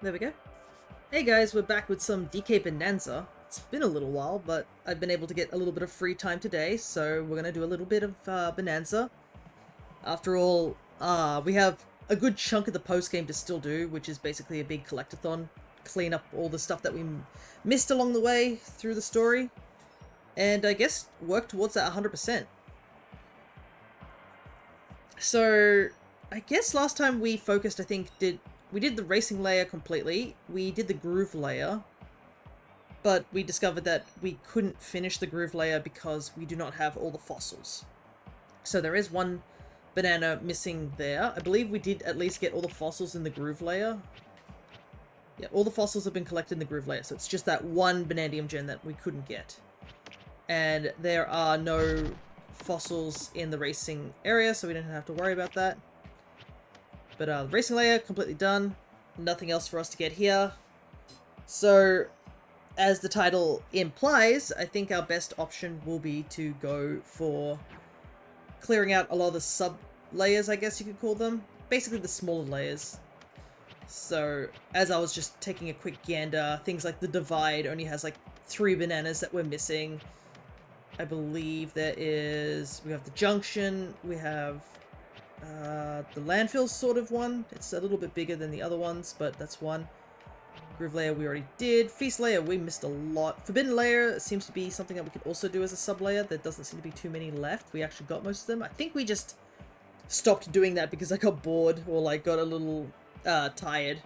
There we go. Hey guys, we're back with some DK Bananza. It's been a little while, but I've been able to get a little bit of free time today, so we're gonna do a little bit of Bananza. After all, we have a good chunk of the post-game to still do, which is basically a big collectathon. Clean up all the stuff that we missed along the way through the story, and I guess work towards that 100%. So, I guess last time we focused, we did the racing layer completely, we did the groove layer, but we discovered that we couldn't finish the groove layer because we do not have all the fossils. So there is one banana missing there. I believe we did at least get all the fossils in the groove layer. Yeah, all the fossils have been collected in the groove layer, so it's just that one Banandium Gem that we couldn't get. And there are no fossils in the racing area, so we don't have to worry about that. But the racing layer, completely done. Nothing else for us to get here. So, as the title implies, I think our best option will be to go for clearing out a lot of the sub-layers, I guess you could call them. Basically the smaller layers. So, as I was just taking a quick gander, things like the Divide only has like 3 bananas that we're missing. I believe we have the Junction, we have the landfill's sort of one. It's a little bit bigger than the other ones, but that's one. Groove layer we already did. Feast layer we missed a lot. Forbidden layer seems to be something that we could also do as a sub layer. There doesn't seem to be too many left. We actually got most of them. I think we just stopped doing that because I got bored or like got a little tired.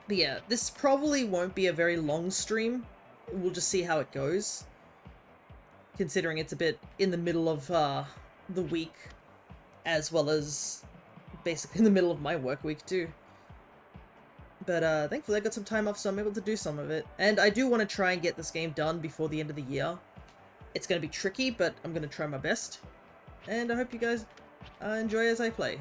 But yeah, this probably won't be a very long stream. We'll just see how it goes, considering it's a bit in the middle of the week, as well as basically in the middle of my work week too. But thankfully I got some time off, so I'm able to do some of it. And I do want to try and get this game done before the end of the year. It's going to be tricky, but I'm going to try my best. And I hope you guys enjoy as I play.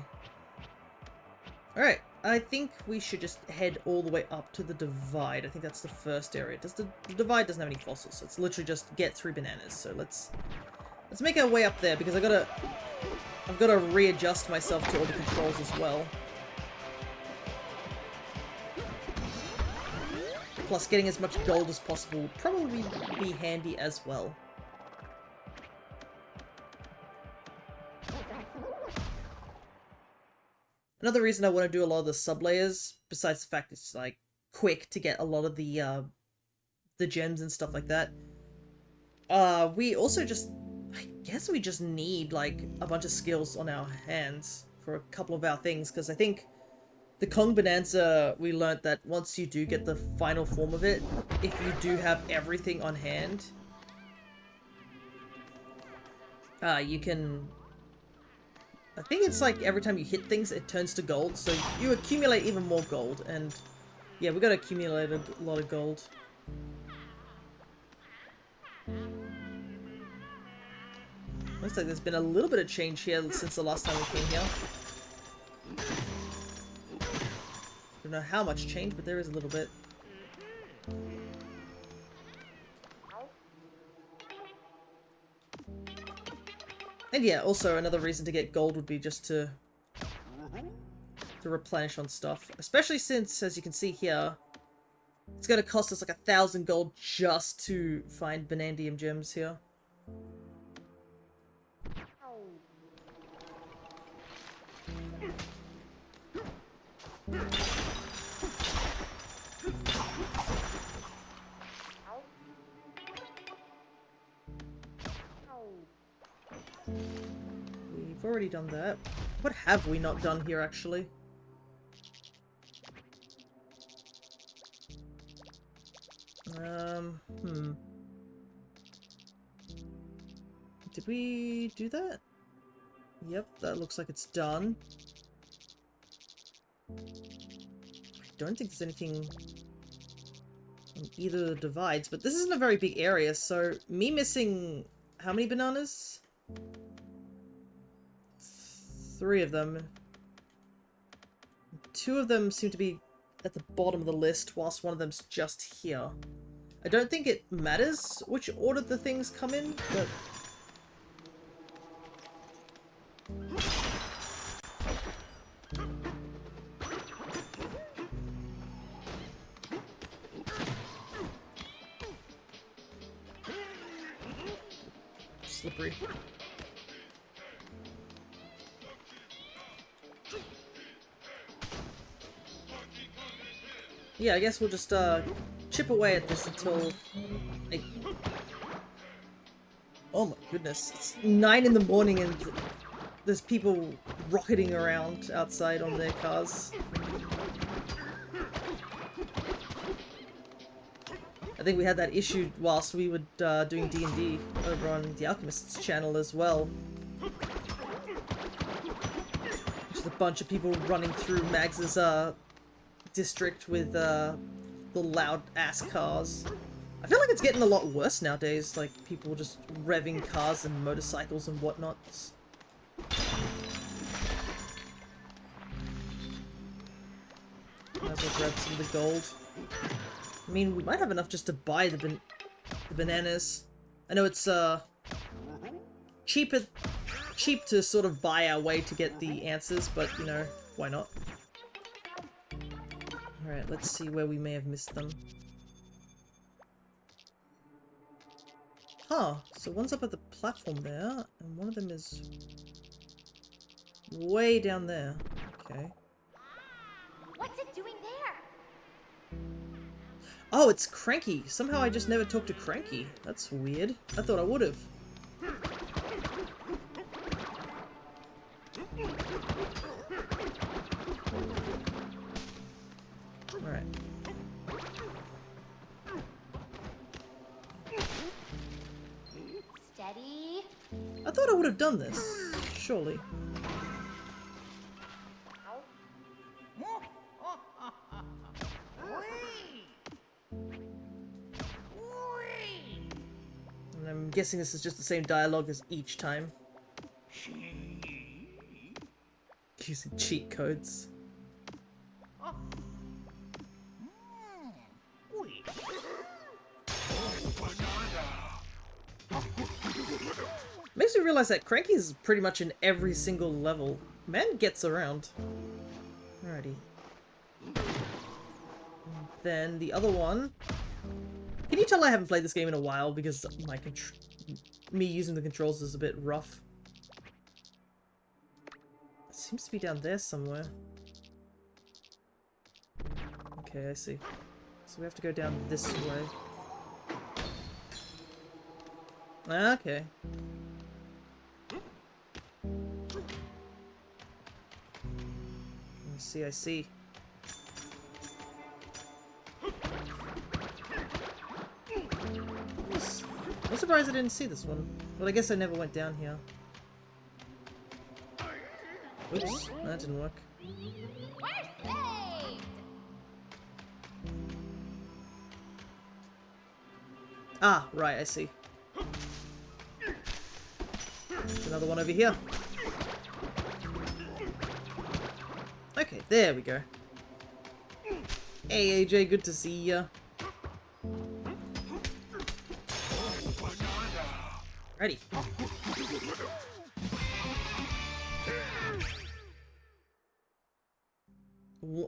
Alright, I think we should just head all the way up to the Divide. I think that's the first area. The Divide doesn't have any fossils, so it's literally just get 3 bananas. So let's make our way up there, because I've got to readjust myself to all the controls as well. Plus, getting as much gold as possible would probably be handy as well. Another reason I want to do a lot of the sub-layers, besides the fact it's, like, quick to get a lot of the gems and stuff like that, we also just... I guess we just need, like, a bunch of skills on our hands for a couple of our things, because I think the Kong Bananza, we learnt that once you do get the final form of it, if you do have everything on hand, you can... I think it's like every time you hit things, it turns to gold, so you accumulate even more gold, and yeah, we gotta accumulate a lot of gold. Looks like there's been a little bit of change here since the last time we came here. Don't know how much change, but there is a little bit. And yeah, also another reason to get gold would be just to replenish on stuff. Especially since, as you can see here, it's gonna cost us like 1,000 gold just to find Banandium Gems here. We've already done that. What have we not done here, actually? Did we do that? Yep, that looks like it's done. I don't think there's anything in either of the divides, but this isn't a very big area, so me missing how many bananas? 3 of them. 2 of them seem to be at the bottom of the list, whilst one of them's just here. I don't think it matters which order the things come in, but... slippery. Yeah, I guess we'll just chip away at this until... Like... Oh my goodness, it's 9 in the morning and there's people rocketing around outside on their cars. I think we had that issue whilst we were doing D&D over on the Alchemist's channel as well. Just a bunch of people running through Mags's district with the loud-ass cars. I feel like it's getting a lot worse nowadays, like people just revving cars and motorcycles and whatnot. Might as well grab some of the gold. I mean, we might have enough just to buy the bananas. I know it's cheap to sort of buy our way to get the answers, but you know, why not? Alright, let's see where we may have missed them. Huh, so one's up at the platform there, and one of them is way down there. Okay. What's it doing there? Oh, it's Cranky. Somehow I just never talked to Cranky. That's weird. I thought I would have. Alright. Steady. I thought I would have done this. Surely. And I'm guessing this is just the same dialogue as each time. Using cheat codes. Makes me realize that Cranky is pretty much in every single level. Man gets around. Alrighty. Then the other one. Can you tell I haven't played this game in a while because me using the controls is a bit rough. It seems to be down there somewhere. Okay, I see. So we have to go down this way. Okay. I see. I'm surprised I didn't see this one. But I guess I never went down here. Oops, that didn't work. We're saved! Ah, right, I see. There's another one over here. Okay, there we go. Hey AJ, good to see ya. Ready.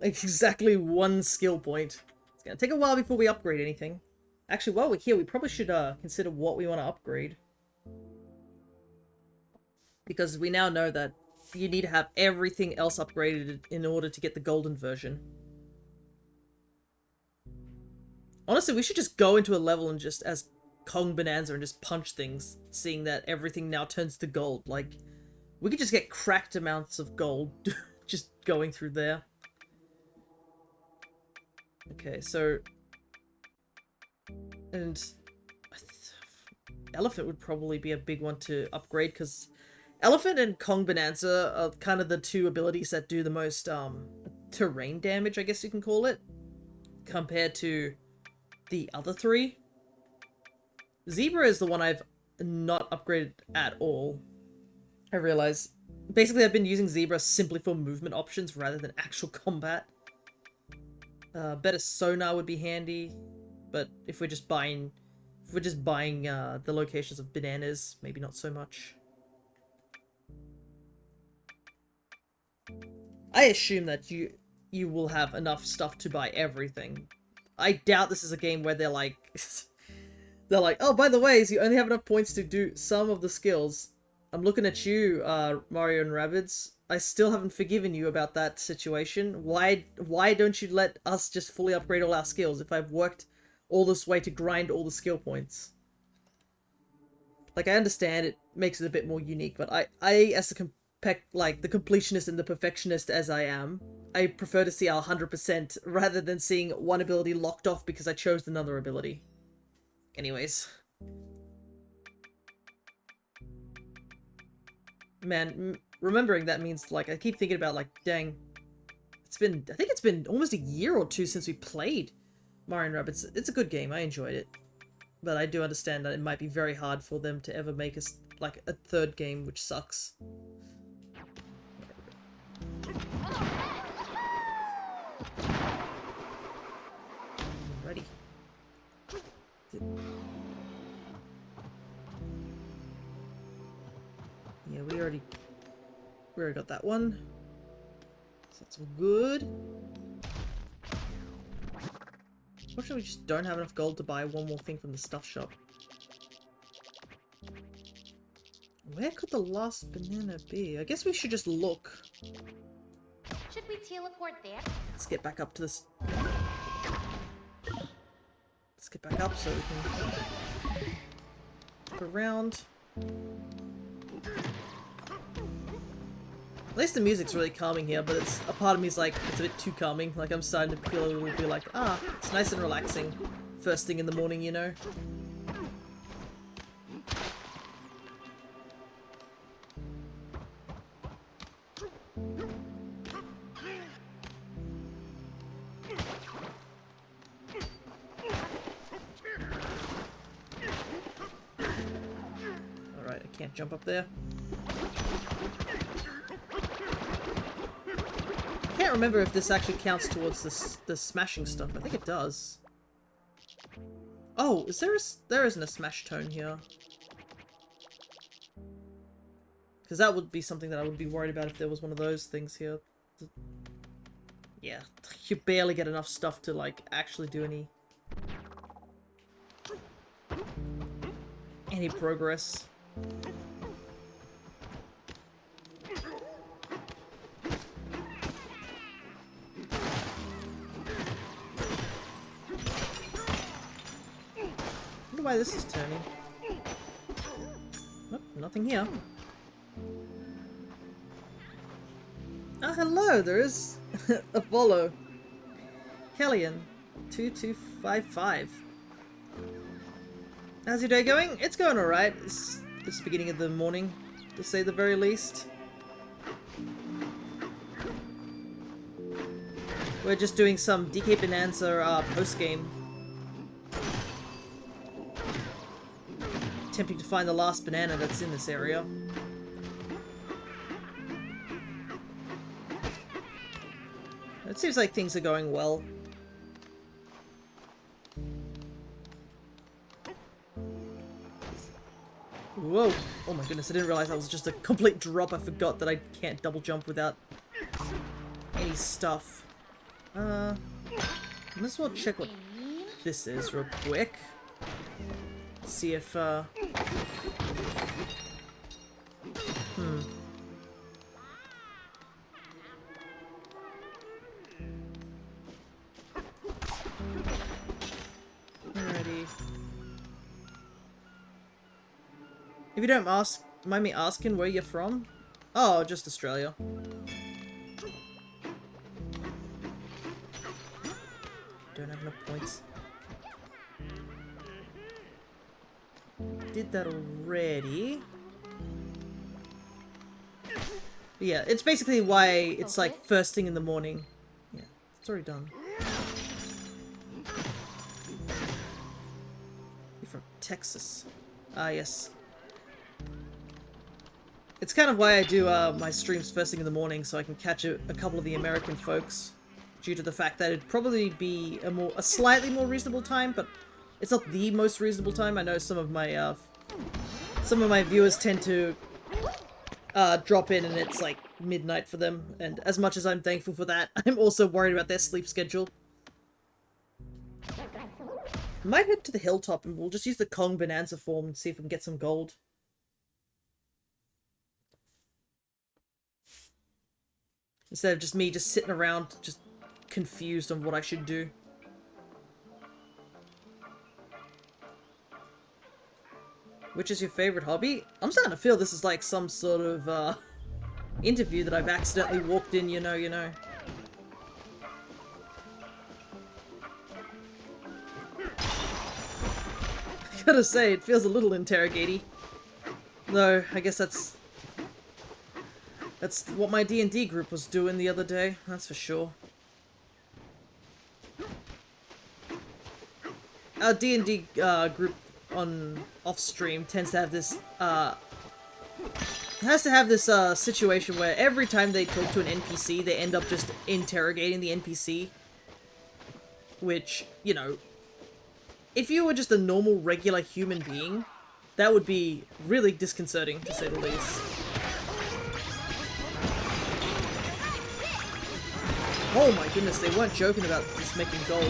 Exactly one skill point. It's gonna take a while before we upgrade anything. Actually, while we're here, we probably should consider what we want to upgrade. Because we now know that you need to have everything else upgraded in order to get the golden version. Honestly, we should just go into a level and just, as Kong Bananza, and just punch things, seeing that everything now turns to gold. Like, we could just get cracked amounts of gold just going through there. Okay, so... And... Elephant would probably be a big one to upgrade, because Elephant and Kong Bananza are kind of the two abilities that do the most terrain damage, I guess you can call it, compared to the other three. Zebra is the one I've not upgraded at all. I realize. Basically, I've been using Zebra simply for movement options rather than actual combat. Better sonar would be handy, but if we're just buying the locations of bananas, maybe not so much. I assume that you will have enough stuff to buy everything. I doubt this is a game where they're like... They're like, oh, by the way, you only have enough points to do some of the skills. I'm looking at you, Mario and Rabbids. I still haven't forgiven you about that situation. Why don't you let us just fully upgrade all our skills if I've worked all this way to grind all the skill points? Like, I understand it makes it a bit more unique, but I as the the completionist and the perfectionist as I am, I prefer to see our 100% rather than seeing one ability locked off because I chose another ability. Anyways. Man, remembering that means, like, I keep thinking about, like, dang, I think it's been almost a year or two since we played Mario & Rabbids. It's a good game, I enjoyed it. But I do understand that it might be very hard for them to ever make us, like, a third game, which sucks. Ready. Yeah, we already got that one. So that's all good. Unfortunately, we just don't have enough gold to buy one more thing from the stuff shop. Where could the last banana be? I guess we should just look. Should we teleport there? Let's get back up to this. Let's get back up so we can look around. At least the music's really calming here, but it's a part of me is like, it's a bit too calming. Like, I'm starting to feel a little bit like, it's nice and relaxing. First thing in the morning, you know? Alright, I can't jump up there. I can't remember if this actually counts towards the smashing stuff. I think it does. Oh, there isn't a smash tone here. Because that would be something that I would be worried about if there was one of those things here. Yeah, you barely get enough stuff to, like, actually do any progress. I wonder why this is turning. Nope, nothing here. Ah, hello, there is a follow. Kellyan, 2255. How's your day going? It's going alright. It's the beginning of the morning, to say the very least. We're just doing some DK Bananza postgame. Attempting to find the last banana that's in this area. It seems like things are going well. Whoa! Oh my goodness, I didn't realize that was just a complete drop. I forgot that I can't double jump without any stuff. Might as well check what this is real quick. See if, Alrighty. If you don't mind me asking where you're from? Oh, just Australia. Don't have enough points. Did that already. But yeah, it's basically why it's like first thing in the morning. Yeah, it's already done. You're from Texas. Ah, yes. It's kind of why I do my streams first thing in the morning, so I can catch a couple of the American folks. Due to the fact that it'd probably be a slightly more reasonable time, but it's not the most reasonable time. I know some of my viewers tend to drop in and it's like midnight for them, and as much as I'm thankful for that, I'm also worried about their sleep schedule. Might head to the hilltop and we'll just use the Kong Bananza form and see if we can get some gold. Instead of just me just sitting around, just confused on what I should do. Which is your favorite hobby? I'm starting to feel this is like some sort of, interview that I've accidentally walked in, you know. I gotta say, it feels a little interrogaty. Though, I guess that's what my D&D group was doing the other day, that's for sure. Our D&D group on off-stream tends to have this, has to have this situation where every time they talk to an NPC, they end up just interrogating the NPC. Which, you know, if you were just a normal, regular human being, that would be really disconcerting, to say the least. Oh my goodness, they weren't joking about just making gold.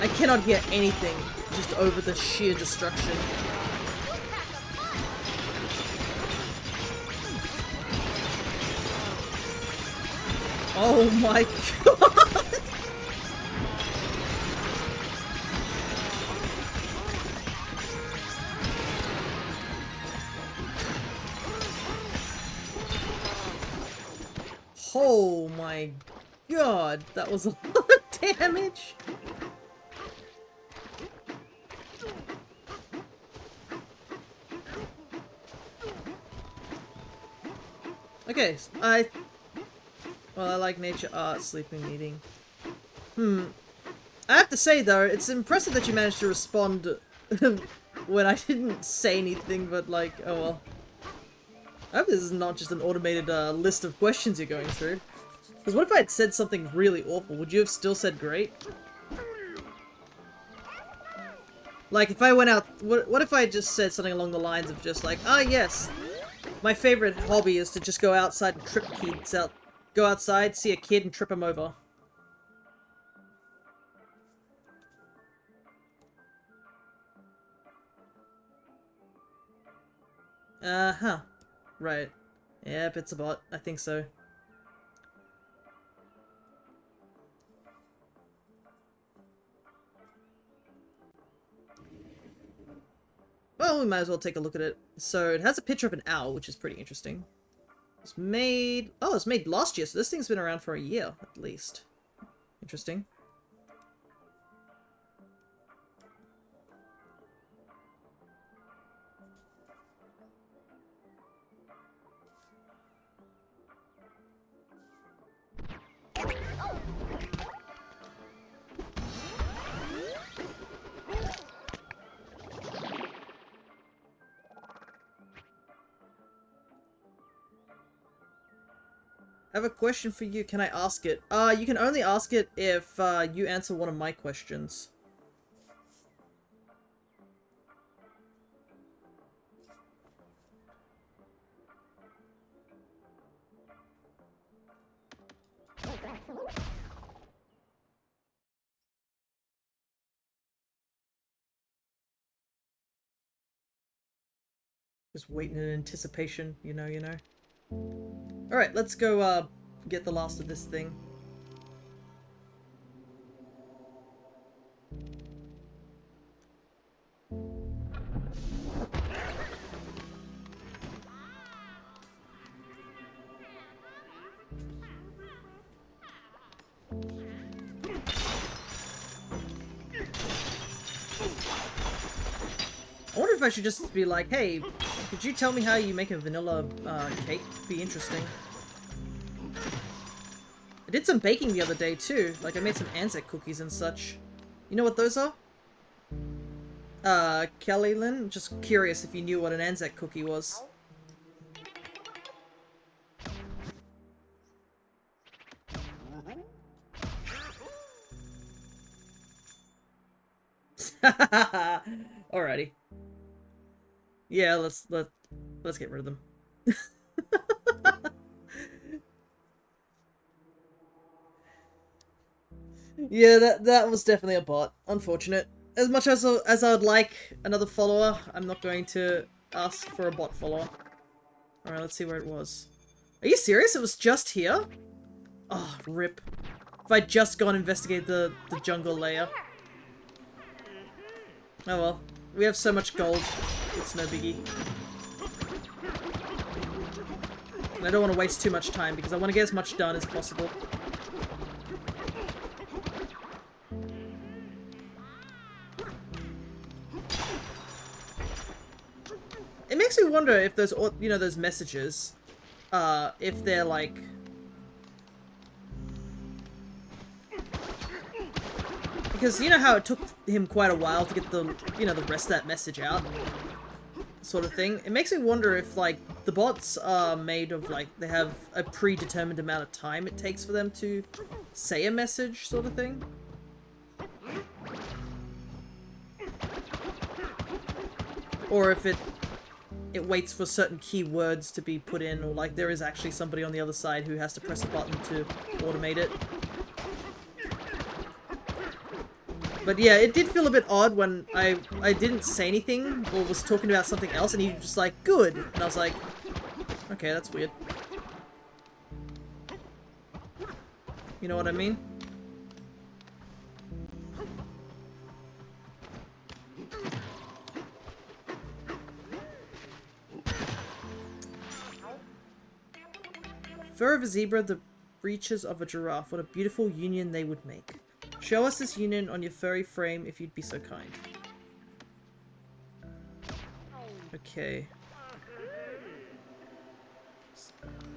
I cannot get anything just over the sheer destruction. Oh my god! Oh my god, that was a lot of damage! Okay, well, I like nature, art, sleeping, eating. I have to say, though, it's impressive that you managed to respond when I didn't say anything, but like, oh well. I hope this is not just an automated list of questions you're going through. Because what if I had said something really awful? Would you have still said great? Like, if I went out... What if I just said something along the lines of just like, ah, yes, my favorite hobby is to just go outside and trip kids out. Go outside, see a kid, and trip him over. Uh-huh. Right. Yep, it's a bot. I think so. Well, we might as well take a look at it. So, it has a picture of an owl, which is pretty interesting. It's made... Oh, it's made last year, so this thing's been around for a year, at least. Interesting. I have a question for you. Can I ask it? You can only ask it if, you answer one of my questions. Just waiting in anticipation, you know. Alright, let's go, get the last of this thing. I wonder if I should just be like, hey, could you tell me how you make a vanilla, cake? Be interesting. I did some baking the other day, too. Like, I made some Anzac cookies and such. You know what those are? Kelly Lynn? Just curious if you knew what an Anzac cookie was. Alrighty. Yeah, let's get rid of them. Yeah, that was definitely a bot. Unfortunate. As much as I would like another follower, I'm not going to ask for a bot follower. Alright, let's see where it was. Are you serious? It was just here? Oh, rip. If I'd just gone investigate the jungle layer. Oh well. We have so much gold. It's no biggie. And I don't want to waste too much time because I want to get as much done as possible. It makes me wonder if those, you know, those messages, if they're like... Because you know how it took him quite a while to get the, you know, the rest of that message out? Sort of thing. It makes me wonder if, like, the bots are made of, like, they have a predetermined amount of time it takes for them to say a message, sort of thing. Or if it waits for certain keywords to be put in, or like there is actually somebody on the other side who has to press a button to automate it. But yeah, it did feel a bit odd when I didn't say anything or was talking about something else and he was just like, good! And I was like, okay, that's weird. You know what I mean? Fur of a zebra, the breeches of a giraffe. What a beautiful union they would make. Show us this union on your furry frame if you'd be so kind. Okay.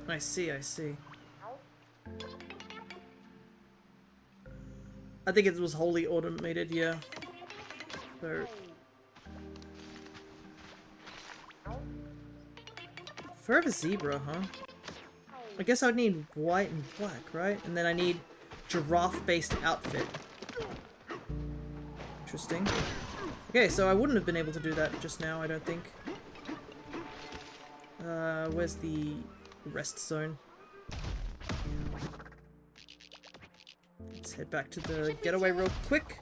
I see, I see. I think it was wholly automated, yeah. So... Fur of a zebra, huh? I guess I would need white and black, right? And then I need giraffe-based outfit. Interesting. Okay, so I wouldn't have been able to do that just now, I don't think. Where's the rest zone? Let's head back to the getaway real quick.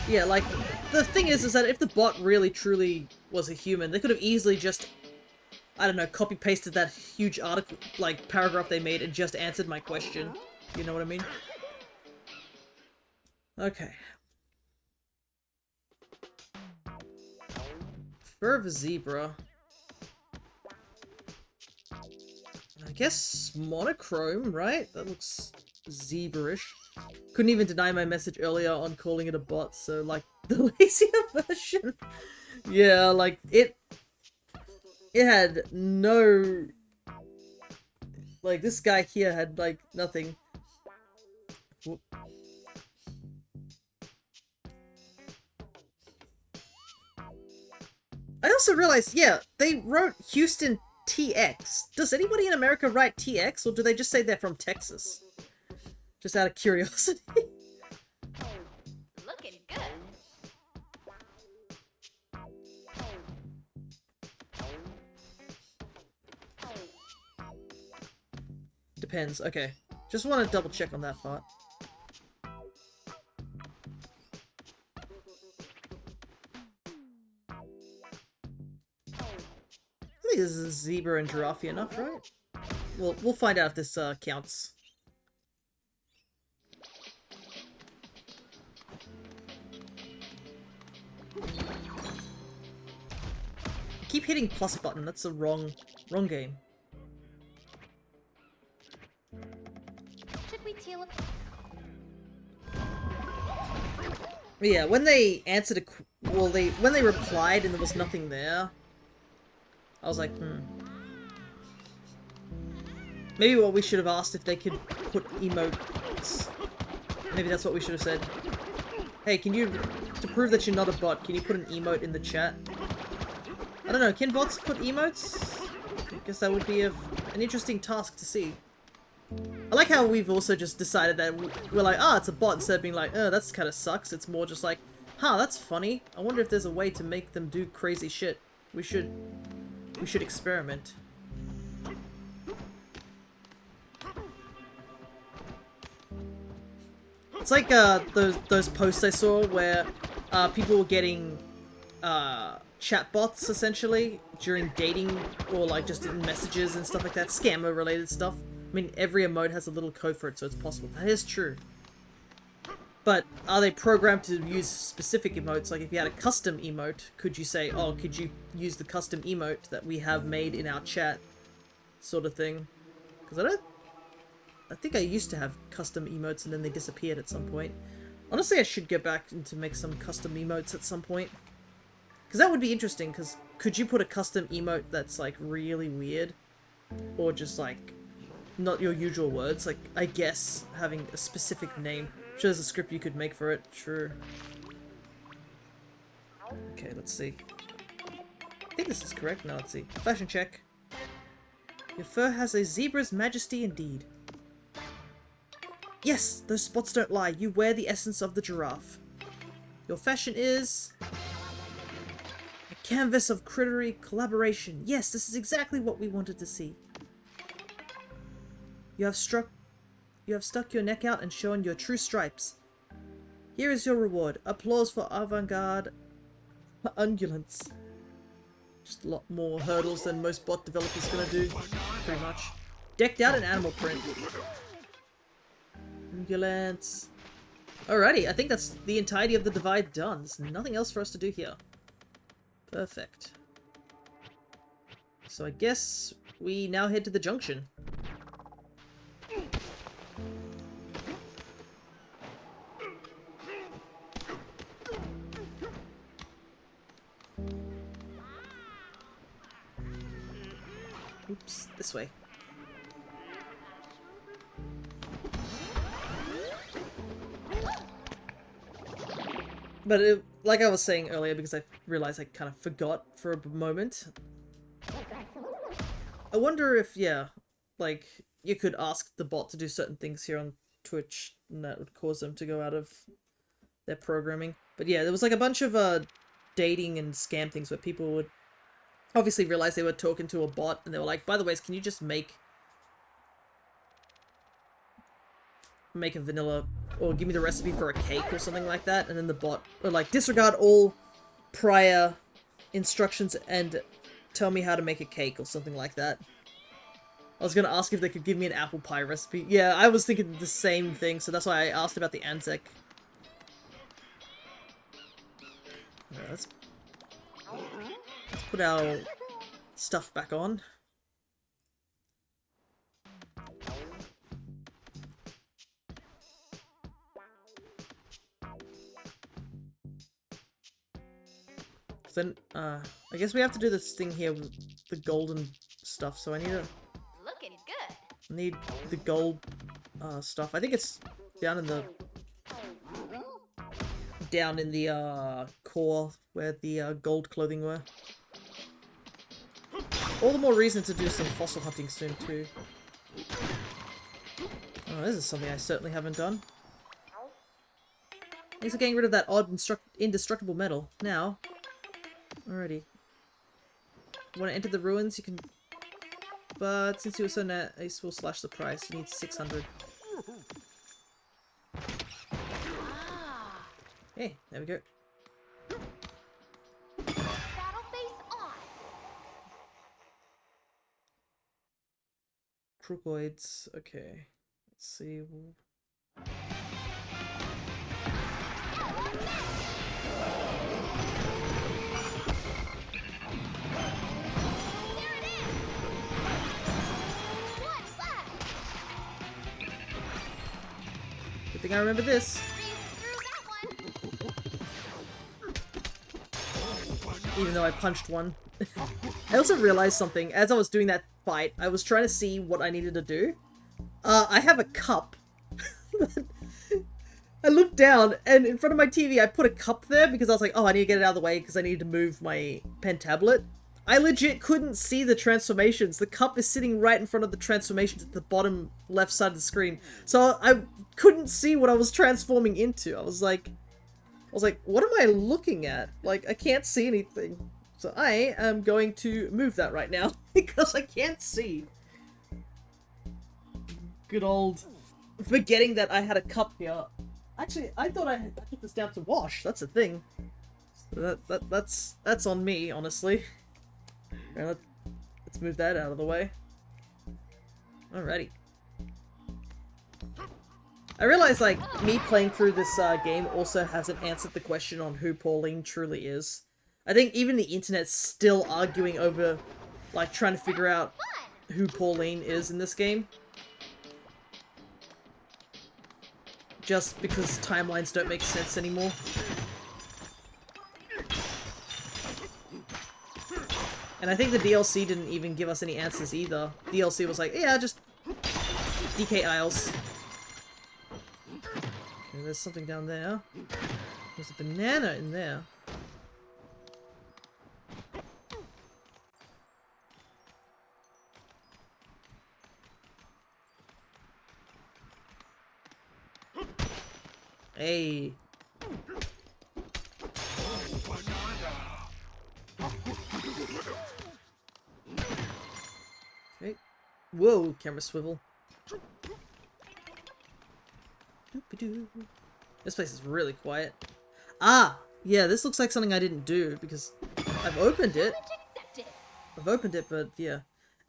Yeah, like, the thing is that if the bot really truly was a human, they could have easily just, I don't know, copy-pasted that huge article, like, paragraph they made and just answered my question. You know what I mean? Okay. Fur of a zebra. I guess monochrome, right? That looks zebra-ish. Couldn't even deny my message earlier on calling it a bot, so like the lazier version. Yeah, like it had no, like this guy here had like nothing. I also realized, yeah, they wrote Houston TX. Does anybody in America write TX, or do they just say they're from Texas? Just out of curiosity. Looking good. Depends, okay. Just want to double check on that part. I think this is zebra and giraffe enough, right? We'll find out if this counts. I keep hitting plus button, that's the wrong game. Should we teleport? Yeah, when they answered a when they replied and there was nothing there, I was like, Maybe what we should have asked if they could put emotes. Maybe that's what we should have said. Hey, can you, to prove that you're not a bot, can you put an emote in the chat? I don't know, can bots put emotes? I guess that would be an interesting task to see. I like how we've also just decided that we're like, ah, it's a bot, instead of being like, oh, that's kind of sucks. It's more just like, Huh, that's funny. I wonder if there's a way to make them do crazy shit. We should experiment. It's like those posts I saw where people were getting chatbots essentially during dating or like just in messages and stuff like that, scammer related stuff. I mean, every emote has a little code for it, so it's possible. That is true. But are they programmed to use specific emotes? Like if you had a custom emote, could you say, oh, could you use the custom emote that we have made in our chat? Sort of thing. Because I think I used to have custom emotes and then they disappeared at some point. Honestly, I should get back into make some custom emotes at some point. Because that would be interesting, because could you put a custom emote that's like really weird? Or just like not your usual words? Like, I guess having a specific name. I'm sure there's a script you could make for it. Sure. Okay, let's see. I think this is correct. Now let's see. Fashion check. Your fur has a zebra's majesty indeed. Yes, those spots don't lie. You wear the essence of the giraffe. Your fashion is a canvas of crittery collaboration. Yes, this is exactly what we wanted to see. You have stuck your neck out and shown your true stripes. Here is your reward. Applause for avant-garde ungulates. Just a lot more hurdles than most bot developers gonna do, pretty much. Decked out in animal print. Ungulates. Alrighty, I think that's the entirety of the divide done. There's nothing else for us to do here. Perfect. So I guess we now head to the junction. Oops, this way. But like I was saying earlier, because I realized I kind of forgot for a moment. I wonder if, yeah, like, you could ask the bot to do certain things here on Twitch, and that would cause them to go out of their programming. But yeah, there was like a bunch of dating and scam things where people would obviously realize they were talking to a bot, and they were like, by the way, can you just make a vanilla, or give me the recipe for a cake or something like that, and then the bot would like disregard all prior instructions and tell me how to make a cake or something like that. I was gonna ask if they could give me an apple pie recipe. Yeah, I was thinking the same thing, so that's why I asked about the Anzac. Yeah, let's put our stuff back on. Then, I guess we have to do this thing here with the golden stuff, so I need to... Looking good. I need the gold, stuff. I think it's down in the... core, where the, gold clothing were. All the more reason to do some fossil hunting soon, too. Oh, this is something I certainly haven't done. Thanks for getting rid of that odd indestructible metal. Now... Alrighty. Want to enter the ruins? You can... But since you were so nice, we'll slash the price. You need 600. Ah. Hey, there we go. Battle face on. Crookoids. Okay. Let's see. Good thing I remember this. Even though I punched one. I also realized something. As I was doing that fight, I was trying to see what I needed to do. I have a cup. I looked down, and in front of my TV, I put a cup there because I was like, oh, I need to get it out of the way because I need to move my pen tablet. I legit couldn't see the transformations. The cup is sitting right in front of the transformations at the bottom left side of the screen. So I couldn't see what I was transforming into. I was like, was like, what am I looking at? Like, I can't see anything. So I am going to move that right now because I can't see. Good old forgetting that I had a cup here. Actually, I thought I put this down to wash. That's the thing. So that's on me, honestly. Right, let's move that out of the way. Alrighty. I realize, like, me playing through this game also hasn't answered the question on who Pauline truly is. I think even the internet's still arguing over, like, trying to figure out who Pauline is in this game. Just because timelines don't make sense anymore. And I think the DLC didn't even give us any answers either. DLC was like, yeah, just DK Isles. Okay, there's something down there. There's a banana in there. Hey. Okay. Whoa, camera swivel. Doop-a-doo. This place is really quiet. Ah! Yeah, this looks like something I didn't do, because I've opened it. I've opened it, but yeah.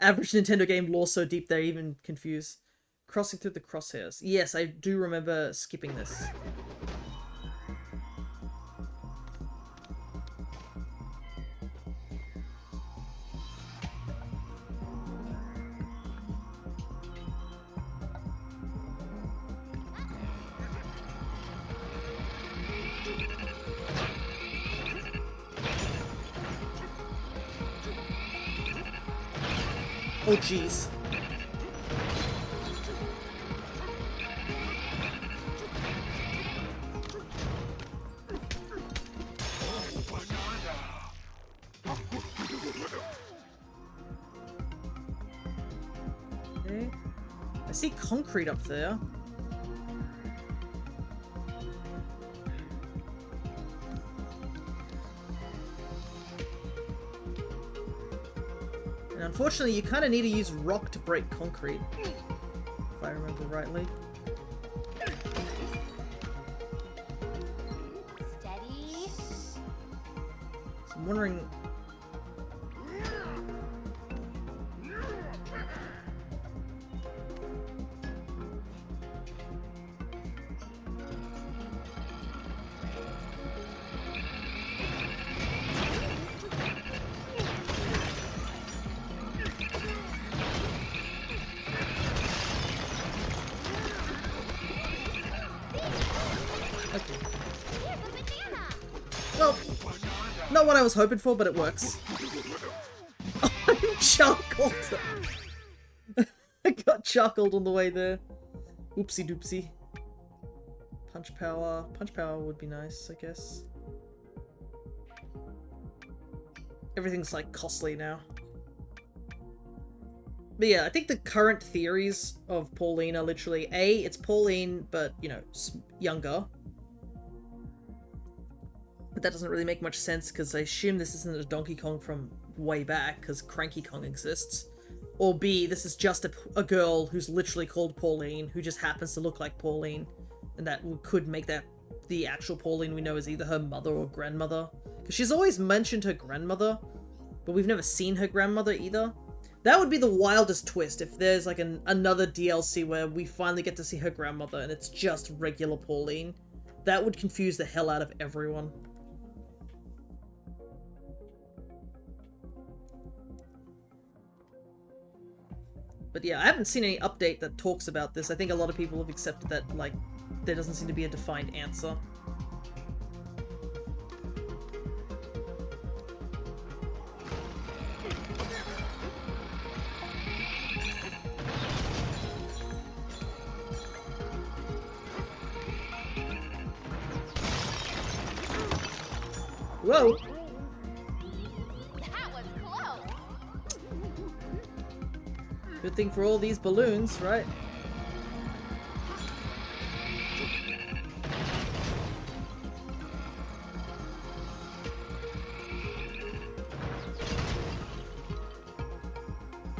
Average Nintendo game lore so deep they're even confused. Crossing through the crosshairs. Yes, I do remember skipping this. Oh jeez. Okay. I see concrete up there. And unfortunately, you kind of need to use rock to break concrete, if I remember rightly. Steady. So I'm wondering... Well, not what I was hoping for, but it works. Oh, I'm charcoaled! I got charcoaled on the way there. Oopsie doopsie. Punch power. Punch power would be nice, I guess. Everything's, like, costly now. But yeah, I think the current theories of Pauline are literally, A, it's Pauline, but, you know, younger. But that doesn't really make much sense, because I assume this isn't a Donkey Kong from way back, because Cranky Kong exists. Or B, this is just a girl who's literally called Pauline, who just happens to look like Pauline. And that could make that the actual Pauline we know as either her mother or grandmother. Because she's always mentioned her grandmother, but we've never seen her grandmother either. That would be the wildest twist, if there's like another DLC where we finally get to see her grandmother and it's just regular Pauline. That would confuse the hell out of everyone. But yeah, I haven't seen any update that talks about this. I think a lot of people have accepted that, like, there doesn't seem to be a defined answer. Whoa! That was close. Good thing for all these balloons, right?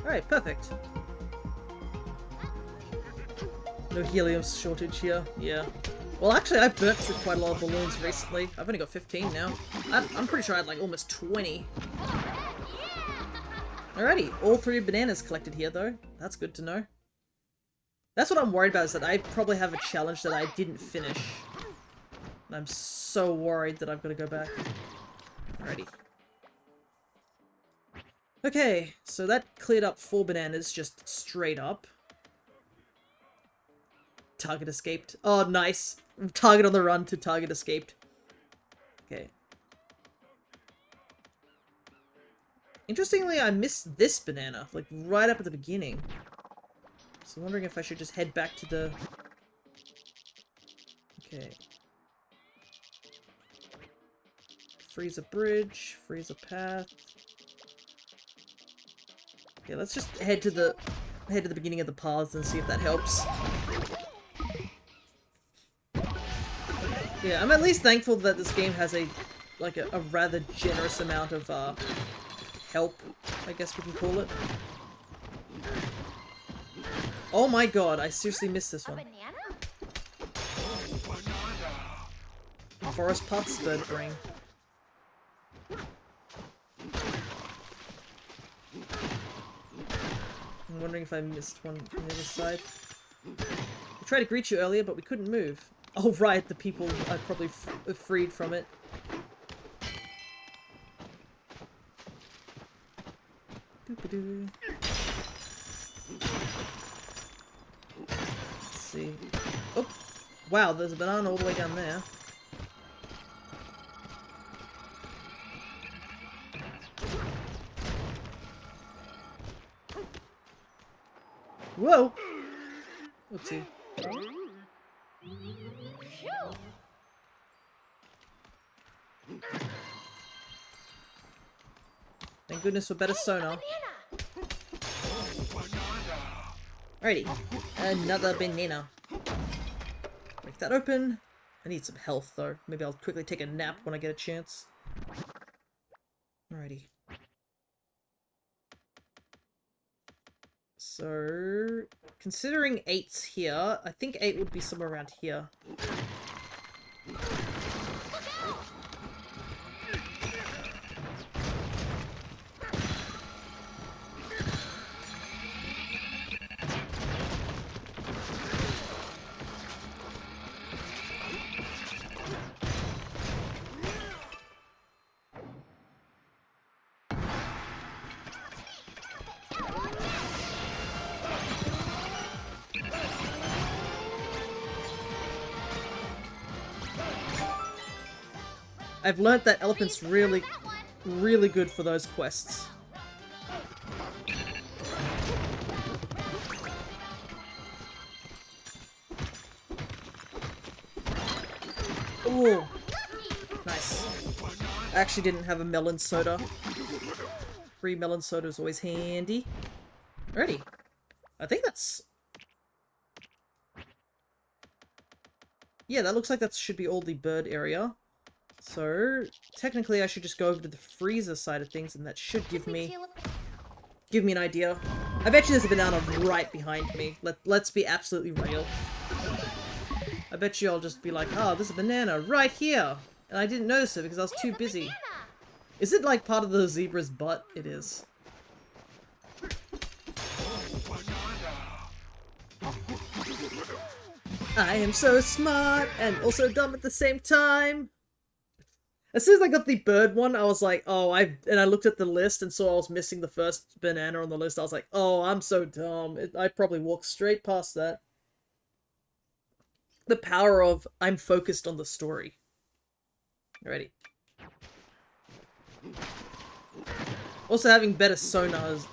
Alright, perfect. No helium shortage here. Yeah. Well, actually, I've burnt through quite a lot of balloons recently. I've only got 15 now. I'm pretty sure I had like almost 20. Alrighty, all 3 bananas collected here though. That's good to know. That's what I'm worried about, is that I probably have a challenge that I didn't finish. And I'm so worried that I've got to go back. Alrighty. Okay, so that cleared up 4 bananas just straight up. Target escaped. Oh, nice. Target on the run to target escaped. Okay. Interestingly, I missed this banana, like right up at the beginning. So I'm wondering if I should just head back to the... Okay. Freeze a bridge, freeze a path. Okay, let's just head to the beginning of the paths and see if that helps. Yeah, I'm at least thankful that this game has a rather generous amount of help, I guess we can call it. Oh my god, I seriously missed this one. Forest Paths Bird Brain. I'm wondering if I missed one on the other side. We tried to greet you earlier, but we couldn't move. Oh right, the people are probably freed from it. Doo-ba-doo. Let's see. Oh! Wow, there's a banana all the way down there. Whoa! Oopsie. Thank goodness for better sonar. Alrighty. Another banana. Break that open. I need some health though. Maybe I'll quickly take a nap when I get a chance. Alrighty. So, considering 8's here, I think 8 would be somewhere around here. I've learnt that elephant's really good for those quests. Oh, nice. I actually didn't have a melon soda. Free melon soda is always handy. Alrighty. I think that's... Yeah, that looks like that should be all the bird area. So, technically I should just go over to the freezer side of things and that should give me an idea. I bet you there's a banana right behind me. Let's be absolutely real. I bet you I'll just be like, oh, there's a banana right here! And I didn't notice it because I was too busy. Is it like part of the zebra's butt? It is. I am so smart and also dumb at the same time. As soon as I got the bird one, I was like, oh, and I looked at the list and saw I was missing the first banana on the list. I was like, oh, I'm so dumb. I probably walked straight past that. The power of I'm focused on the story. Ready. Also, having better sonars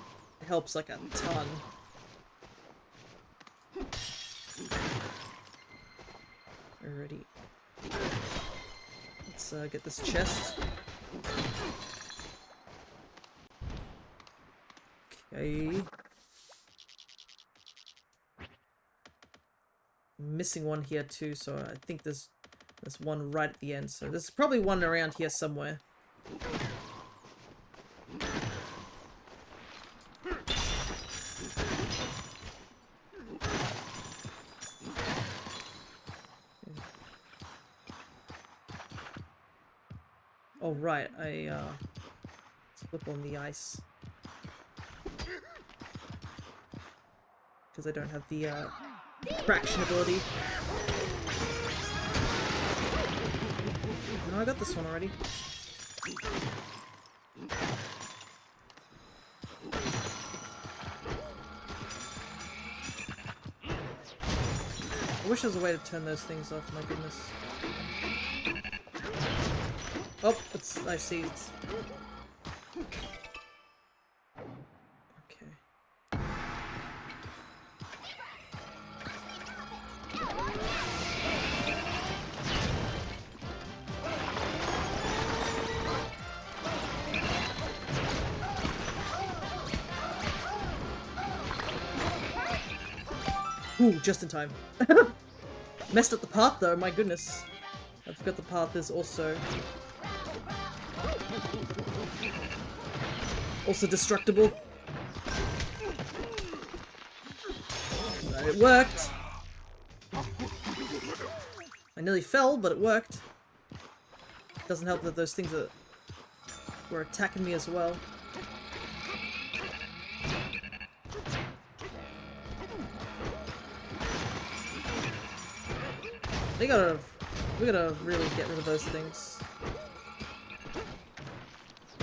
helps like a ton. Alrighty. Let's get this chest. Okay. I'm missing one here too, so I think there's one right at the end. So there's probably one around here somewhere. Oh, right, slip on the ice. Because I don't have the, traction ability. No, I got this one already. I wish there was a way to turn those things off, my goodness. Oh, I see. It's... Okay. Ooh, just in time. Messed up the path though, my goodness. I forgot the path is also destructible. But it worked. I nearly fell, but it worked. Doesn't help that those things were attacking me as well. We gotta really get rid of those things.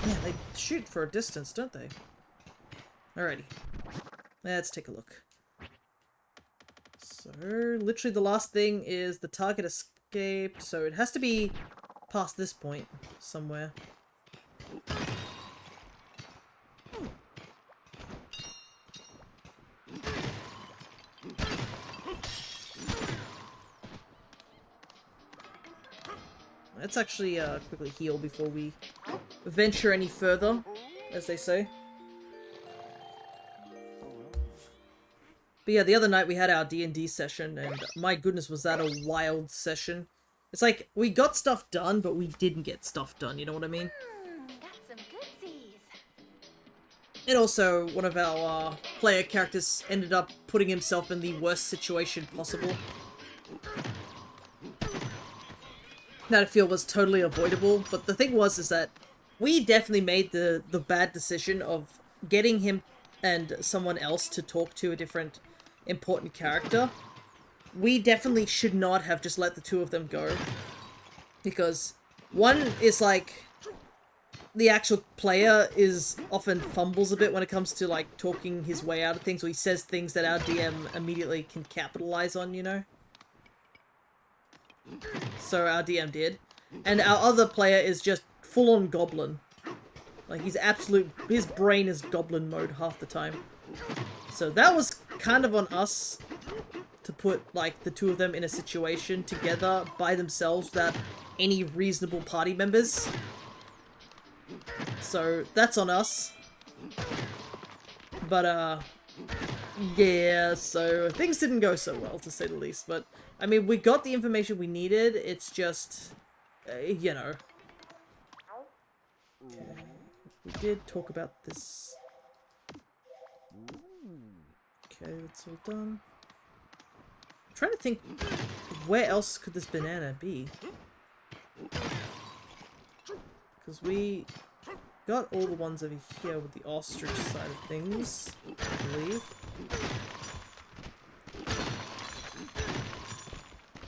Man, they shoot for a distance, don't they? Alrighty. Let's take a look. So, literally the last thing is the target escaped, so it has to be past this point somewhere. Let's actually quickly heal before we venture any further, as they say. But yeah, the other night we had our D&D session, and my goodness, was that a wild session. It's like, we got stuff done, but we didn't get stuff done, you know what I mean? Got some goodsies. And also, one of our player characters ended up putting himself in the worst situation possible. That I feel was totally avoidable, but the thing was is that we definitely made the bad decision of getting him and someone else to talk to a different important character. We definitely should not have just let the two of them go. Because one is like, the actual player is often fumbles a bit when it comes to like talking his way out of things, or he says things that our DM immediately can capitalize on, you know? So our DM did. And our other player is just full-on goblin. Like, his brain is goblin mode half the time. So that was kind of on us to put, like, the two of them in a situation together by themselves without any reasonable party members. So that's on us. But, yeah, so things didn't go so well, to say the least. But, I mean, we got the information we needed. It's just, you know. Okay. We did talk about this. Okay, that's all done. I'm trying to think, where else could this banana be? Because we got all the ones over here with the ostrich side of things, I believe.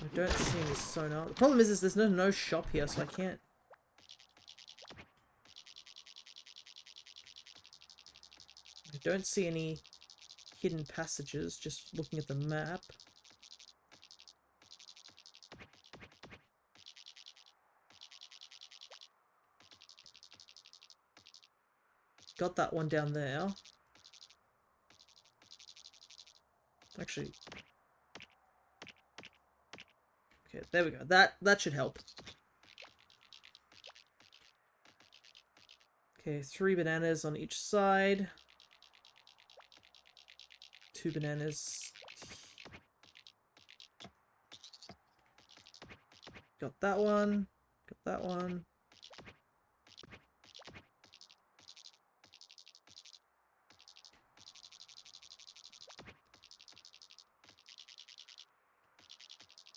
I don't see any sonar. The problem is there's no shop here, so I can't. I don't see any hidden passages, just looking at the map. Got that one down there. Actually. Okay, there we go. That should help. Okay, 3 bananas on each side. 2 bananas. Got that one. Got that one.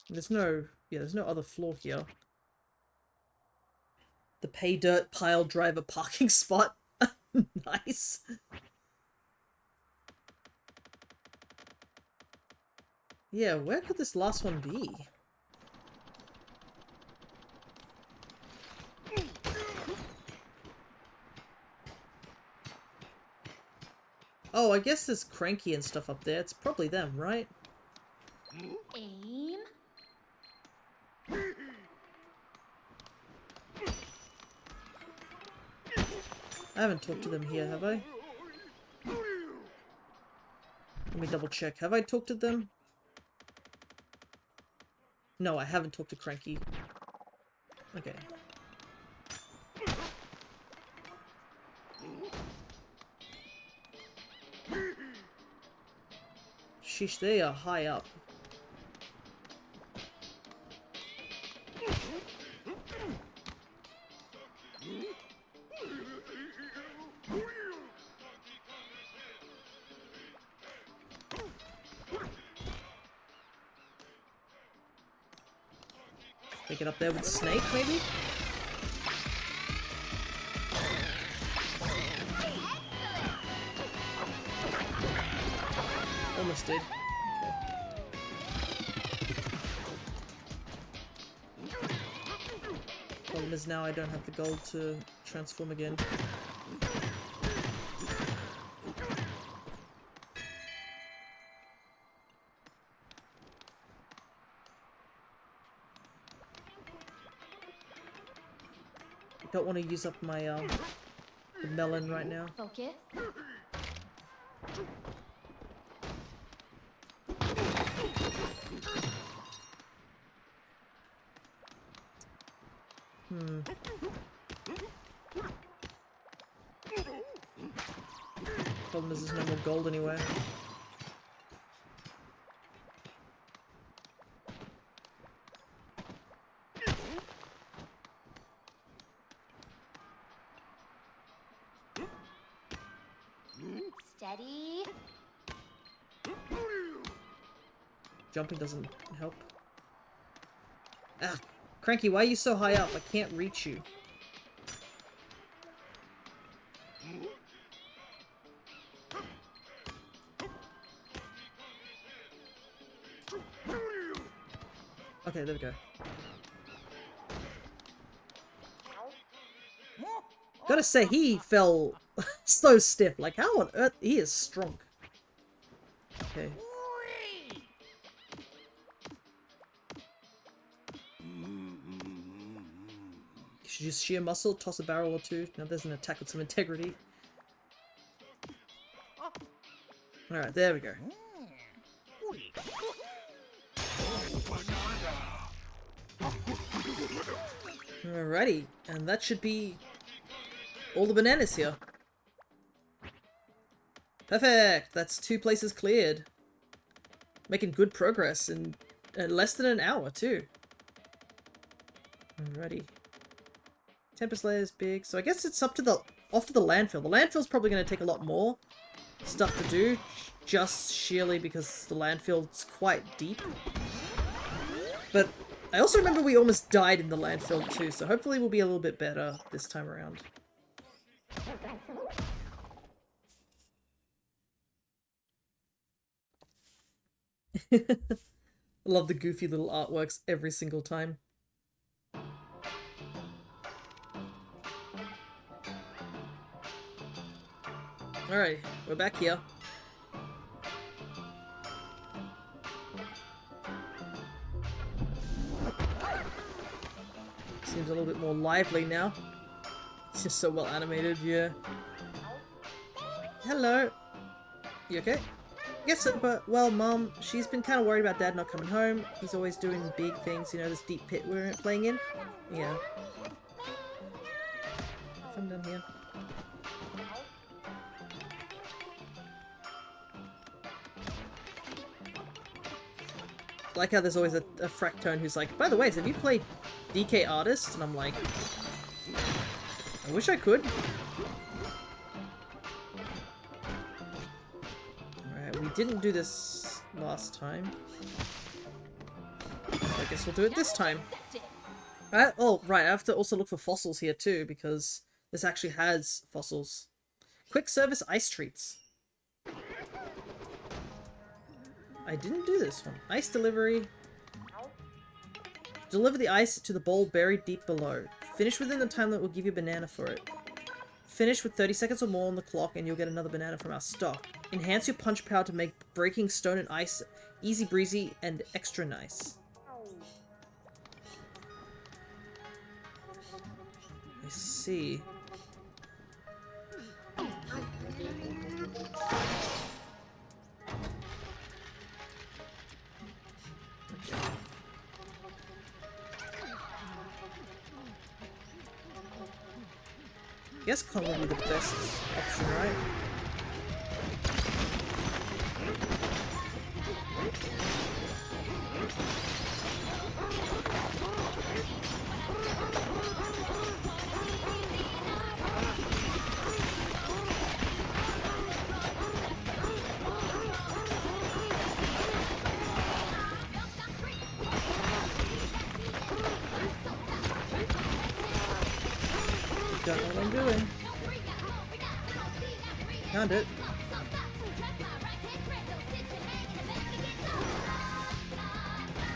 There's no other floor here. The pay dirt pile driver parking spot. Nice. Yeah, where could this last one be? Oh, I guess there's Cranky and stuff up there. It's probably them, right? Aim. I haven't talked to them here, have I? Let me double check. Have I talked to them? No, I haven't talked to Cranky. Okay. Sheesh, they are high up. They get up there with Snake, maybe? Almost did. Okay. Problem is now I don't have the gold to transform again. I don't want to use up my the melon right now. Focus. Problem is there's no more gold anywhere. Steady. Jumping doesn't help. Ah! Cranky, why are you so high up? I can't reach you. Okay, there we go. Gotta say, he fell so stiff. Like, how on earth? He is strong. Okay. You should use sheer muscle, toss a barrel or two. Now there's an attack with some integrity. Alright, there we go. Alrighty, and that should be all the bananas here. Perfect! That's 2 places cleared. Making good progress in less than an hour, too. Alrighty. Tempest layer is big, so I guess it's up to the off to the landfill. The landfill's probably going to take a lot more stuff to do, just sheerly because the landfill's quite deep. But I also remember we almost died in the landfill too, so hopefully we'll be a little bit better this time around. I love the goofy little artworks every single time. Alright, we're back here. Seems a little bit more lively now. It's just so well animated, yeah. Hello. You okay? Yes, sir, but, well, Mom, she's been kind of worried about Dad not coming home. He's always doing big things, you know, this deep pit we're playing in. Yeah. Come down here. I like how there's always a Fractone who's like, by the way, have you played DK Artist? And I'm like, I wish I could. Alright, we didn't do this last time. So I guess we'll do it this time. Oh, right, I have to also look for fossils here too, because this actually has fossils. Quick service ice treats. I didn't do this one. Ice delivery. Deliver the ice to the bowl buried deep below. Finish within the time limit, will give you a banana for it. Finish with 30 seconds or more on the clock and you'll get another banana from our stock. Enhance your punch power to make breaking stone and ice easy breezy and extra nice. I see. I guess Kong would be the best option, right? Don't know what I'm doing. Found it.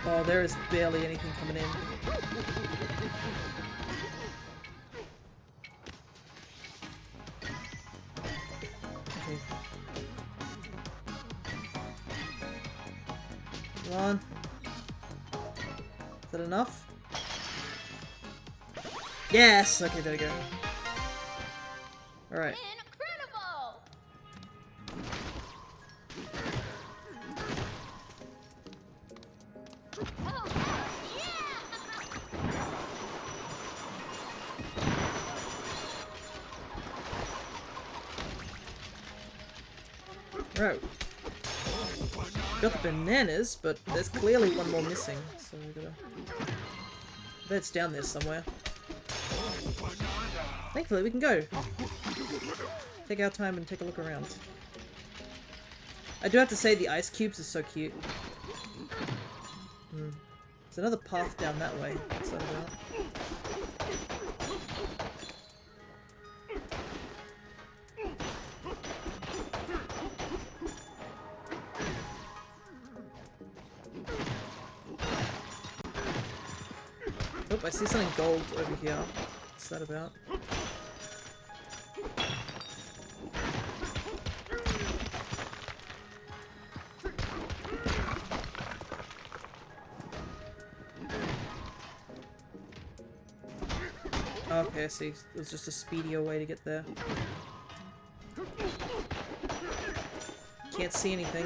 Oh, there is barely anything coming in. Okay. Come on. Is that enough? Yes! Okay, there we go. Alright. Incredible! Oh, yeah! Right. Got the bananas, but there's clearly one more missing, so we gotta... I bet it's down there somewhere. Thankfully, we can go. Take our time and take a look around. I do have to say the ice cubes are so cute. There's another path down that way. What's that about? Oh, I see something gold over here. What's that about? Okay, I see. It was just a speedier way to get there. Can't see anything.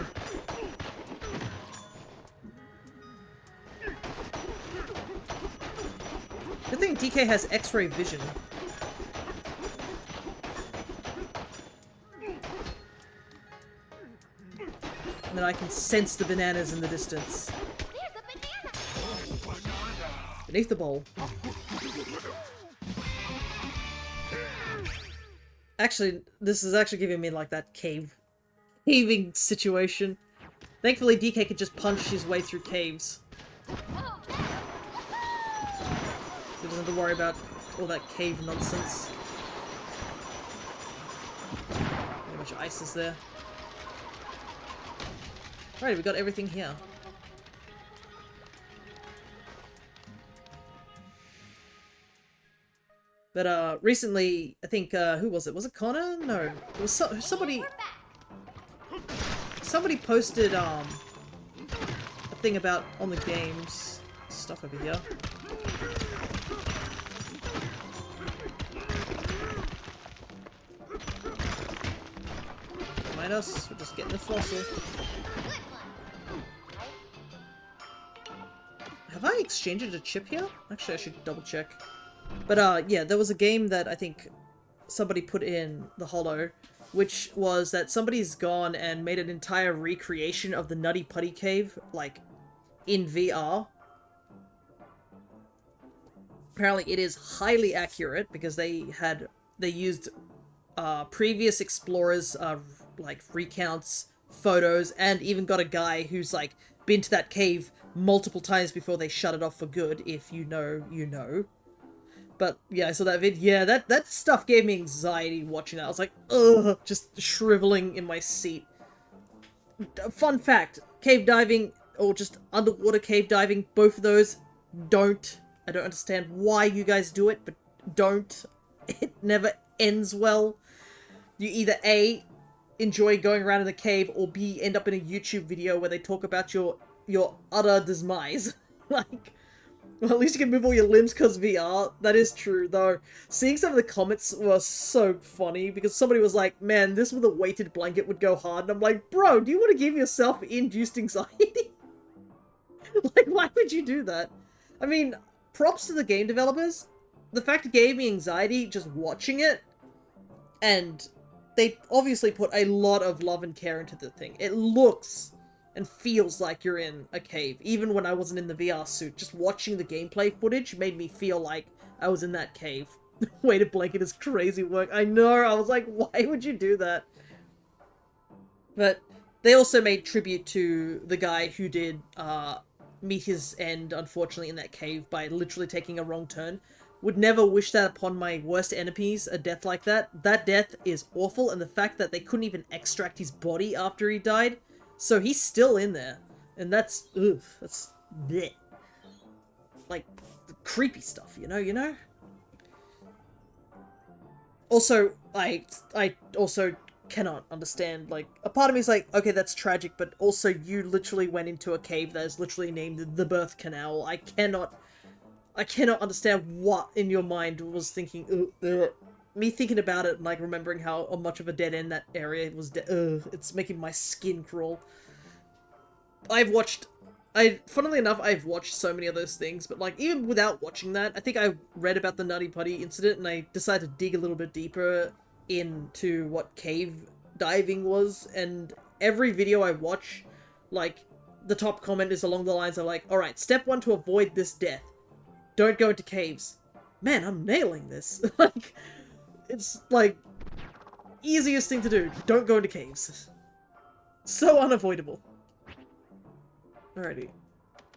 Good thing DK has X-ray vision. And then I can sense the bananas in the distance. There's a banana! Beneath the bowl. Actually, this is actually giving me like that caving situation. Thankfully, DK could just punch his way through caves. So he doesn't have to worry about all that cave nonsense. How much ice is there? Alright, we got everything here. But recently, I think who was it? Was it Connor? No, it was somebody. Somebody posted a thing about on the games stuff over here. Don't mind us, we're just getting the fossil. Have I exchanged a chip here? Actually, I should double check. But yeah, there was a game that I think somebody put in the Hollow, which was that somebody's gone and made an entire recreation of the Nutty Putty Cave, like, in VR. Apparently it is highly accurate, because they used previous explorers, like, recounts, photos, and even got a guy who's, like, been to that cave multiple times before they shut it off for good. If you know, you know. But yeah, I saw that vid. Yeah, that stuff gave me anxiety watching that. I was like, ugh, just shriveling in my seat. Fun fact, cave diving or just underwater cave diving, both of those, don't. I don't understand why you guys do it, but don't. It never ends well. You either A, enjoy going around in the cave, or B, end up in a YouTube video where they talk about your utter demise. Like, well, at least you can move all your limbs because VR. That is true, though. Seeing some of the comments was so funny, because somebody was like, man, this with a weighted blanket would go hard. And I'm like, bro, do you want to give yourself induced anxiety? Like, why would you do that? I mean, props to the game developers. The fact it gave me anxiety just watching it, and they obviously put a lot of love and care into the thing. It looks and feels like you're in a cave. Even when I wasn't in the VR suit, just watching the gameplay footage made me feel like I was in that cave. Weighted blanket is crazy work. I know, I was like, why would you do that? But they also made tribute to the guy who did meet his end, unfortunately, in that cave by literally taking a wrong turn. Would never wish that upon my worst enemies, a death like that. That death is awful, and the fact that they couldn't even extract his body after he died, so he's still in there. And that's, ugh, that's bleh. Like, creepy stuff, you know? Also, I also cannot understand, like, a part of me is like, okay, that's tragic, but also you literally went into a cave that is literally named the Birth Canal. I cannot understand what in your mind was thinking. Me thinking about it and like remembering how much of a dead end that area was. It's making my skin crawl. Funnily enough, I've watched so many of those things, but like even without watching that, I think I read about the Nutty Putty incident and I decided to dig a little bit deeper into what cave diving was, and every video I watch, like, the top comment is along the lines of like, alright, step 1 to avoid this death. Don't go into caves. Man, I'm nailing this. Like, it's like, easiest thing to do. Don't go into caves. So unavoidable. Alrighty.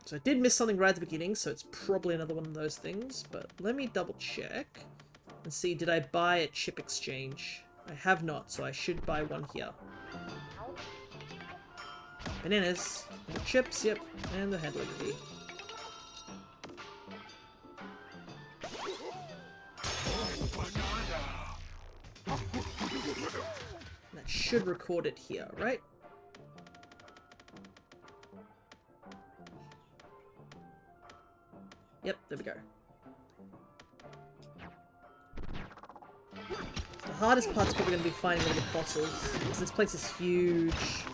So I did miss something right at the beginning, so it's probably another one of those things, but let me double check and see, did I buy a chip exchange? I have not, so I should buy one here. Bananas, the chips, yep, and the handling key. That should record it here, right? Yep, there we go. So the hardest part's probably going to be finding all the fossils, because this place is huge.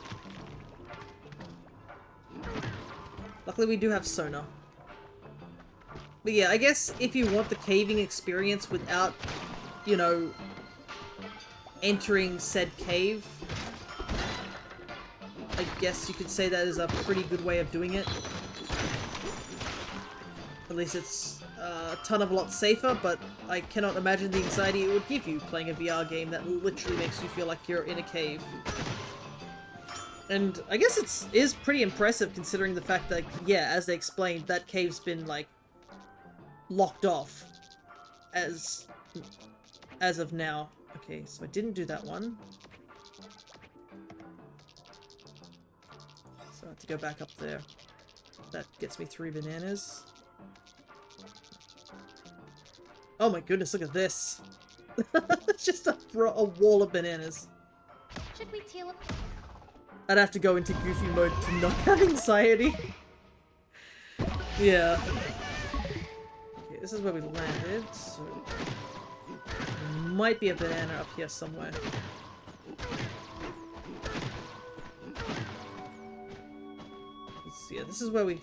Luckily we do have sonar. But yeah, I guess if you want the caving experience without, you know, entering said cave, I guess you could say that is a pretty good way of doing it. At least it's a ton of a lot safer, but I cannot imagine the anxiety it would give you playing a VR game that literally makes you feel like you're in a cave. And I guess it is pretty impressive considering the fact that, yeah, as they explained, that cave's been, like, locked off as of now. Okay, so I didn't do that one. So I have to go back up there. That gets me 3 bananas. Oh my goodness, look at this. It's just a wall of bananas. Should we teal up? I'd have to go into goofy mode to not have anxiety. Yeah. Okay, this is where we landed, so... there might be a banana up here somewhere. Let's see, yeah, this is where we...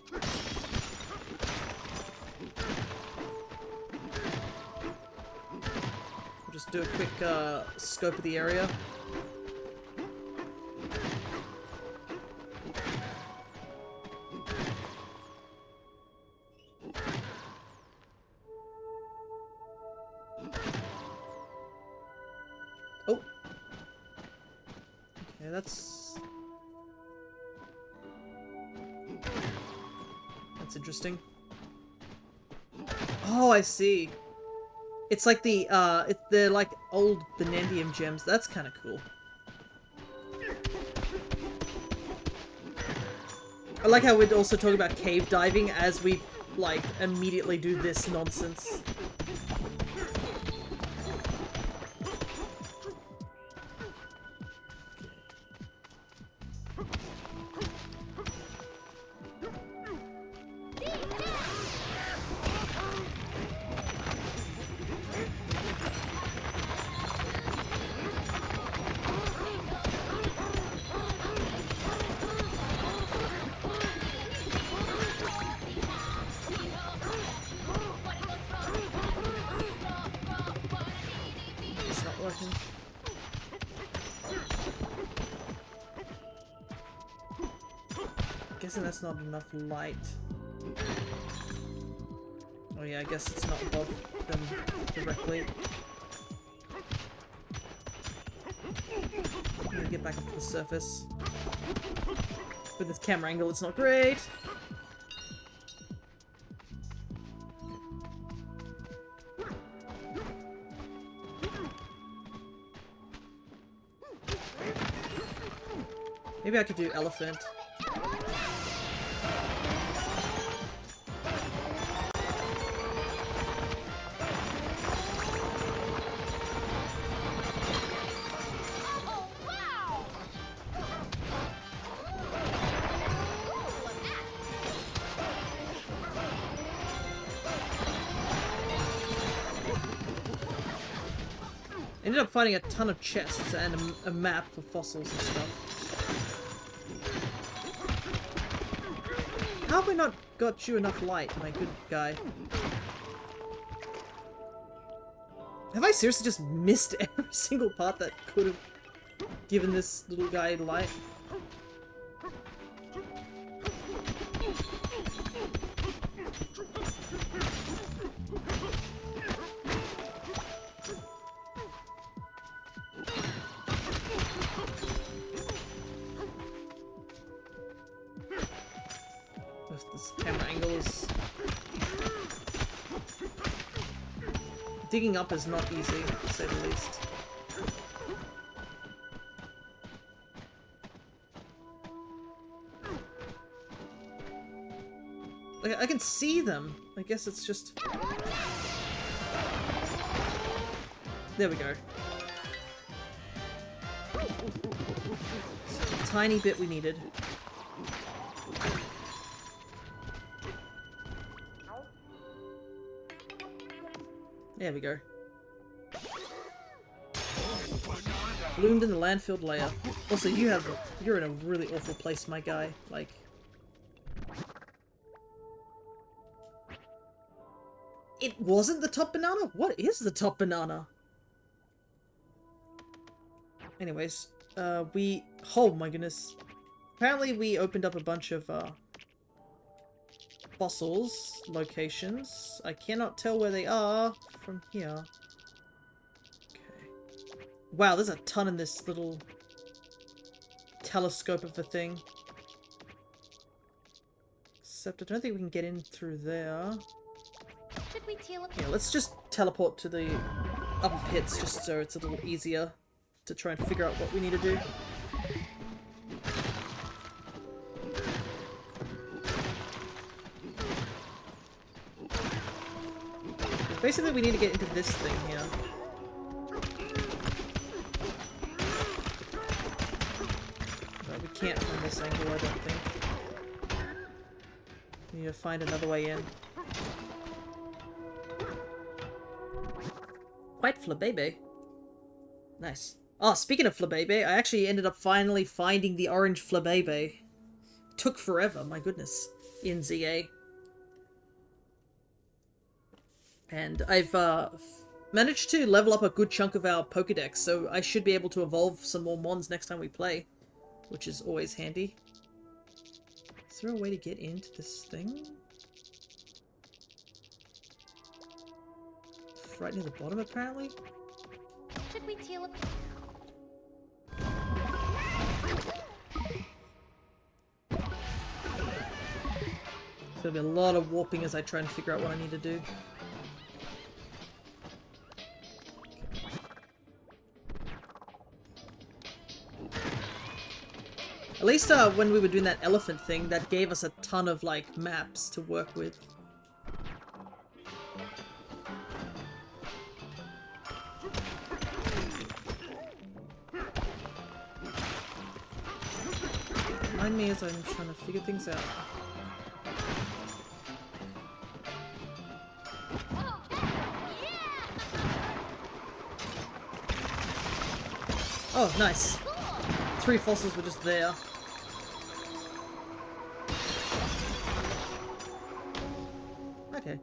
we'll just do a quick scope of the area. Oh! Okay, that's... That's interesting. Oh, I see. It's like they're like old Banandium Gems. That's kind of cool. I like how we'd also talk about cave diving as we, like, immediately do this nonsense. It's not working. Guessing that's not enough light. Oh yeah, I guess it's not above them directly. I'm gonna get back up to the surface. With this camera angle, it's not great. Maybe I could do elephant. Ended up finding a ton of chests and a map for fossils and stuff. How have I not got you enough light, my good guy? Have I seriously just missed every single part that could have given this little guy light? This camera angle is... Digging up is not easy, to say the least. Like, I can see them. I guess it's just... There we go. Just a tiny bit we needed. There we go. Bloomed in the landfill layer. Also, you're in a really awful place, my guy. Like... It wasn't the top banana? What is the top banana? Anyways, oh my goodness. Apparently we opened up a bunch of, fossils locations. I cannot tell where they are from here. Okay. Wow, there's a ton in this little telescope of a thing. Except I don't think we can get in through there. Should we teleport? Yeah, let's just teleport to the upper pits just so it's a little easier to try and figure out what we need to do. Basically, we need to get into this thing here. But we can't from this angle, I don't think. We need to find another way in. White flabebe. Nice. Oh, speaking of flabebe, I actually ended up finally finding the orange flabebe. Took forever, my goodness, in ZA. And I've managed to level up a good chunk of our Pokédex, so I should be able to evolve some more Mons next time we play, which is always handy. Is there a way to get into this thing? It's right near the bottom, apparently? Should we teleport? It's gonna be a lot of warping as I try and figure out what I need to do. At least when we were doing that elephant thing, that gave us a ton of like maps to work with. Mind me as I'm trying to figure things out. Oh, nice. 3 fossils were just there. Okay.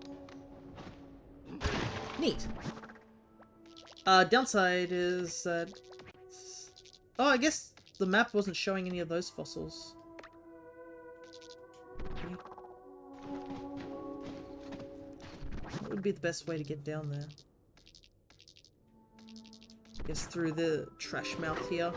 Neat. Downside is that... oh, I guess the map wasn't showing any of those fossils. Okay. What would be the best way to get down there? I guess through the trash mouth here.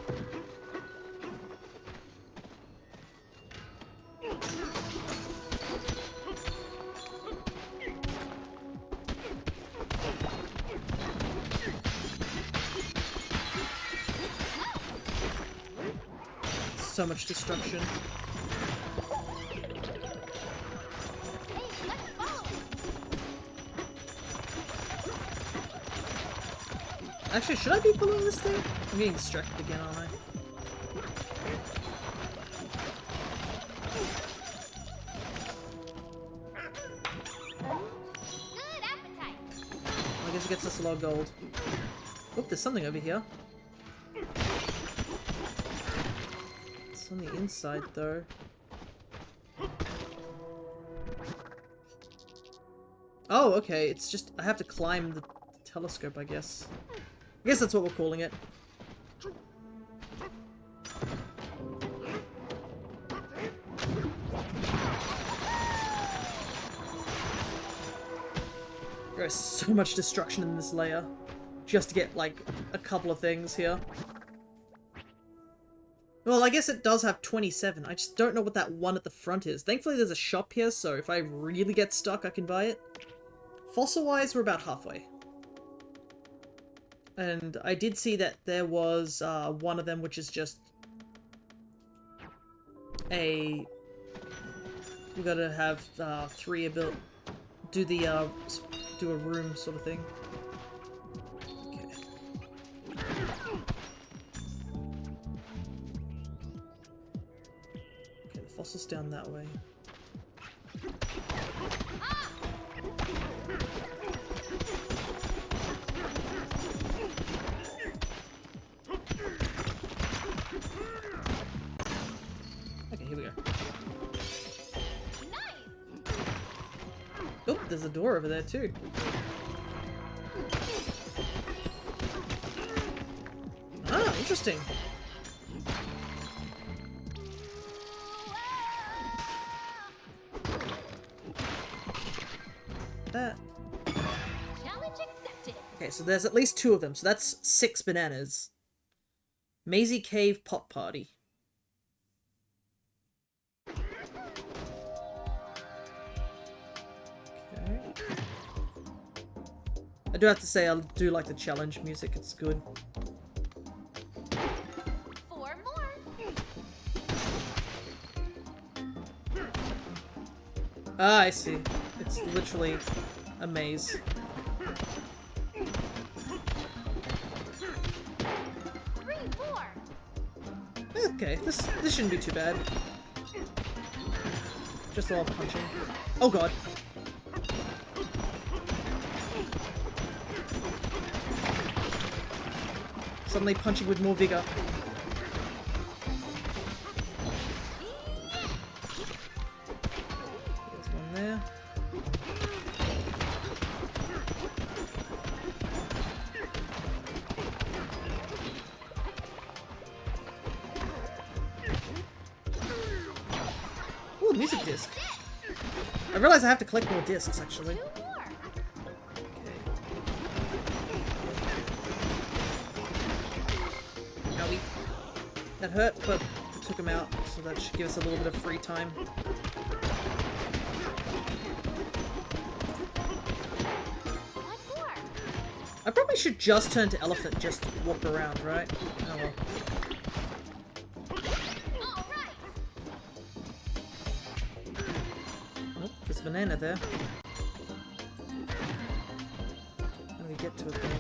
So much destruction. Actually, should I be following this thing? I'm getting distracted again, aren't I? Good appetite. I guess it gets us a lot of gold. Oh, there's something over here. It's on the inside, though. Oh, okay. It's just... I have to climb the telescope, I guess. I guess that's what we're calling it. There is so much destruction in this layer. Just to get, like, a couple of things here. Well, I guess it does have 27. I just don't know what that one at the front is. Thankfully, there's a shop here, so if I really get stuck, I can buy it. Fossil-wise, we're about halfway. And I did see that there was one of them which is just a... we gotta have 3 ability... do the, do a room sort of thing. Okay. Okay, the fossil's down that way. Here we go. Oh, there's a door over there too. Ah, interesting. Challenge accepted. Okay, so there's at least 2 of them, so that's 6 bananas. Mazy Cave Pot Party. I do have to say, I do like the challenge music, it's good. 4 more. Ah, I see. It's literally a maze. 3 more. Okay, this shouldn't be too bad. Just a lot of punching. Oh god. Suddenly punching with more vigor. There's one there. Ooh, music disc. I realize I have to collect more discs, actually. 2 more. That hurt, but it took him out, so that should give us a little bit of free time. I probably should just turn to elephant, just walk around, right? Oh well. All right. Oh, there's a banana there. How do we get to it there?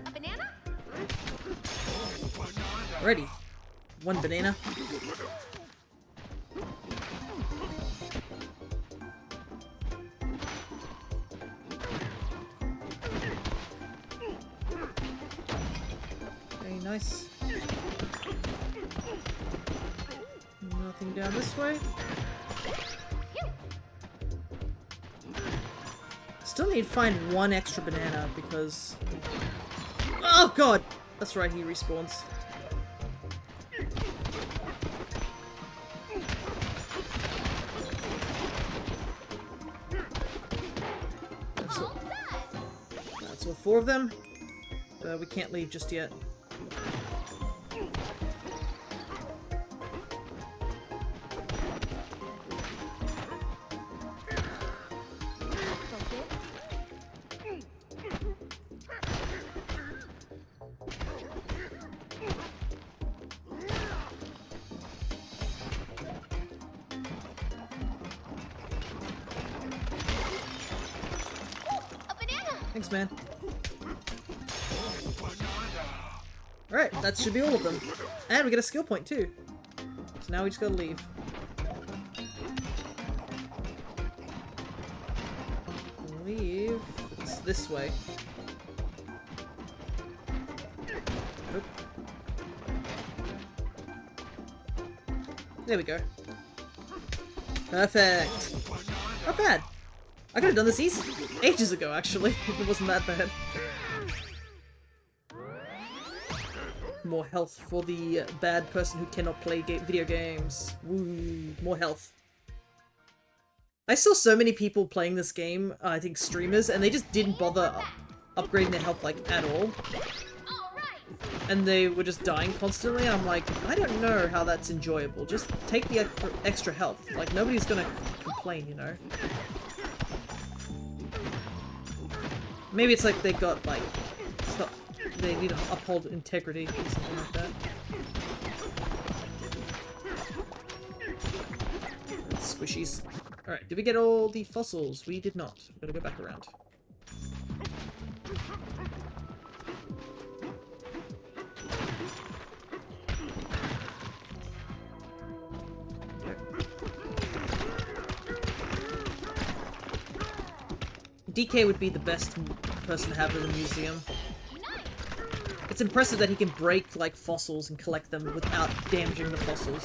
A banana? Ready. One banana. Okay, nice. Nothing down this way. Still need to find one extra banana because... Oh god! That's right, he respawns. That's all four of them. But we can't leave just yet. A banana. Thanks, man. Alright, that should be all of them. And we get a skill point too. So now we just gotta leave. Leave. It's this way. Oop. There we go. Perfect. Not bad. I could have done this ages ago, actually. It wasn't that bad. More health for the bad person who cannot play video games. Woo, more health. I saw so many people playing this game, I think streamers, and they just didn't bother upgrading their health, like, at all. And they were just dying constantly, and I'm like, I don't know how that's enjoyable. Just take the extra health. Like, nobody's gonna complain, you know? Maybe it's like they got, like, it's not, they need to uphold integrity or something like that. Squishies. Alright, did we get all the fossils? We did not. Gotta go back around. DK would be the best person to have in the museum. It's impressive that he can break, like, fossils and collect them without damaging the fossils.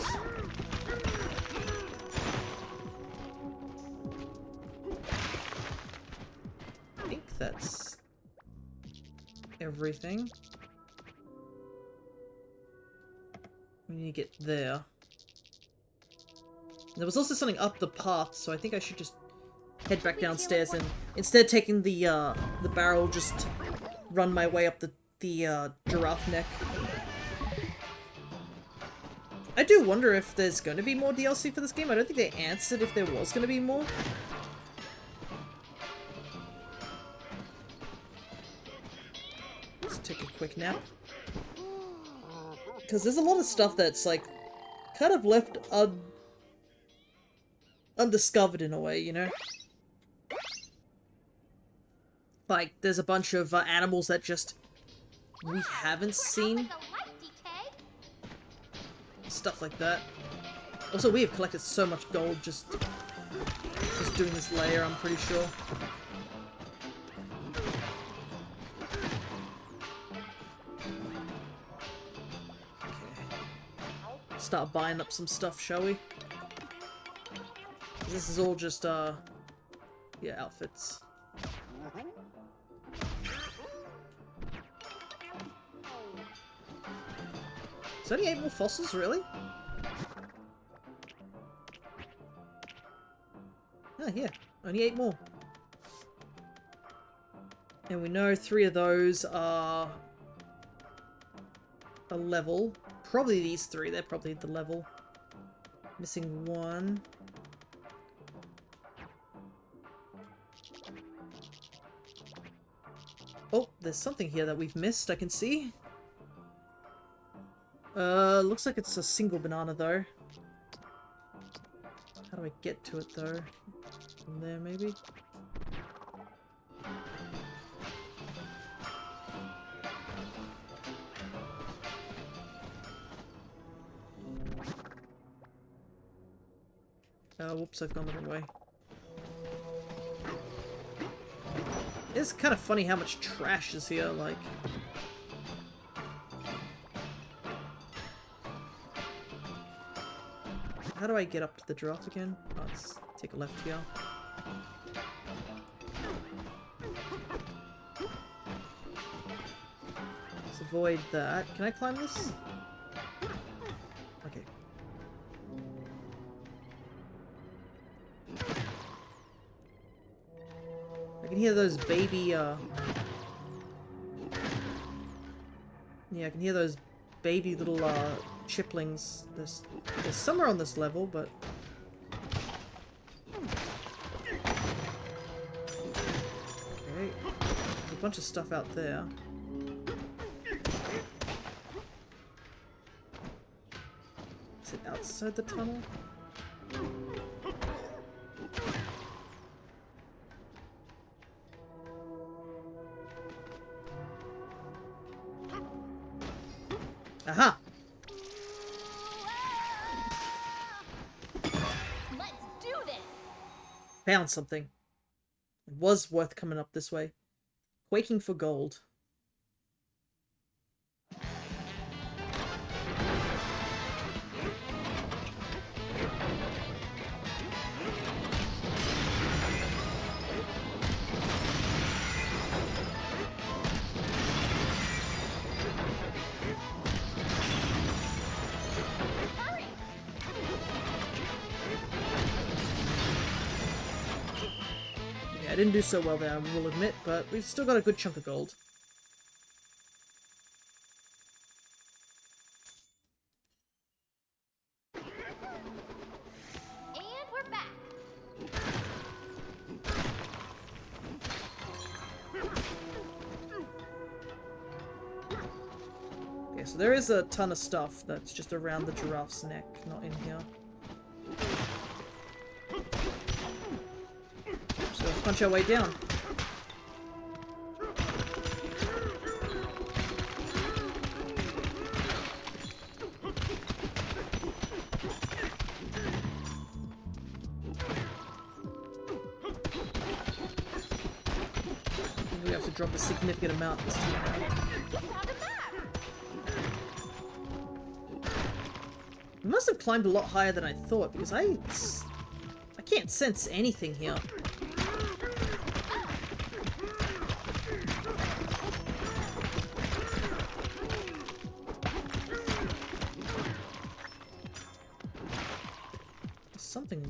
I think that's everything. We need to get there. There was also something up the path, so I think I should just head back downstairs and instead of taking the barrel, just run my way up the giraffe neck. I do wonder if there's going to be more DLC for this game. I don't think they answered if there was going to be more. Let's take a quick nap. Because there's a lot of stuff that's, like, kind of left undiscovered in a way, you know? Like, there's a bunch of animals that just we haven't seen. Stuff like that. Also, we have collected so much gold just doing this layer, I'm pretty sure. Okay. Start buying up some stuff, shall we? This is all just, yeah, outfits. Is only 8 more fossils, really? Ah, yeah. Only 8 more. And we know 3 of those are a level. Probably these 3, they're probably the level. Missing 1. Oh, there's something here that we've missed, I can see. Looks like it's a single banana, though. How do I get to it, though? From there, maybe? Whoops, I've gone the wrong way. It's kind of funny how much trash is here, like... How do I get up to the giraffe again? Oh, let's take a left here. Let's avoid that. Can I climb this? Okay. I can hear those baby, yeah, I can hear those baby little, chiplings. There's somewhere on this level, but... Okay. There's a bunch of stuff out there. Is it outside the tunnel? Aha! Let's do this. Found something. It was worth coming up this way. Quaking for gold. Hurry. Yeah, I didn't do so well there, I will admit, but we've still got a good chunk of gold. And we're back. Okay, so there is a ton of stuff that's just around the giraffe's neck, not in here. Just gotta punch our way down. We have to drop a significant amount this time around. You found a map. We must have climbed a lot higher than I thought, because I can't sense anything here. There's something...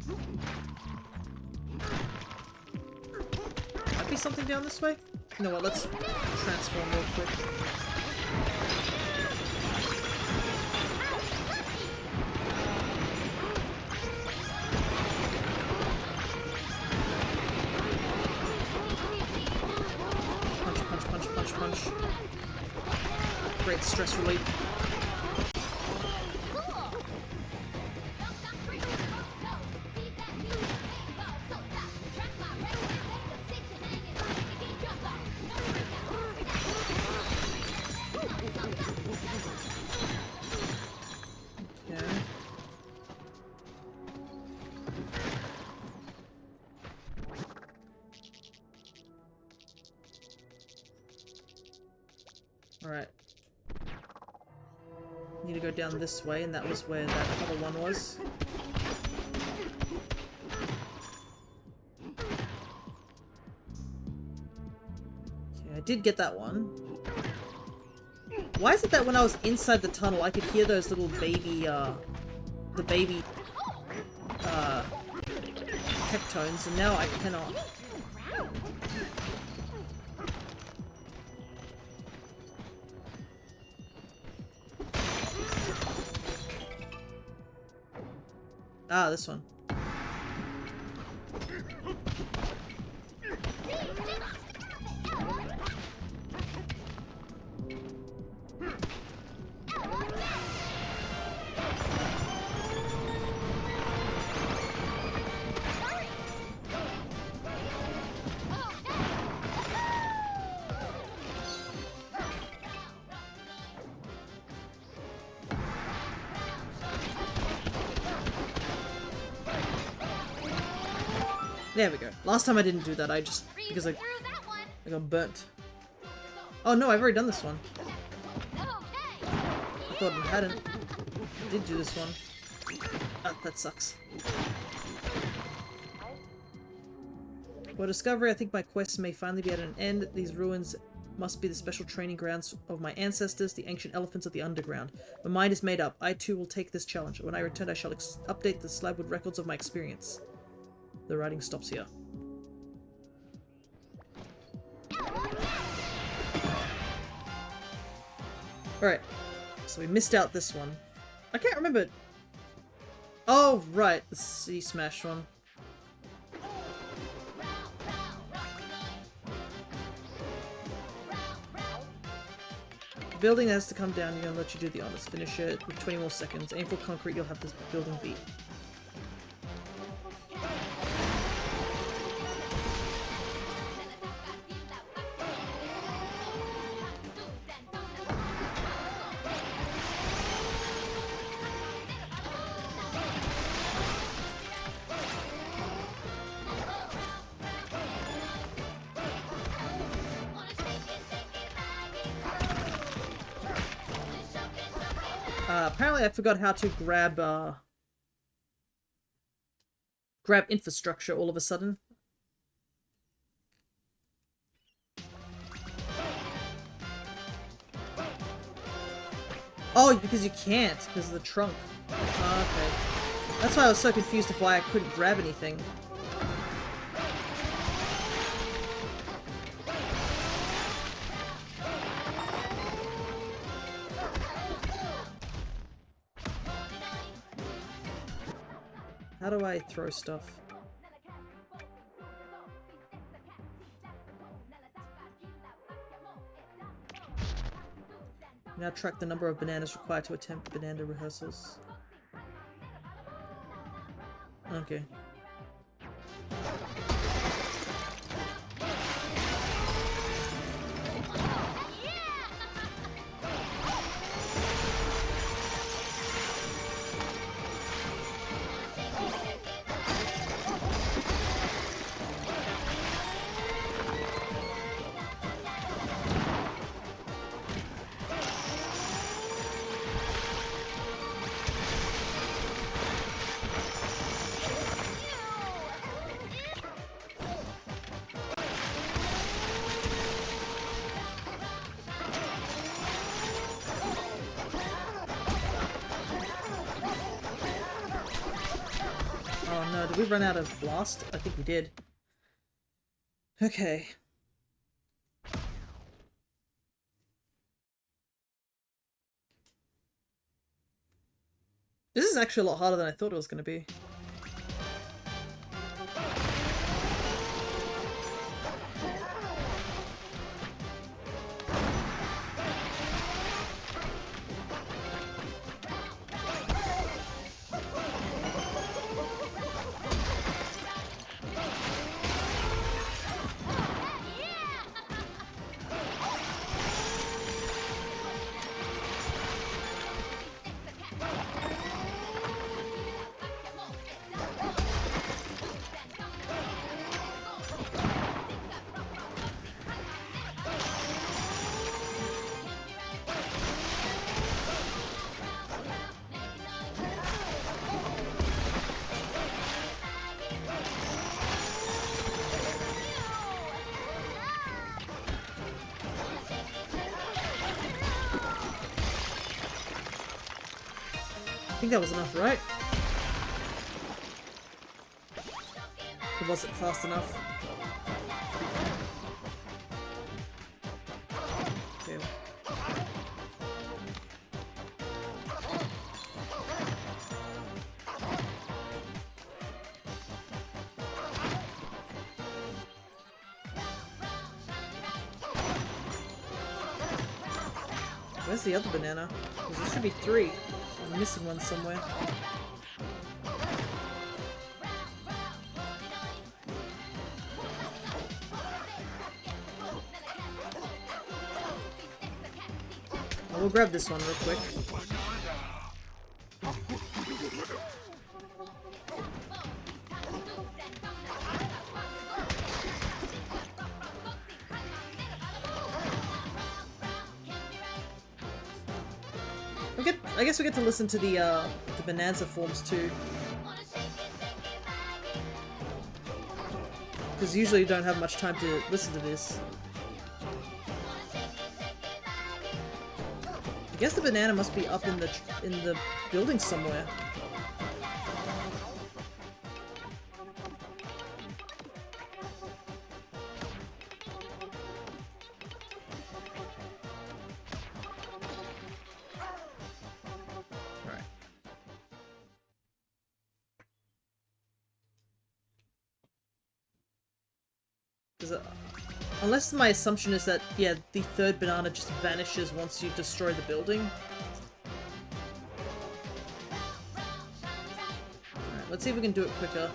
Might be something down this way? You know what, let's transform real quick. Punch. Great stress relief. Okay. Alright. Need to go down this way, and that was where that other one was. Okay, I did get that one. Why is it that when I was inside the tunnel, I could hear those little baby, the baby, tectones, and now I cannot? Ah, this one. There we go. Last time I didn't do that, because I Through that one. got burnt. Oh no, I've already done this one. Okay. I thought I hadn't. I did do this one. Ah, that sucks. For discovery, I think my quest may finally be at an end. These ruins must be the special training grounds of my ancestors, the ancient elephants of the underground. My mind is made up. I too will take this challenge. When I return, I shall update the slab with records of my experience. The writing stops here. Alright, so we missed out this one. I can't remember. Oh, right, the Sea Smash one. The building has to come down, you're gonna let you do the honors. Finish it with 20 more seconds. Aim for concrete, you'll have this building beat. Apparently I forgot how to grab infrastructure all of a sudden. Oh, because you can't, because of the trunk. Oh, okay. That's why I was so confused of why I couldn't grab anything. How do I throw stuff? Now track the number of bananas required to attempt banana rehearsals. Okay. Oh no, did we run out of blast? I think we did. Okay. This is actually a lot harder than I thought it was going to be. I think that was enough, right? It wasn't fast enough. Okay. Where's the other banana? Because there should be 3. I'm missing one somewhere. We'll grab this one real quick. I guess we get to listen to the Bananza forms too. Because usually you don't have much time to listen to this. I guess the banana must be up in the building somewhere. Alright. Unless my assumption is that, yeah, the third banana just vanishes once you destroy the building. Alright, let's see if we can do it quicker.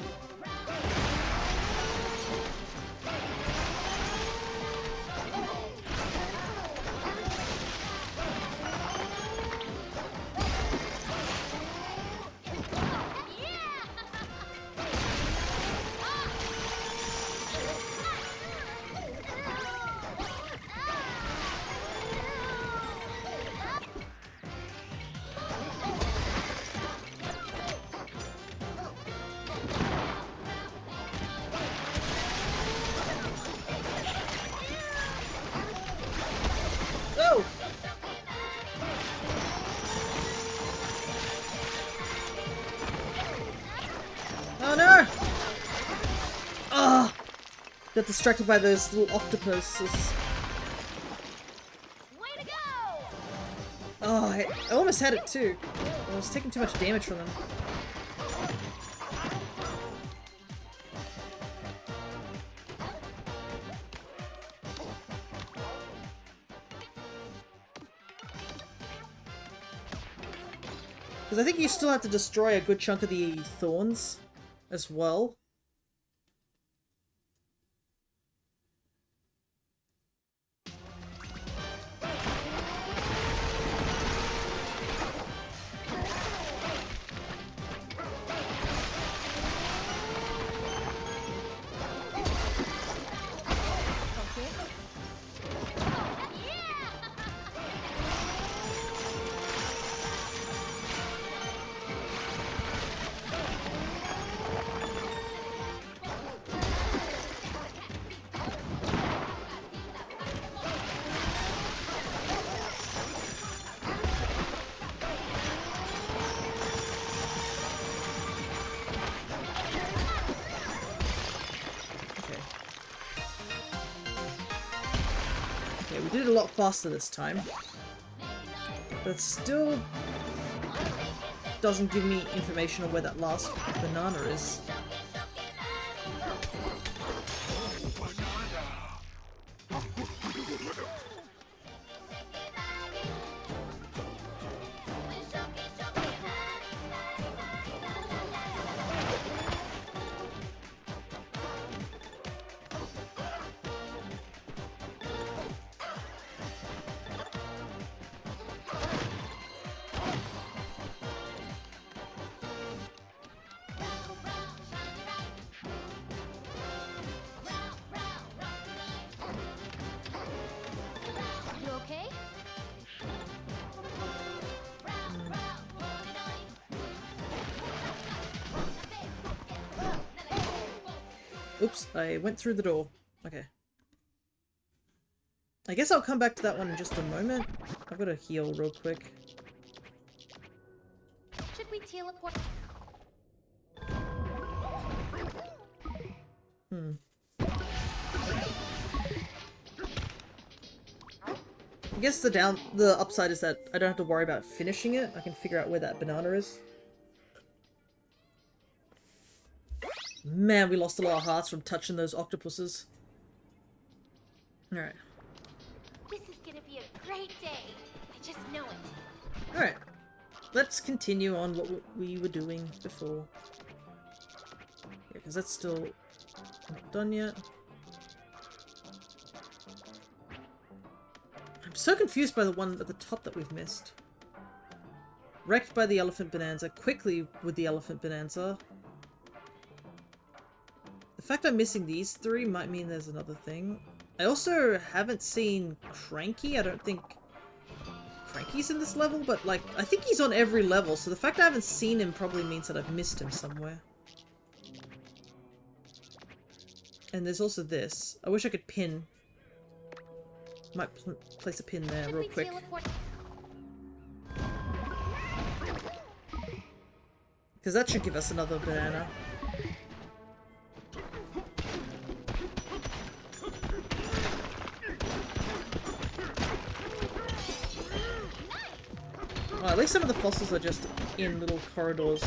Oh! Oh no! Ah! Got distracted by those little octopuses. Way to go! Oh, I almost had it too. I was taking too much damage from them. Because I think you still have to destroy a good chunk of the thorns as well. Okay, we did it a lot faster this time. But still doesn't give me information on where that last banana is. You okay? Oops, I went through the door. Okay. I guess I'll come back to that one in just a moment. I've got to heal real quick. Should we teleport? I guess the upside is that I don't have to worry about finishing it. I can figure out where that banana is. Man, we lost a lot of hearts from touching those octopuses. Alright. This is gonna be a great day. I just know it. Alright. Let's continue on what we were doing before. Yeah, because that's still not done yet. I'm so confused by the one at the top that we've missed. Wrecked by the Elephant Bananza, quickly with the Elephant Bananza. The fact I'm missing these three might mean there's another thing. I also haven't seen Cranky. I don't think Cranky's in this level, but like, I think he's on every level, so the fact I haven't seen him probably means that I've missed him somewhere. And there's also this. I wish I could pin. Might place a pin there real quick. Because that should give us another banana. Oh, at least some of the fossils are just in little corridors.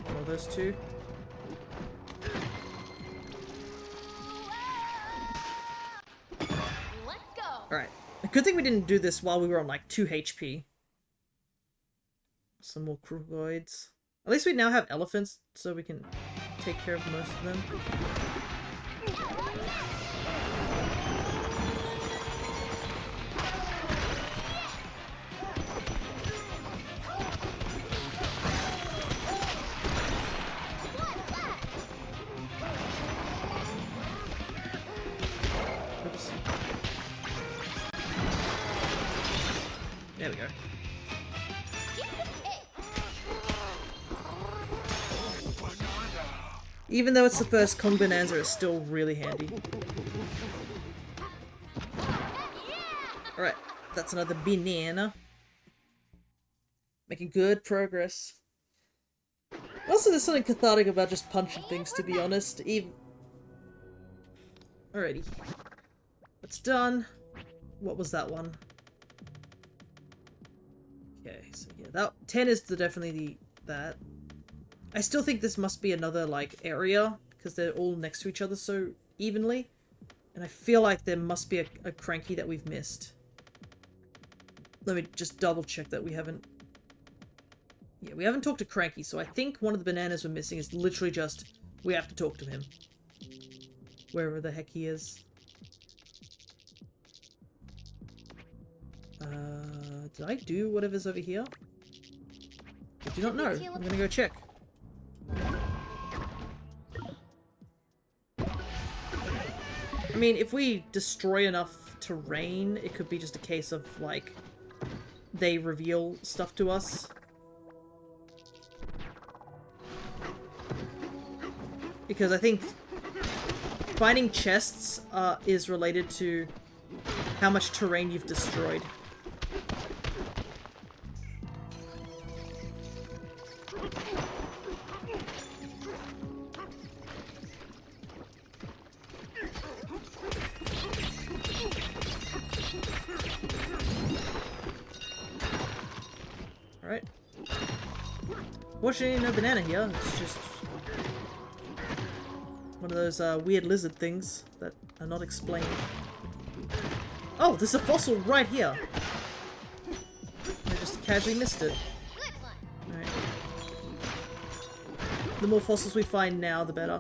Oh, those two. Let's go. Alright. A good thing we didn't do this while we were on like 2 HP. Some more crugoids. At least we now have elephants, so we can take care of most of them. Oops. There we go. Even though it's the first Kong Bananza, it's still really handy. Alright, that's another banana. Making good progress. Also, there's something cathartic about just punching things, to be honest. Alrighty. That's done. What was that one? Okay, so yeah, that 10 is definitely that. I still think this must be another, like, area, because they're all next to each other so evenly. And I feel like there must be a cranky that we've missed. Let me just double check that we haven't... Yeah, we haven't talked to Cranky, so I think one of the bananas we're missing is literally just, we have to talk to him. Wherever the heck he is. Did I do whatever's over here? I do not know. I'm gonna go check. I mean, if we destroy enough terrain, it could be just a case of, like, they reveal stuff to us. Because I think finding chests is related to how much terrain you've destroyed. Alright. Fortunately, no banana here. It's just one of those weird lizard things that are not explained. Oh, there's a fossil right here. I just casually missed it. Alright. The more fossils we find now, the better.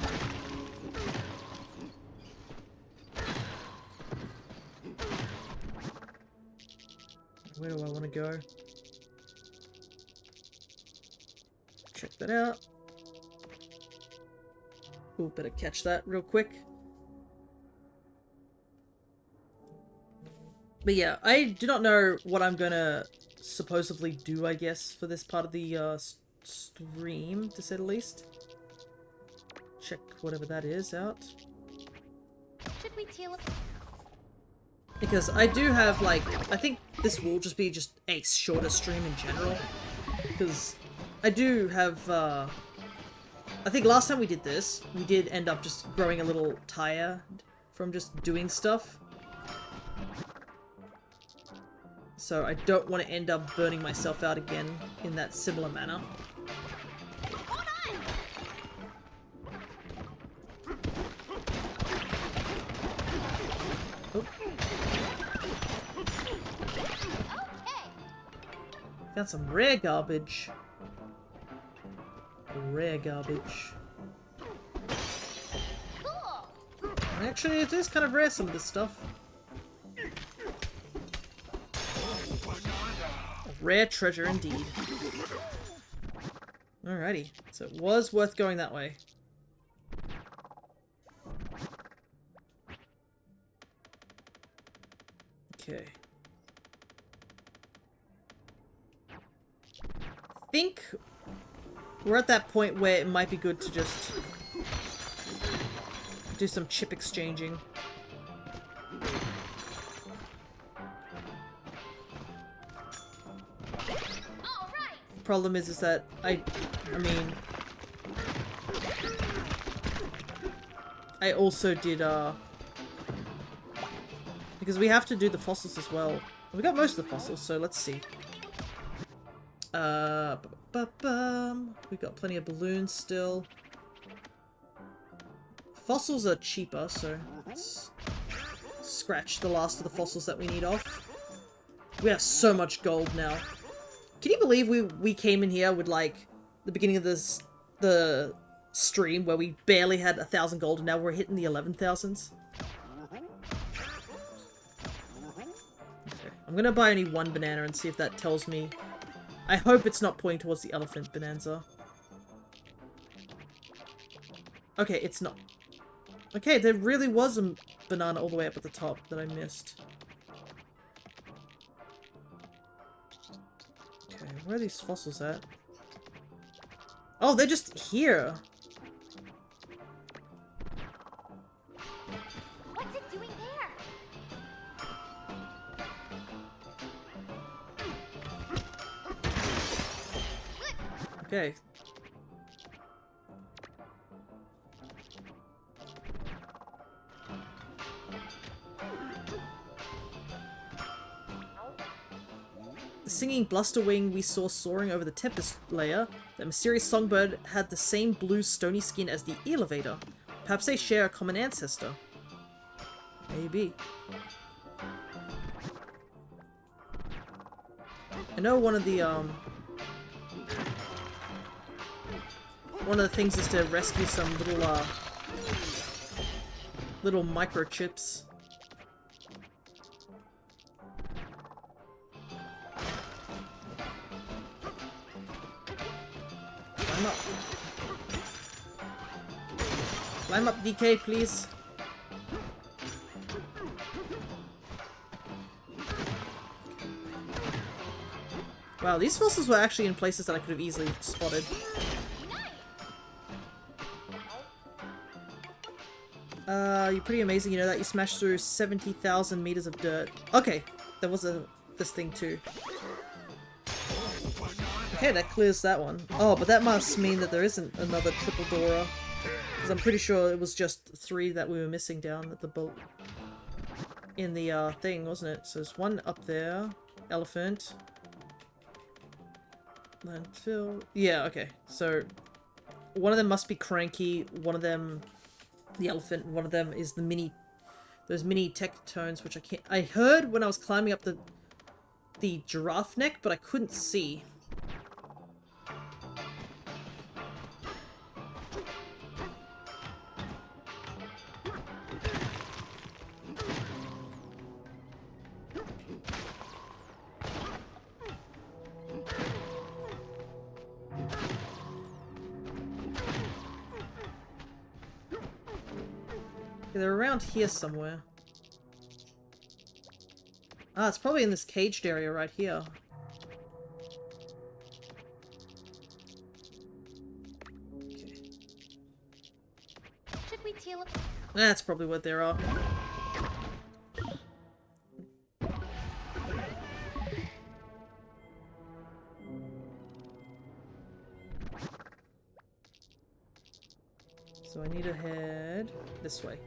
Where do I want to go? Check that out. Ooh, better catch that real quick. But yeah, I do not know what I'm gonna supposedly do, I guess, for this part of the stream, to say the least. Check whatever that is out. Should we teal? Because I do have, like, I think this will just be just a shorter stream in general. Because I do have, I think last time we did this, we did end up just growing a little tired from just doing stuff. So I don't want to end up burning myself out again in that similar manner. Hold on. Oh. Okay. Found some rare garbage. Rare garbage. Cool. Actually, it is kind of rare, some of this stuff. A rare treasure indeed. Alrighty, so it was worth going that way. Okay. I think we're at that point where it might be good to just do some chip exchanging. Problem is that I mean, I also did, because we have to do the fossils as well. We got most of the fossils, so let's see. We got plenty of balloons still. Fossils are cheaper, so let's scratch the last of the fossils that we need off. We have so much gold now. Can you believe we came in here with, like, the beginning of the stream where we barely had 1,000 gold and now we're hitting the 11,000s? Okay, I'm gonna buy only one banana and see if that tells me. I hope it's not pointing towards the elephant bonanza. Okay, it's not. Okay, there really was a banana all the way up at the top that I missed. Okay, where are these fossils at? Oh, they're just here! What's it doing there? Okay. The singing blusterwing we saw soaring over the Tempest layer, that mysterious songbird had the same blue stony skin as the elevator. Perhaps they share a common ancestor. Maybe. I know one of the things is to rescue some little microchips. Climb up. Climb up, DK, please. Wow, these fossils were actually in places that I could have easily spotted. You're pretty amazing, you know that? You smashed through 70,000 meters of dirt. Okay, there was this thing too. Okay, that clears that one. Oh, but that must mean that there isn't another triple Dora. Because I'm pretty sure it was just 3 that we were missing down at the boat. In the thing, wasn't it? So there's one up there. Elephant. Landfill. Yeah, okay. So one of them must be Cranky, one of them the elephant, and one of them is the those mini tectones, which I heard when I was climbing up the giraffe neck, but I couldn't see. They're around here somewhere. Ah, it's probably in this caged area right here. Okay. Should we teal up? That's probably what there are. So I need to head this way.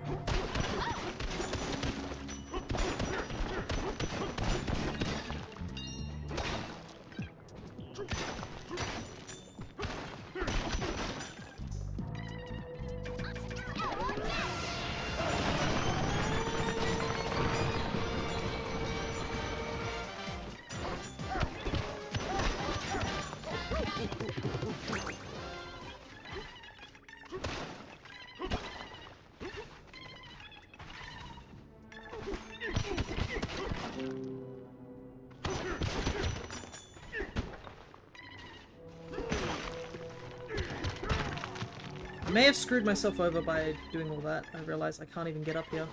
I may have screwed myself over by doing all that. I realize I can't even get up here.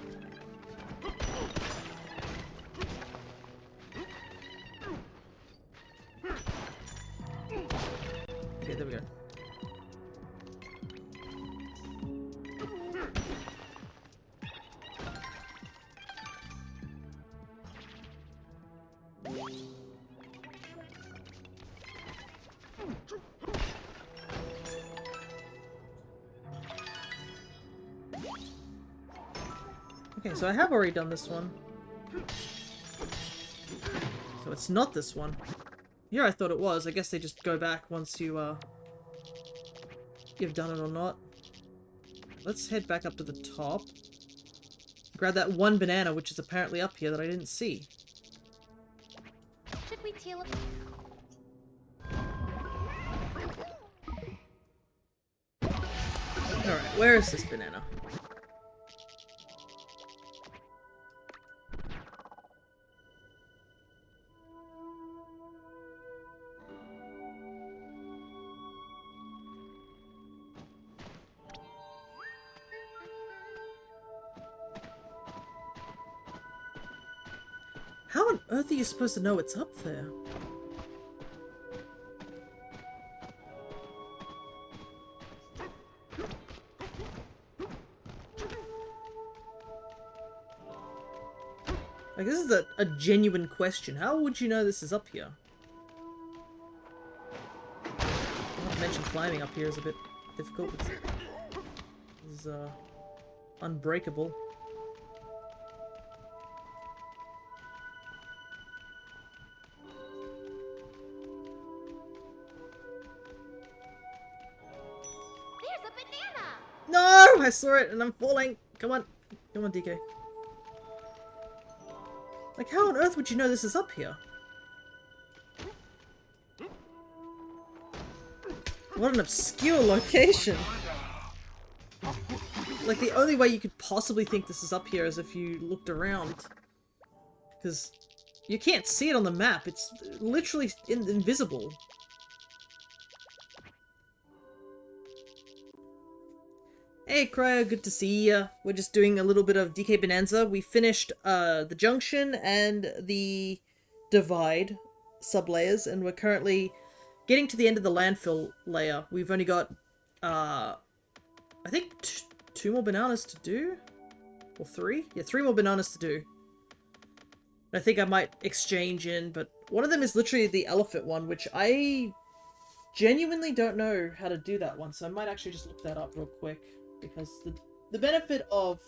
Okay, so I have already done this one. So it's not this one. Here I thought it was. I guess they just go back once you, you've done it or not. Let's head back up to the top. Grab that one banana, which is apparently up here that I didn't see. Should we teal up? Alright, where is this banana? How on earth are you supposed to know it's up there? Like, this is a genuine question. How would you know this is up here? Not to mention climbing up here is a bit difficult. It's unbreakable. There's a banana! No! I saw it and I'm falling! Come on. Come on, DK. Like, how on earth would you know this is up here? What an obscure location! Like, the only way you could possibly think this is up here is if you looked around. Because you can't see it on the map. It's literally invisible. Hey Cryo, good to see ya. We're just doing a little bit of DK Bananza. We finished the junction and the divide sublayers, and we're currently getting to the end of the landfill layer. We've only got, I think two more bananas to do? Or three? Yeah, three more bananas to do. I think I might exchange in, but one of them is literally the elephant one, which I genuinely don't know how to do that one, so I might actually just look that up real quick. Because the benefit of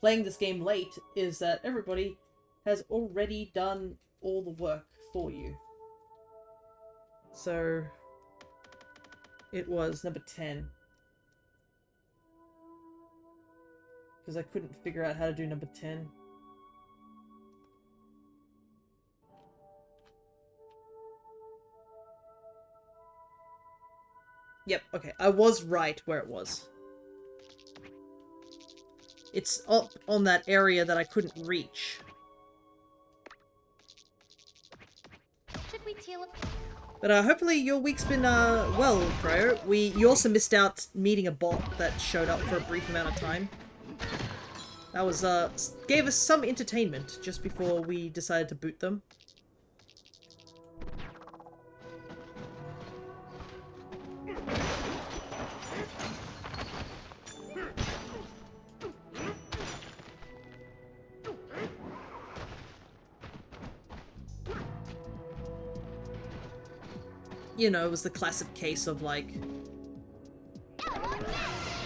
playing this game late is that everybody has already done all the work for you. So it was number 10. Because I couldn't figure out how to do number 10. Yep, okay, I was right where it was. It's up on that area that I couldn't reach. Should we teal up? But hopefully your week's been, well, Cryo. You also missed out meeting a bot that showed up for a brief amount of time. That was, gave us some entertainment just before we decided to boot them. You know, it was the classic case of like,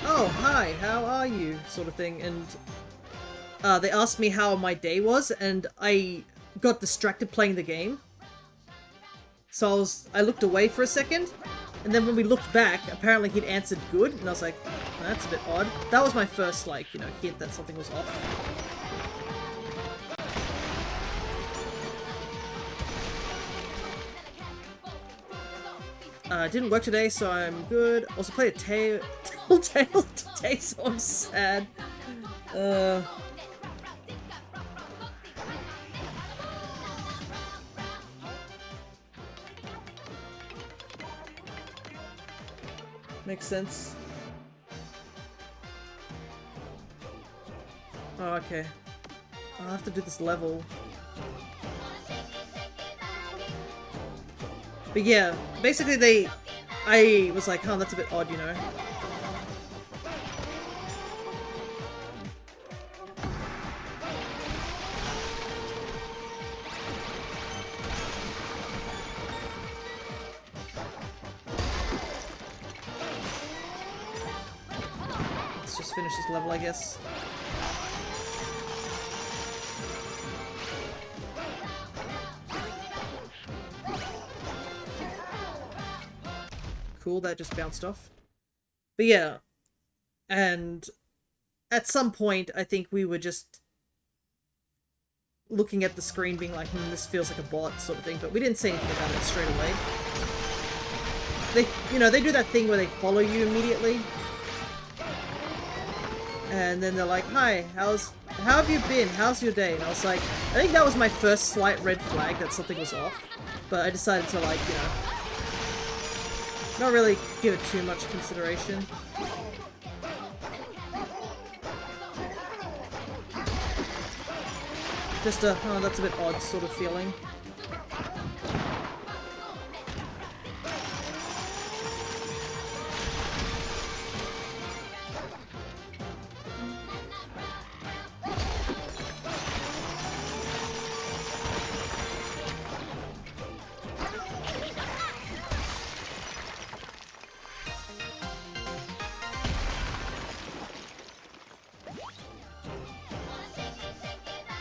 oh, hi, how are you, sort of thing, and they asked me how my day was, and I got distracted playing the game. So I looked away for a second, and then when we looked back, apparently he'd answered good, and I was like, oh, that's a bit odd. That was my first, like, you know, hint that something was off. Didn't work today, so I'm good. Also played a Telltale today, so I'm sad. Makes sense. Oh, okay. I'll have to do this level. But yeah, basically I was like, oh, that's a bit odd, you know. Let's just finish this level, I guess. cool. That just bounced off. But yeah. And at some point, I think we were just looking at the screen being like, this feels like a bot sort of thing, but we didn't say anything about it straight away. They do that thing where they follow you immediately. And then they're like, hi, how have you been? How's your day? And I was like, I think that was my first slight red flag that something was off. But I decided to, like, not really give it too much consideration. Just a, oh, that's a bit odd sort of feeling.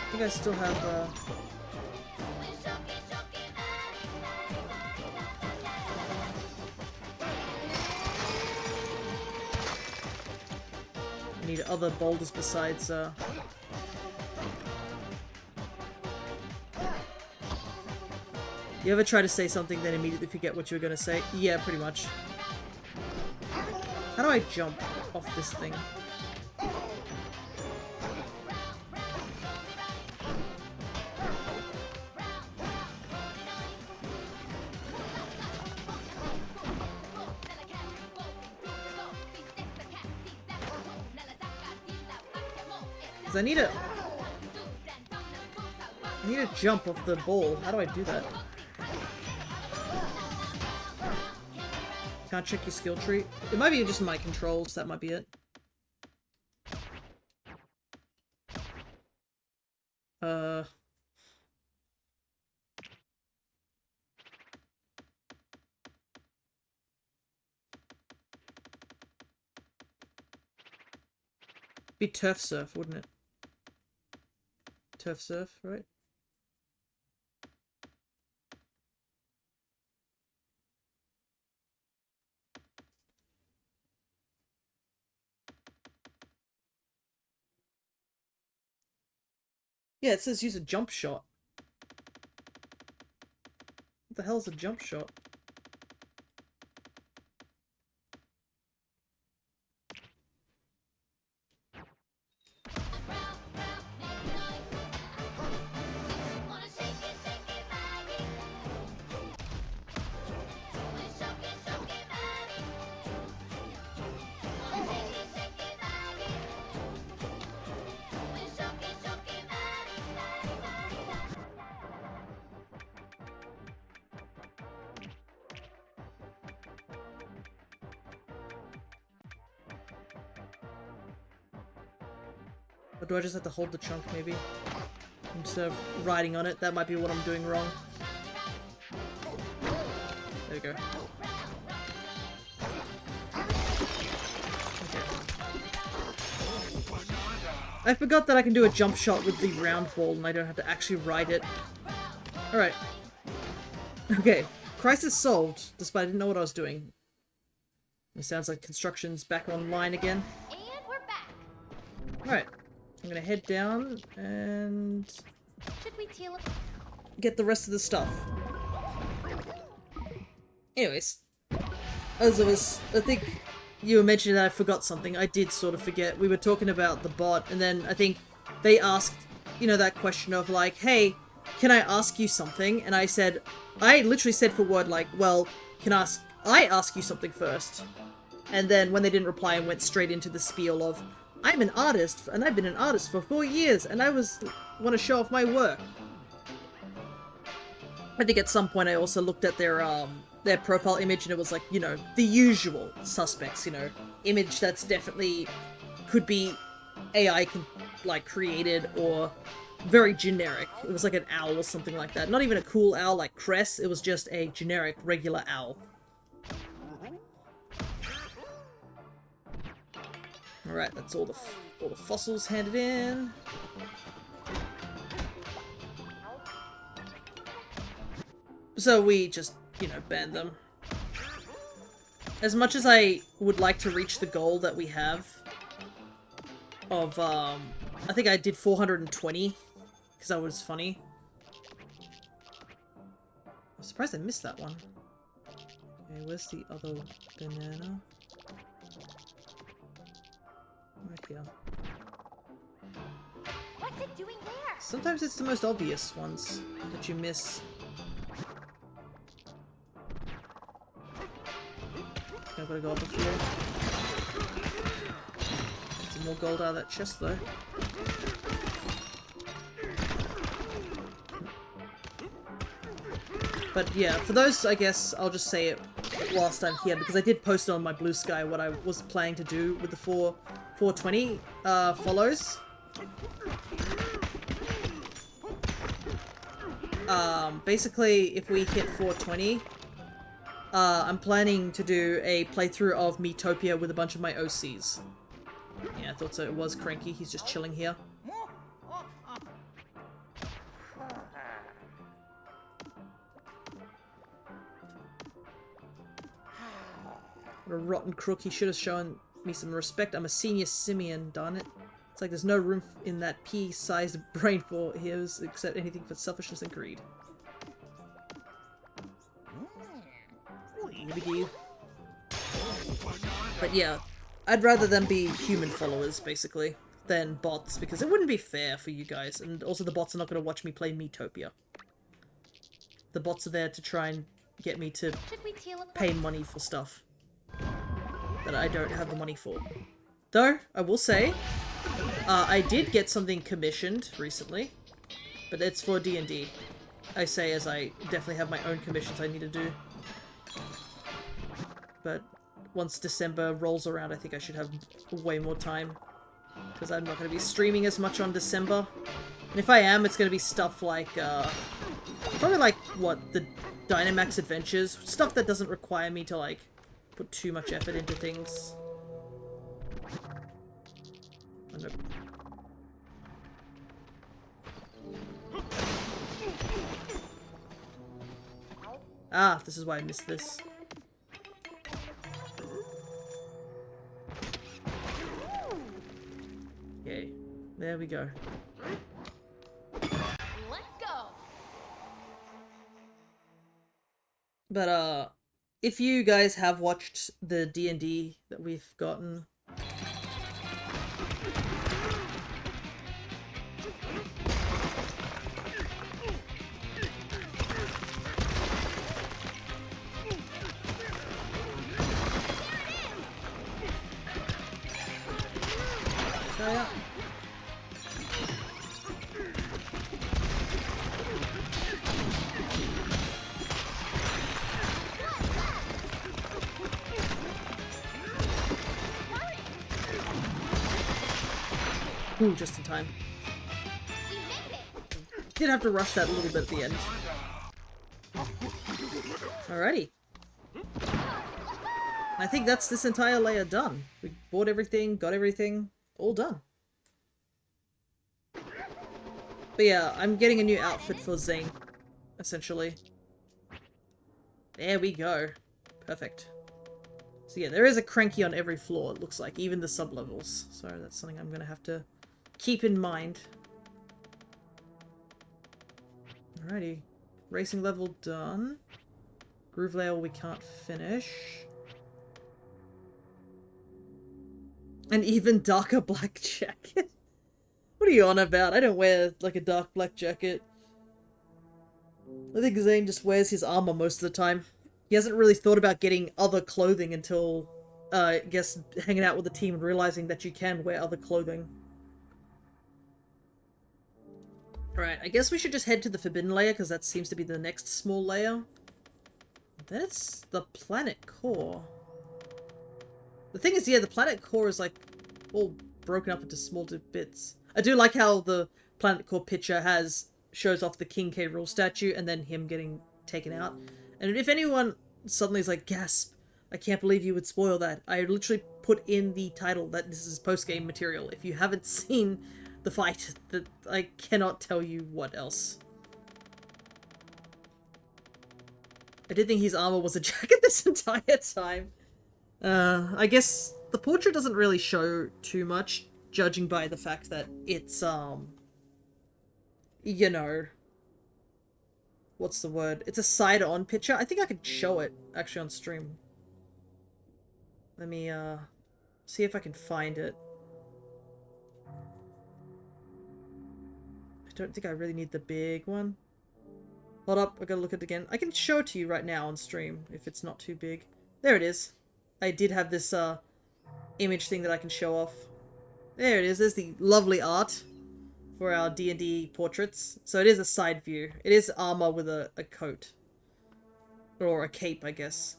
I think I still have, I need other boulders besides, You ever try to say something then immediately forget what you were gonna say? Yeah, pretty much. How do I jump off this thing? I need to jump off the ball. How do I do that? Can't check your skill tree. It might be just my controls. That might be it. Be turf surf, wouldn't it? Turf surf, right? Yeah, it says use a jump shot. What the hell is a jump shot? Or do I just have to hold the chunk, maybe? Instead of riding on it? That might be what I'm doing wrong. There we go. Okay. I forgot that I can do a jump shot with the round ball and I don't have to actually ride it. Alright. Okay. Crisis solved, despite I didn't know what I was doing. It sounds like construction's back online again. And we're back. Alright. I'm gonna head down and Should we teal it? get the rest of the stuff. Anyways, as I was, I think you were mentioning that I forgot something. I did sort of forget. We were talking about the bot, and then I think they asked, you know, that question of like, hey, can I ask you something? And I said, I literally said for word like, well, I ask you something first? And then when they didn't reply, I went straight into the spiel of, I'm an artist, and I've been an artist for 4 years, and I want to show off my work. I think at some point I also looked at their profile image, and it was like, you know, the usual suspects, you know, image that's definitely could be AI created or very generic. It was like an owl or something like that. Not even a cool owl like Cress, it was just a generic regular owl. Alright, that's all the fossils handed in. So we just, you know, banned them. as much as I would like to reach the goal that we have of, I think I did 420, because that was funny. I'm surprised I missed that one. Okay, where's the other banana? Right here. What's it doing there? Sometimes it's the most obvious ones that you miss. I've got to go up a floor. Get some more gold out of that chest though. But yeah, for those, I guess, I'll just say it whilst I'm here, because I did post on my Blue Sky what I was planning to do with the 420 follows. Basically, if we hit 420, I'm planning to do a playthrough of Miitopia with a bunch of my OCs. Yeah, I thought so. It was Cranky. He's just chilling here. What a rotten crook. He should have shown me some respect. I'm a senior simian, darn it. It's like there's no room in that pea-sized brain for his except anything for selfishness and greed. But yeah, I'd rather them be human followers, basically, than bots, because it wouldn't be fair for you guys, and also the bots are not going to watch me play Miitopia. The bots are there to try and get me to pay money for stuff that I don't have the money for. Though, I will say, I did get something commissioned recently, but it's for D&D. I say as I definitely have my own commissions I need to do. But once December rolls around, I think I should have way more time. Because I'm not going to be streaming as much on December. And if I am, it's going to be stuff like, probably like, what, the Dynamax Adventures? Stuff that doesn't require me to, like, put too much effort into things. Oh, no. Ah, this is why I missed this. Okay, there we go. Let's go. But if you guys have watched the D&D that we've gotten, yeah. Ooh, just in time. Did have to rush that a little bit at the end. Alrighty. I think that's this entire layer done. We bought everything, got everything, all done. But yeah, I'm getting a new outfit for Zane, essentially. There we go. Perfect. So yeah, there is a Cranky on every floor, it looks like, even the sub-levels. So that's something I'm gonna have to keep in mind. Alrighty. Racing level done. Groove layer we can't finish. An even darker black jacket. What are you on about? I don't wear like a dark black jacket. I think Zane just wears his armor most of the time. He hasn't really thought about getting other clothing until, I guess, hanging out with the team and realizing that you can wear other clothing. Alright, I guess we should just head to the Forbidden Layer, because that seems to be the next small layer. Then it's the planet core. The thing is, yeah, the planet core is, like, all broken up into small bits. I do like how the planet core picture shows off the King K. Rool statue, and then him getting taken out. And if anyone suddenly is like, gasp, I can't believe you would spoil that, I literally put in the title that this is post-game material. If you haven't seen the fight, that I cannot tell you what else. I did think his armor was a jacket this entire time. I guess the portrait doesn't really show too much, judging by the fact that it's, you know, what's the word? It's a side-on picture. I think I could show it, actually, on stream. Let me, see if I can find it. I don't think I really need the big one. Hold up, I gotta look at it again. I can show it to you right now on stream, if it's not too big. There it is. I did have this, image thing that I can show off. There it is. There's the lovely art for our D&D portraits. So it is a side view. It is armor with a coat. Or a cape, I guess.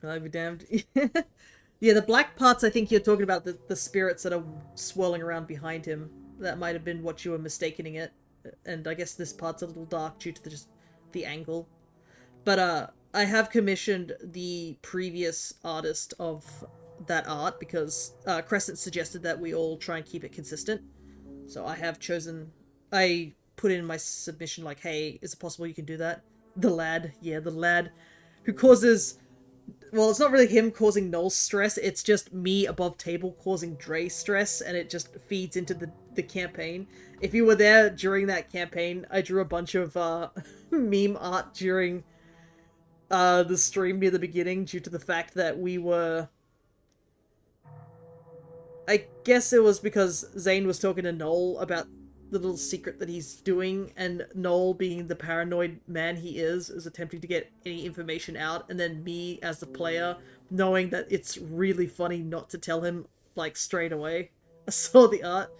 I'll be damned. Yeah, the black parts, I think you're talking about the spirits that are swirling around behind him. That might have been what you were mistaking it. And I guess this part's a little dark due to just the angle. But, I have commissioned the previous artist of that art because Crescent suggested that we all try and keep it consistent. So I have chosen... I put in my submission like, hey, is it possible you can do that? The lad, yeah, the lad who causes... Well, it's not really him causing Noel stress, it's just me above table causing Dre stress, and it just feeds into the campaign. If you were there during that campaign, I drew a bunch of meme art during the stream near the beginning due to the fact that we were... I guess it was because Zane was talking to Noel about the little secret that he's doing, and Noel, being the paranoid man he is attempting to get any information out, and then me, as the player, knowing that it's really funny not to tell him, like, straight away. I saw the art.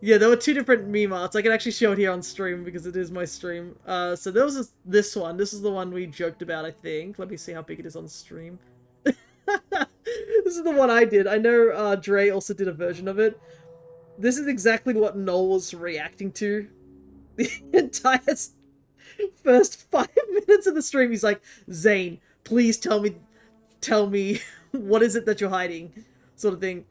Yeah, there were two different meme arts. I can actually show it here on stream, because it is my stream. So there was this one. This is the one we joked about, I think. Let me see how big it is on stream. This is the one I did. I know Dre also did a version of it. This is exactly what Noel was reacting to the entire first 5 minutes of the stream. He's like, Zane, please tell me what is it that you're hiding, sort of thing.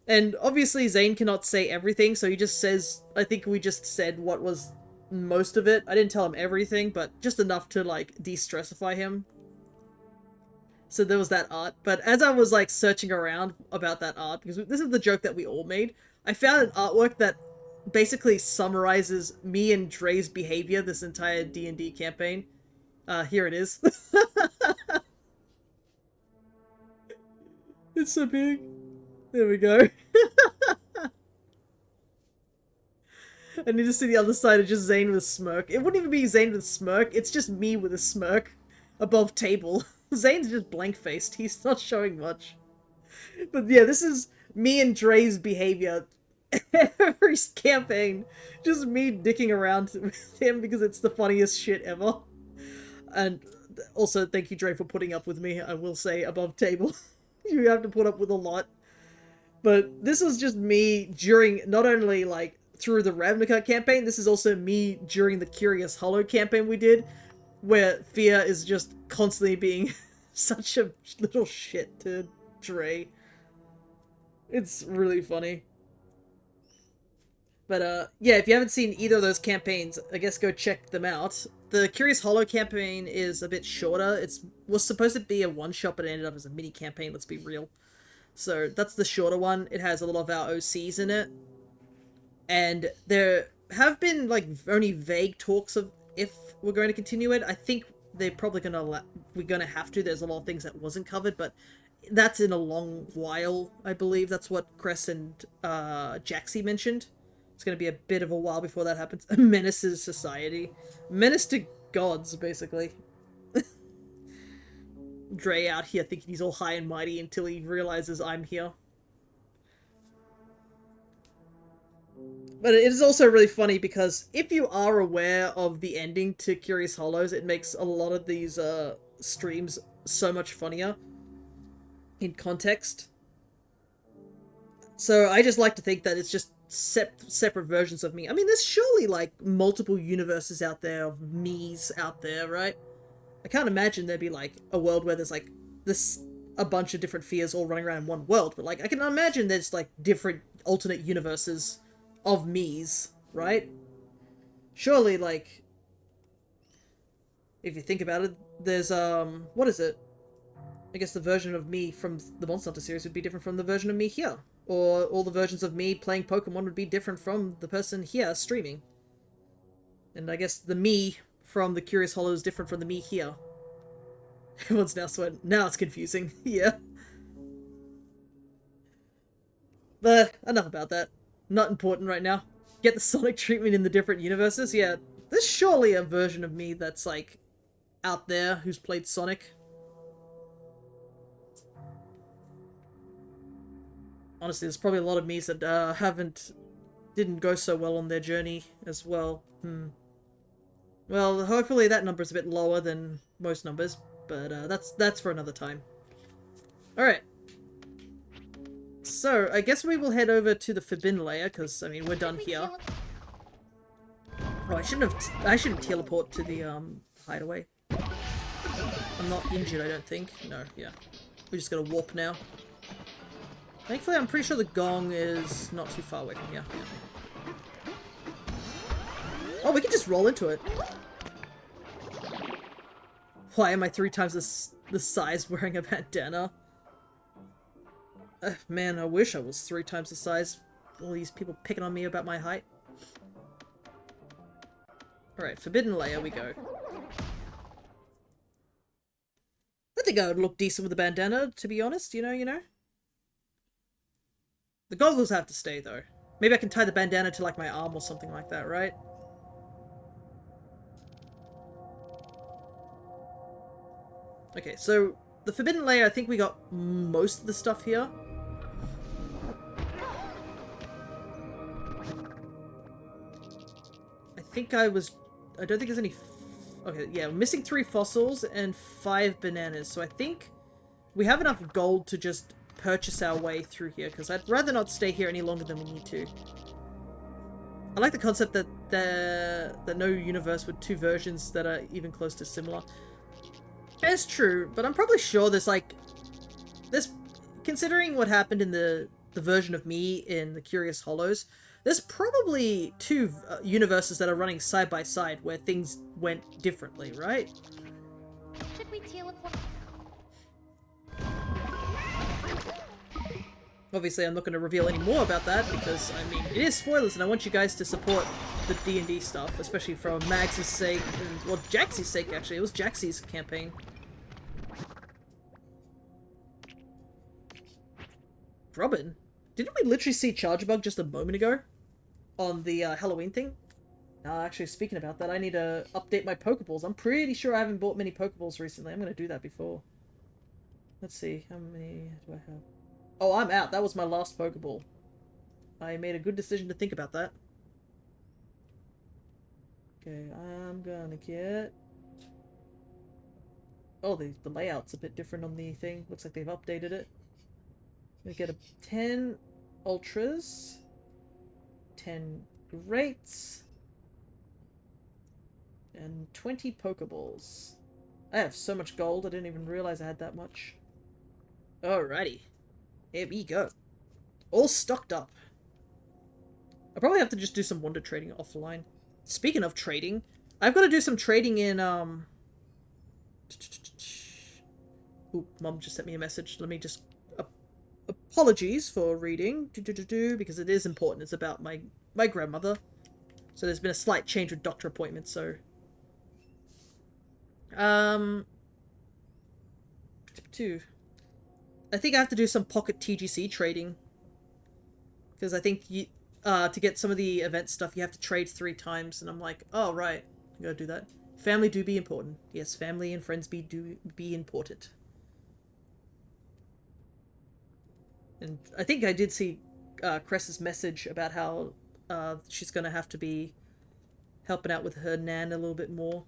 And obviously Zane cannot say everything, so he just says, I think we just said what was most of it. I didn't tell him everything, but just enough to, like, de-stressify him. So there was that art. But as I was, like, searching around about that art, because this is the joke that we all made, I found an artwork that basically summarizes me and Dre's behavior this entire D&D campaign. Here it is. It's so big. There we go. I need to see the other side of just Zane with a smirk. It wouldn't even be Zane with a smirk, it's just me with a smirk above table. Zane's just blank-faced, he's not showing much. But yeah, this is me and Dre's behavior every campaign. Just me dicking around with him because it's the funniest shit ever. And also, thank you, Dre, for putting up with me, I will say, above table. You have to put up with a lot. But this was just me during, not only, like, through the Ravnica campaign, this is also me during the Curious Hollow campaign we did, where Fia is just constantly being such a little shit to Dre. It's really funny. But, yeah, if you haven't seen either of those campaigns, I guess go check them out. The Curious Hollow campaign is a bit shorter. It was supposed to be a one-shot, but it ended up as a mini-campaign, let's be real. So that's the shorter one. It has a lot of our OCs in it. And there have been, like, only vague talks of if we're going to continue it. I think they're probably we're gonna have to. There's a lot of things that wasn't covered, but that's in a long while, I believe. That's what Cress and Jaxie mentioned. It's gonna be a bit of a while before that happens. Menaces society. Menace to gods, basically. Dre out here thinking he's all high and mighty until he realizes I'm here. But it is also really funny because if you are aware of the ending to Curious Hollows, it makes a lot of these streams so much funnier in context. So I just like to think that it's just separate versions of me. I mean, there's surely, like, multiple universes out there of me's out there, right? I can't imagine there'd be, like, a world where there's, like, a bunch of different fears all running around in one world, but, like, I can imagine there's, like, different alternate universes of me's, right? Surely, like, if you think about it, there's, what is it? I guess the version of me from the Monster Hunter series would be different from the version of me here. Or all the versions of me playing Pokemon would be different from the person here streaming. And I guess the me from the Curious Hollow is different from the me here. Everyone's now sweating. Now it's confusing. Yeah. But enough about that. Not important right now. Get the Sonic treatment in the different universes? Yeah, there's surely a version of me that's, like, out there who's played Sonic. Honestly, there's probably a lot of me's that didn't go so well on their journey as well. Well, hopefully that number's a bit lower than most numbers, but that's for another time. Alright. So, I guess we will head over to the Forbidden Layer, because, I mean, we're done here. Oh, I shouldn't teleport to the, hideaway. I'm not injured, I don't think. No, yeah. We just gotta warp now. Thankfully, I'm pretty sure the gong is not too far away from here. Yeah. Oh, we can just roll into it. Why am I 3 times the size wearing a bandana? Man, I wish I was 3 times the size. All these people picking on me about my height. Alright, Forbidden Layer we go. I think I would look decent with a bandana, to be honest, you know? The goggles have to stay, though. Maybe I can tie the bandana to, like, my arm or something like that, right? Okay, so the Forbidden Layer, I think we got most of the stuff here. I don't think there's any... Okay, yeah, we're missing 3 fossils and 5 bananas, so I think we have enough gold to just purchase our way through here, because I'd rather not stay here any longer than we need to. I like the concept that no universe with 2 versions that are even close to similar. It's true, but I'm probably sure there's considering what happened in the version of me in the Curious Hollows, there's probably 2 universes that are running side by side where things went differently, right? Should we teleport? Obviously, I'm not going to reveal any more about that because, I mean, it is spoilers and I want you guys to support the D&D stuff, especially for Mags' sake, and, well, Jaxie's sake, actually. It was Jaxie's campaign. Robin? Didn't we literally see Chargebug just a moment ago? On the Halloween thing? Actually, speaking about that, I need to update my Pokeballs. I'm pretty sure I haven't bought many Pokeballs recently. I'm going to do that before. Let's see, how many do I have? Oh, I'm out. That was my last Pokeball. I made a good decision to think about that. Okay, I'm gonna get... Oh, the layout's a bit different on the thing. Looks like they've updated it. We get 10 Ultras, 10 Greats, and 20 Pokeballs. I have so much gold, I didn't even realize I had that much. Alrighty. Here we go. All stocked up. I'll probably have to just do some wonder trading offline. Speaking of trading, I've got to do some trading in, Ooh, Mom just sent me a message. Let me just... Apologies for reading, because it is important. It's about my grandmother. So there's been a slight change with doctor appointments, so... I think I have to do some pocket TGC trading. Because I think you, to get some of the event stuff, you have to trade 3 times. And I'm like, oh, right. I gotta do that. Family do be important. Yes, family and friends do be important. And I think I did see Cress's message about how she's gonna have to be helping out with her nan a little bit more.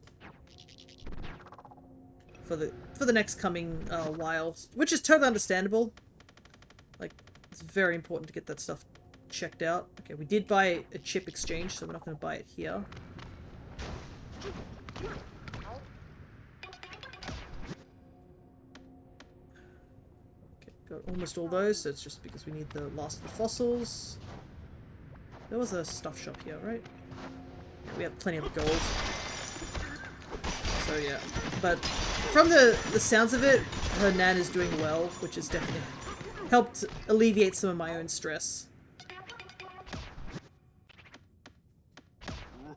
For the next coming while, which is totally understandable. Like, it's very important to get that stuff checked out. Okay, we did buy a chip exchange, so we're not going to buy it here. Okay, got almost all those, so it's just because we need the last of the fossils. There was a stuff shop here, right? Yeah, we have plenty of gold. So yeah, but from the sounds of it, her nan is doing well, which has definitely helped alleviate some of my own stress.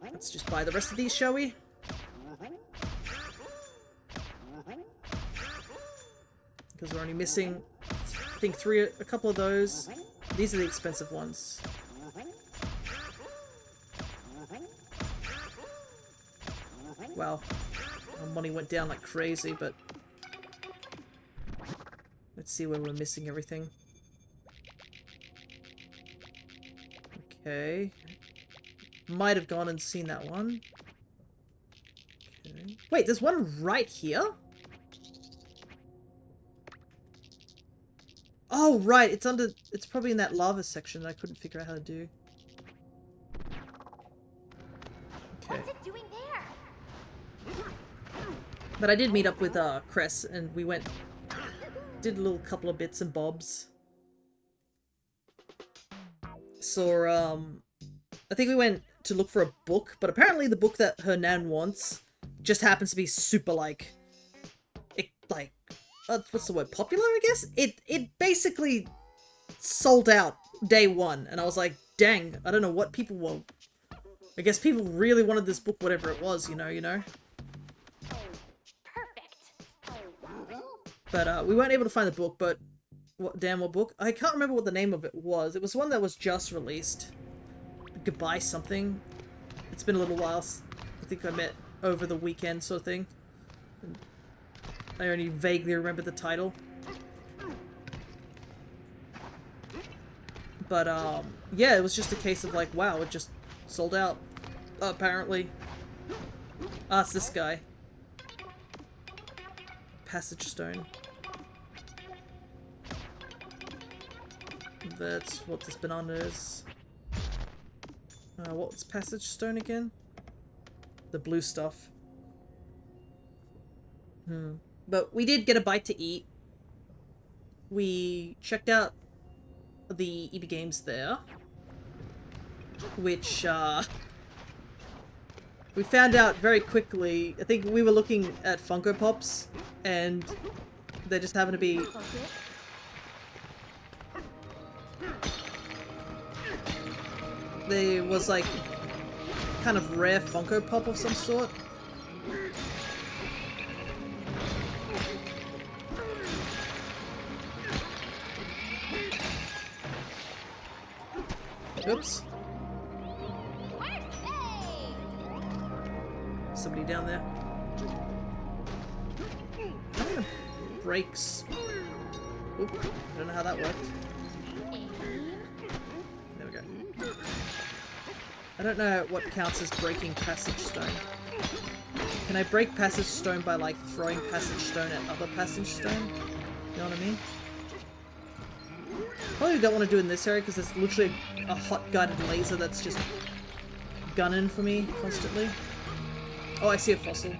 Let's just buy the rest of these, shall we? Because we're only missing, I think, a couple of those. These are the expensive ones. Wow, our money went down like crazy, but let's see where we're missing everything. Okay. Might have gone and seen that one. Okay. Wait, there's one right here? Oh, right, it's probably in that lava section that I couldn't figure out how to do. Okay. What's it doing there? But I did meet up with Cress, and we did a little couple of bits and bobs. Saw, I think we went to look for a book, but apparently the book that her nan wants just happens to be super, what's the word, popular, I guess? It basically sold out day one, and I was like, dang, I don't know what people were. I guess people really wanted this book, whatever it was, you know. But we weren't able to find the book, but what book? I can't remember what the name of it was. It was one that was just released. Goodbye something. It's been a little while. I think I met over the weekend sort of thing. I only vaguely remember the title. But yeah, it was just a case of like, wow, it just sold out. Apparently. Ah, it's this guy. Passage stone. That's what this banana is. What's passage stone again? The blue stuff. But we did get a bite to eat. We checked out the EB Games there. Which, we found out very quickly. I think we were looking at Funko Pops, and they just happened to be... There was like kind of rare Funko Pop of some sort. Oops. Somebody down there. I'm gonna break. Oop, I don't know how that worked. There we go. I don't know what counts as breaking passage stone. Can I break passage stone by like throwing passage stone at other passage stone? You know what I mean? Probably don't want to do it in this area because there's literally a hot guided laser that's just gunning for me constantly. Oh, I see a fossil.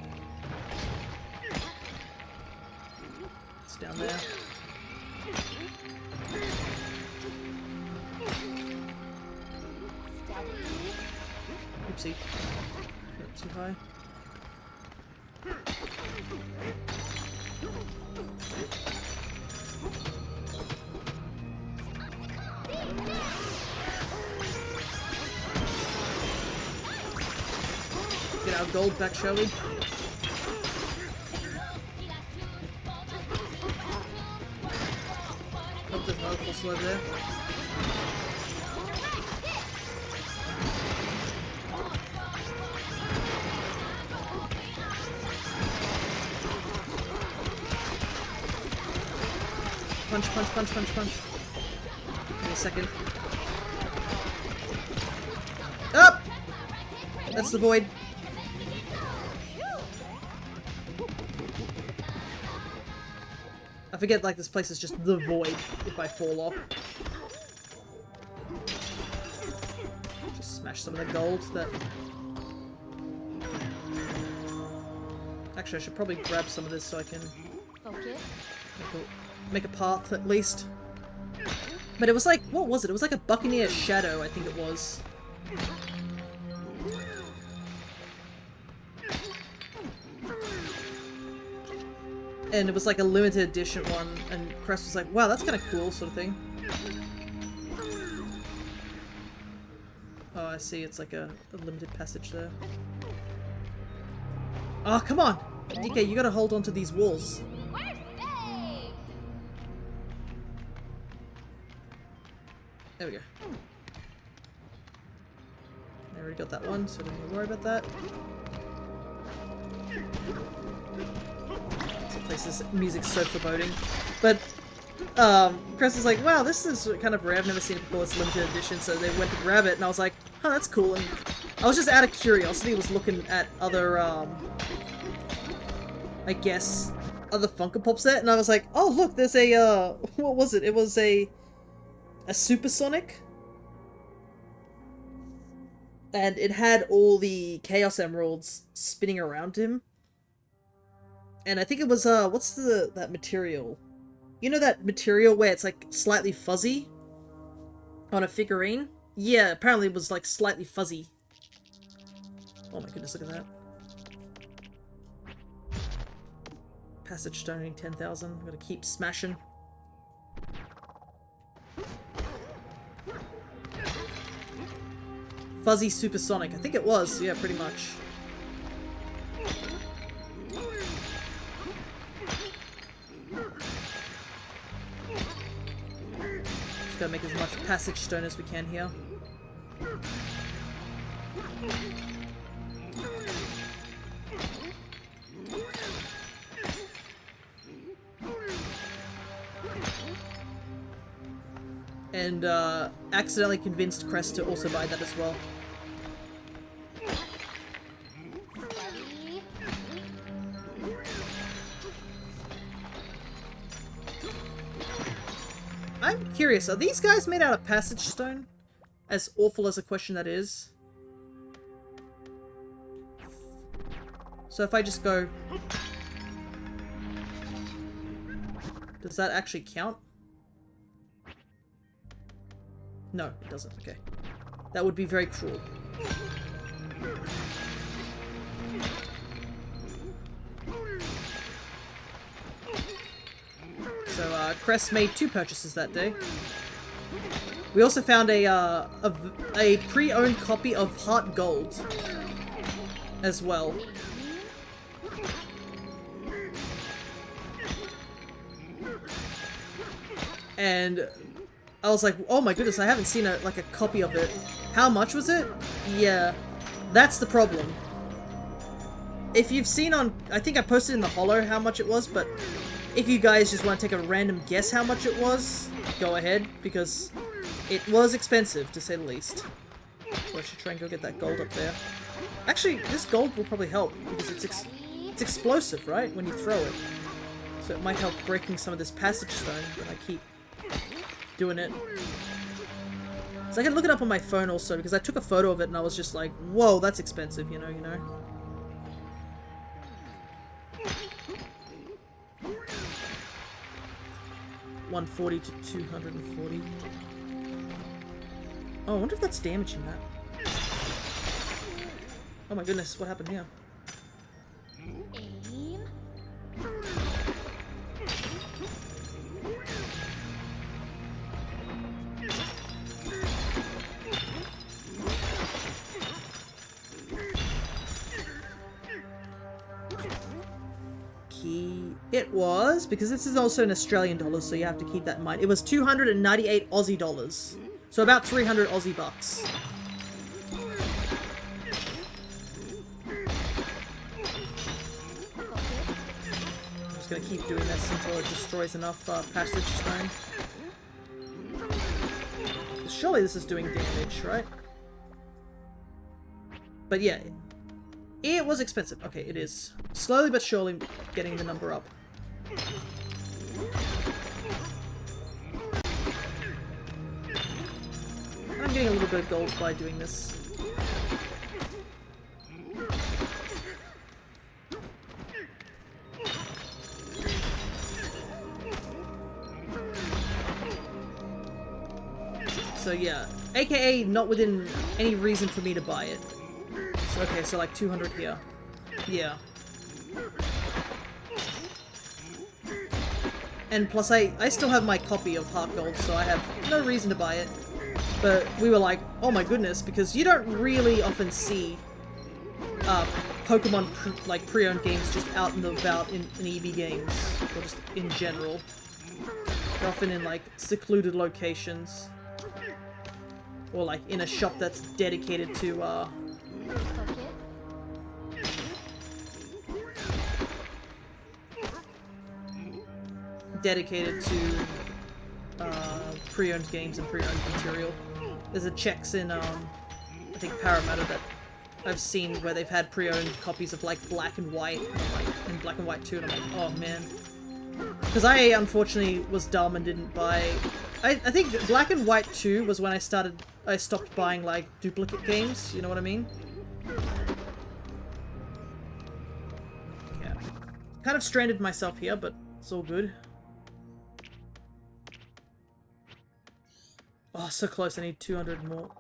It's down there. Oopsie. Not too high. Get our gold back, shall we? Hope there's another fossil over there. Punch, punch, punch, punch, punch. Give me a second. Up! That's the void. I forget, like, this place is just the void if I fall off. Just smash some of the gold that... Actually, I should probably grab some of this so I can make a path at least. But it was like, what was it? It was like a Buccaneer shadow, I think it was. And it was like a limited edition one, and Crest was like, wow, that's kind of cool, sort of thing. Oh, I see, it's like a limited passage there. Oh, come on! DK, you gotta hold on to these walls. We're saved. There we go. I already got that one, so don't need to worry about that. This music's so foreboding. But Chris is like, wow, this is kind of rare, I've never seen it before, it's limited edition, so they went to grab it and I was like, oh, that's cool. And I was just out of curiosity, was looking at other I guess other Funko Pops there, and I was like, oh look, there's a what was it? It was a Supersonic, and it had all the Chaos Emeralds spinning around him. And I think it was, what's that material? You know that material where it's, like, slightly fuzzy? On a figurine? Yeah, apparently it was, like, slightly fuzzy. Oh my goodness, look at that. Passage stoning 10,000. Gotta keep smashing. Fuzzy Supersonic. I think it was, yeah, pretty much. Gotta make as much passage stone as we can here. And accidentally convinced Crest to also buy that as well. I'm curious, are these guys made out of passage stone? As awful as a question that is. So if I just go... Does that actually count? No, it doesn't. Okay. That would be very cruel. So, Crest made 2 purchases that day. We also found a pre-owned copy of Heart Gold as well. And I was like, oh my goodness, I haven't seen a copy of it. How much was it? Yeah, that's the problem. If you've seen on, I think I posted in the holo how much it was, but if you guys just want to take a random guess how much it was, go ahead, because it was expensive, to say the least. Well, I should try and go get that gold up there. Actually, this gold will probably help, because it's explosive, right, when you throw it. So it might help breaking some of this passage stone when I keep doing it. So I can look it up on my phone also, because I took a photo of it and I was just like, whoa, that's expensive, you know. 140 to 240. Oh, I wonder if that's damaging that. Oh my goodness, what happened here? Aim. It was, because this is also in Australian dollars, so you have to keep that in mind. It was 298 Aussie dollars. So about 300 Aussie bucks. I'm just gonna keep doing this until it destroys enough passage stone. Surely this is doing damage, right? But yeah, it was expensive. Okay, it is. Slowly but surely getting the number up. I'm getting a little bit of gold by doing this. So yeah, aka not within any reason for me to buy it. So, okay, so like 200 here. Yeah. And plus, I still have my copy of Heart Gold, so I have no reason to buy it. But we were like, oh my goodness, because you don't really often see Pokemon pre-owned games just out and about in EV games, or just in general. They're often in like secluded locations, or like in a shop that's dedicated to pre-owned games and pre-owned material. There's a checks in I think Parramatta that I've seen where they've had pre-owned copies of like Black and White, and Black and White 2, and I'm like, oh man. Because I unfortunately was dumb and didn't buy... I think Black and White 2 was when I stopped buying like duplicate games, you know what I mean? Yeah. Kind of stranded myself here, but it's all good. Oh, so close, I need 200 more.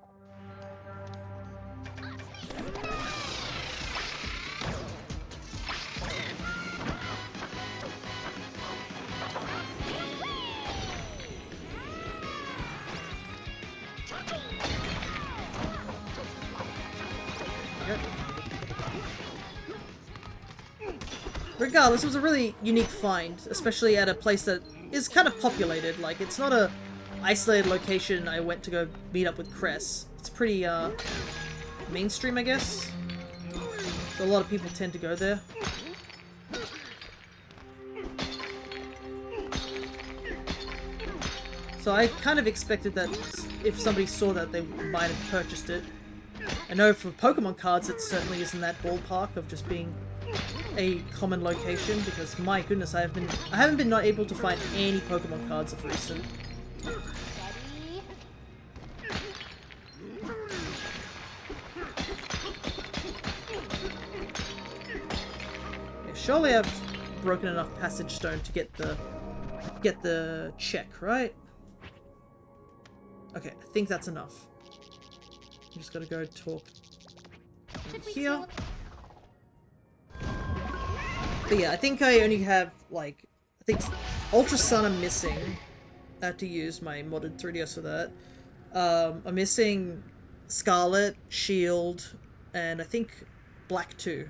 Regardless, it was a really unique find, especially at a place that is kind of populated. Like, it's not a isolated location I went to go meet up with Cress. It's pretty, mainstream, I guess. So a lot of people tend to go there. So I kind of expected that if somebody saw that, they might have purchased it. I know for Pokemon cards, it certainly isn't that ballpark of just being a common location, because my goodness, I haven't been not able to find any Pokemon cards of recent. Yeah, surely I've broken enough Passage Stone to get the check, right? Okay, I think that's enough. I'm just gotta go talk over here. But yeah, I think I only have, like, I think Ultra Sun I'm missing. I have to use my modded 3DS for that. I'm missing Scarlet, Shield, and I think Black 2,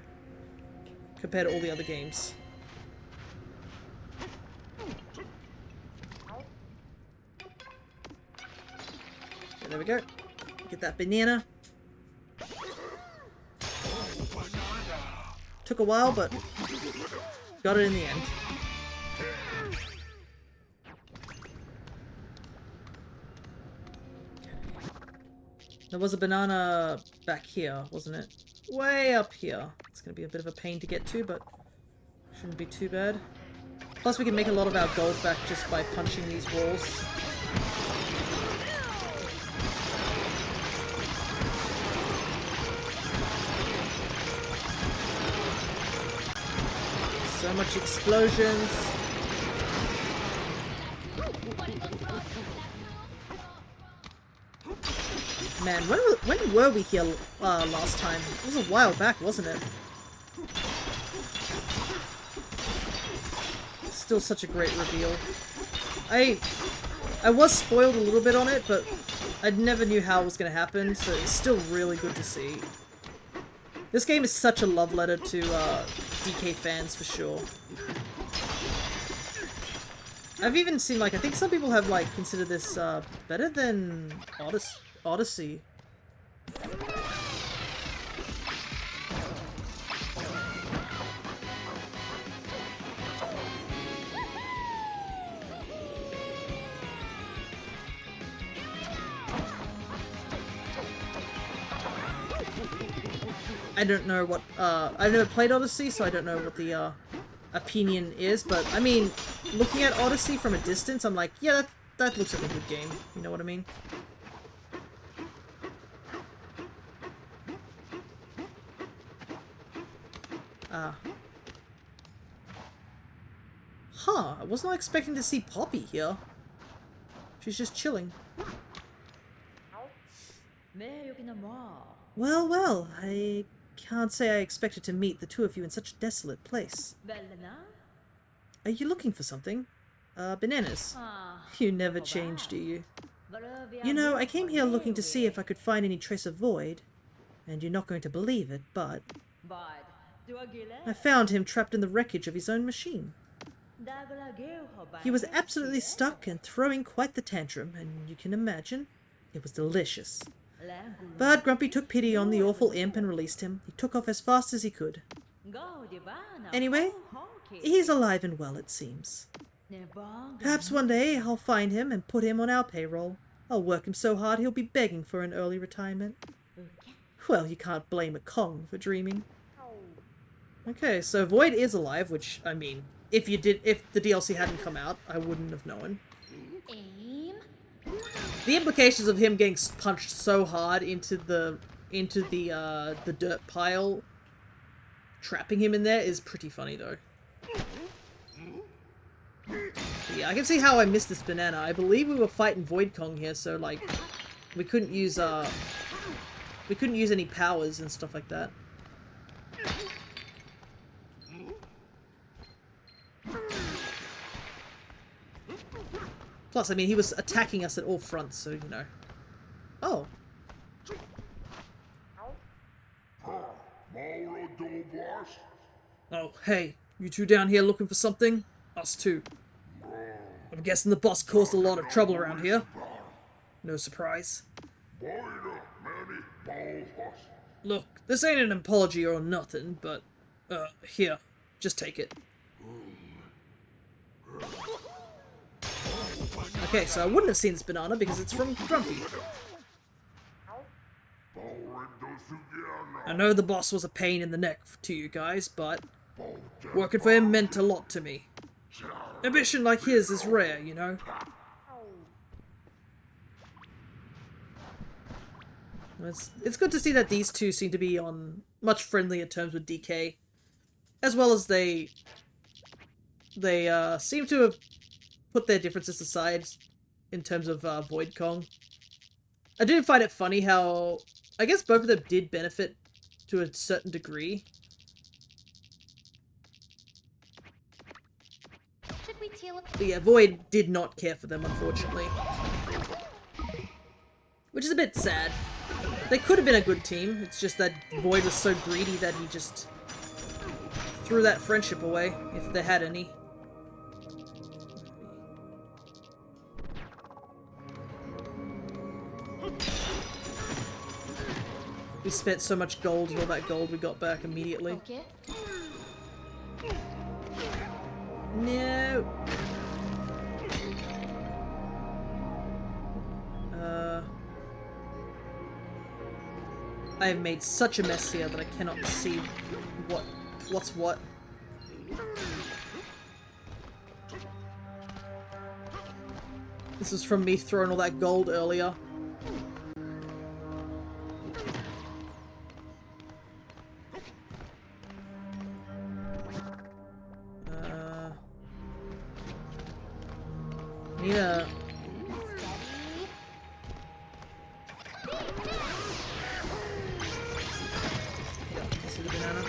compared to all the other games. Okay, there we go. Get that banana. Took a while, but got it in the end. There was a banana back here, wasn't it? Way up here. It's gonna be a bit of a pain to get to, but shouldn't be too bad. Plus we can make a lot of our gold back just by punching these walls. So much explosions. Man, when were we here last time? It was a while back, wasn't it? Still such a great reveal. I was spoiled a little bit on it, but I never knew how it was going to happen, so it's still really good to see. This game is such a love letter to DK fans, for sure. I've even seen, like, I think some people have, like, considered this better than Odyssey. I don't know what, I've never played Odyssey, so I don't know what the, opinion is, but, I mean, looking at Odyssey from a distance, I'm like, yeah, that looks like a good game, you know what I mean? Huh, I was not expecting to see Poppy here. She's just chilling. Well, well, I can't say I expected to meet the two of you in such a desolate place. Are you looking for something? Bananas. You never change, do you? You know, I came here looking to see if I could find any trace of Void. And you're not going to believe it, but I found him trapped in the wreckage of his own machine. He was absolutely stuck and throwing quite the tantrum, and you can imagine, it was delicious. But Grumpy took pity on the awful imp and released him. He took off as fast as he could. Anyway, he's alive and well, it seems. Perhaps one day I'll find him and put him on our payroll. I'll work him so hard he'll be begging for an early retirement. Well, you can't blame a Kong for dreaming. Okay, so Void is alive, which, I mean, if the DLC hadn't come out, I wouldn't have known. Aim. The implications of him getting punched so hard into the dirt pile, trapping him in there, is pretty funny though. But yeah, I can see how I missed this banana. I believe we were fighting Void Kong here, so like we couldn't use any powers and stuff like that. Plus, I mean, he was attacking us at all fronts, so, you know. Oh. Oh, hey. You two down here looking for something? Us too. I'm guessing the boss caused a lot of trouble around here. No surprise. Look, this ain't an apology or nothing, but, here. Just take it. Okay, so I wouldn't have seen this banana because it's from Grumpy. I know the boss was a pain in the neck to you guys, but working for him meant a lot to me. Ambition like his is rare, you know? It's good to see that these two seem to be on much friendlier terms with DK. As well as they seem to have put their differences aside in terms of Void Kong. I did find it funny how I guess both of them did benefit to a certain degree. But yeah, Void did not care for them, unfortunately. Which is a bit sad. They could have been a good team, it's just that Void was so greedy that he just threw that friendship away, if they had any. We spent so much gold, and all that gold we got back immediately. Okay. No. I have made such a mess here that I cannot see what's what. This was from me throwing all that gold earlier. Need a... Yeah, see the banana?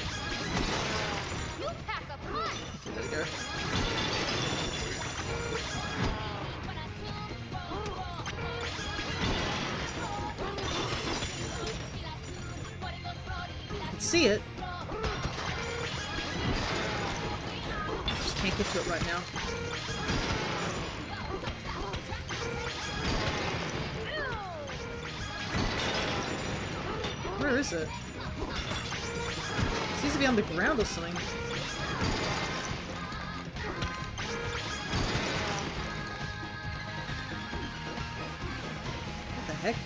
You pack a punch. There we go. I can see it. Just can't get to it right now. Where is it? It seems to be on the ground or something. What the heck?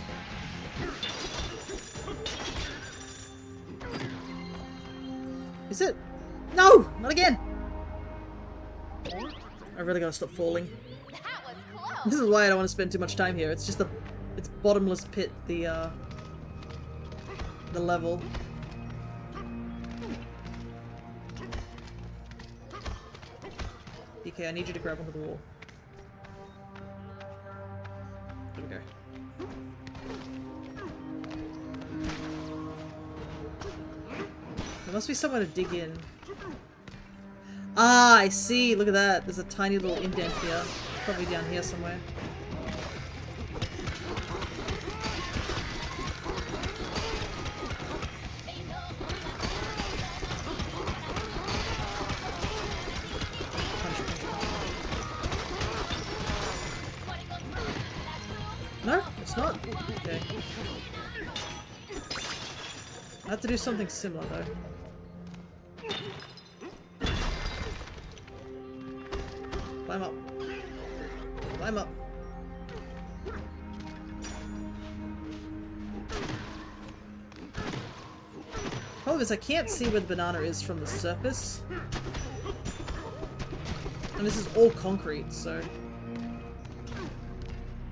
Is it? No! Not again! I really gotta stop falling. That was close. This is why I don't want to spend too much time here. It's just a... It's bottomless pit, the level. DK, I need you to grab onto the wall. There we go. There must be somewhere to dig in. Ah, I see. Look at that. There's a tiny little indent here. It's probably down here somewhere. No, it's not. Okay. I have to do something similar though. Climb up. Climb up. Problem is I can't see where the banana is from the surface. And this is all concrete, so...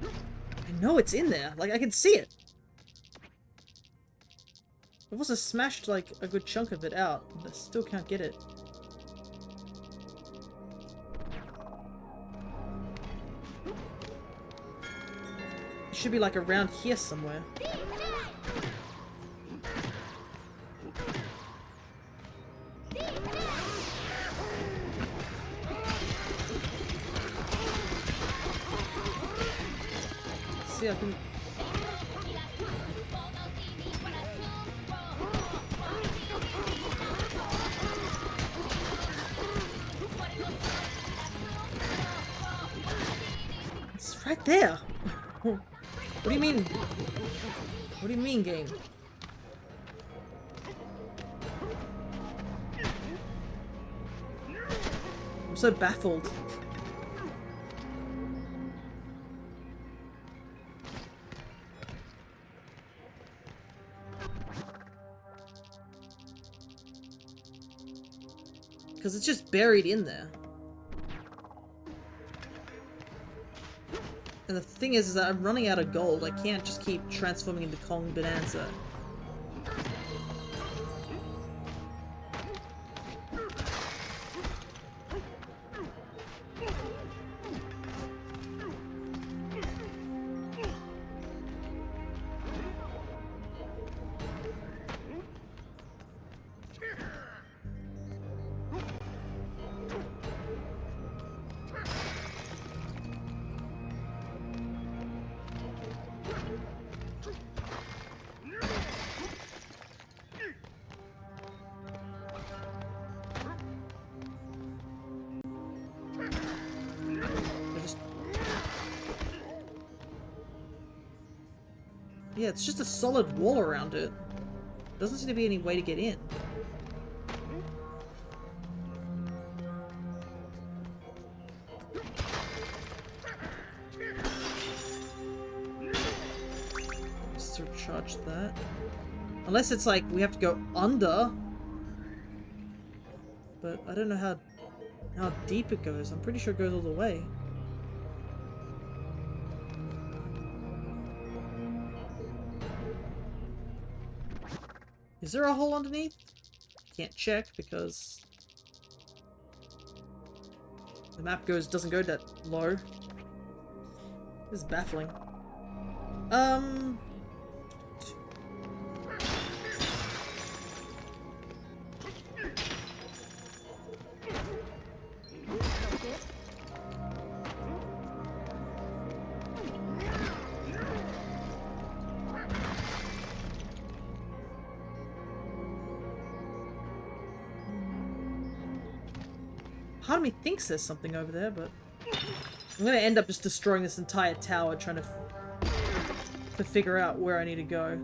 I know it's in there. Like, I can see it. I've also smashed, like, a good chunk of it out. And I still can't get it. It should be, like, around here somewhere. See, I can... It's right there! What do you mean? What do you mean, game? I'm so baffled. Because it's just buried in there. And the thing is that I'm running out of gold. I can't just keep transforming into Kong Bananza. Yeah, it's just a solid wall around it. Doesn't seem to be any way to get in. Let's recharge that. Unless it's like we have to go under. But I don't know how deep it goes. I'm pretty sure it goes all the way. Is there a hole underneath? Can't check because the map doesn't go that low. This is baffling. Part of me thinks there's something over there, but I'm gonna end up just destroying this entire tower trying to figure out where I need to go.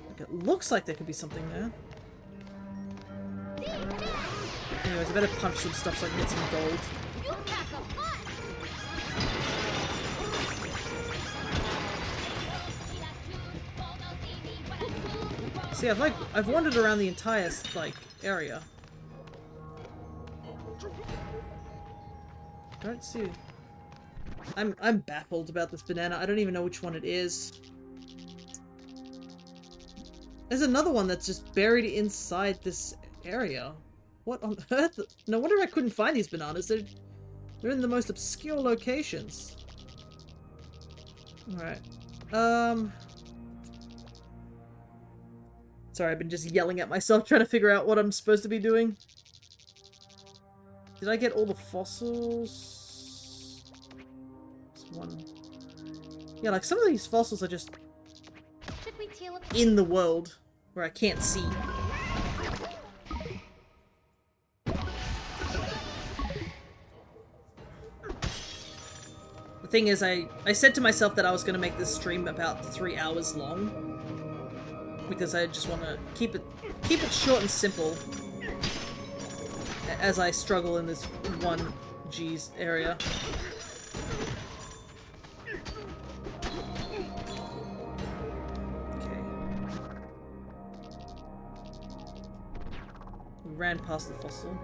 Like, it looks like there could be something there. Anyways, I better punch some stuff so I can get some gold. See, I've wandered around the entire, like, area. Don't see... I'm baffled about this banana. I don't even know which one it is. There's another one that's just buried inside this area. What on earth? No wonder I couldn't find these bananas. They're in the most obscure locations. Alright. Sorry, I've been just yelling at myself trying to figure out what I'm supposed to be doing. Did I get all the fossils? There's one. Yeah, like some of these fossils are just in the world where I can't see. The thing is, I said to myself that I was going to make this stream about 3 hours long. Because I just want to keep it short and simple. As I struggle in this 1G's area. Okay. We ran past the fossil.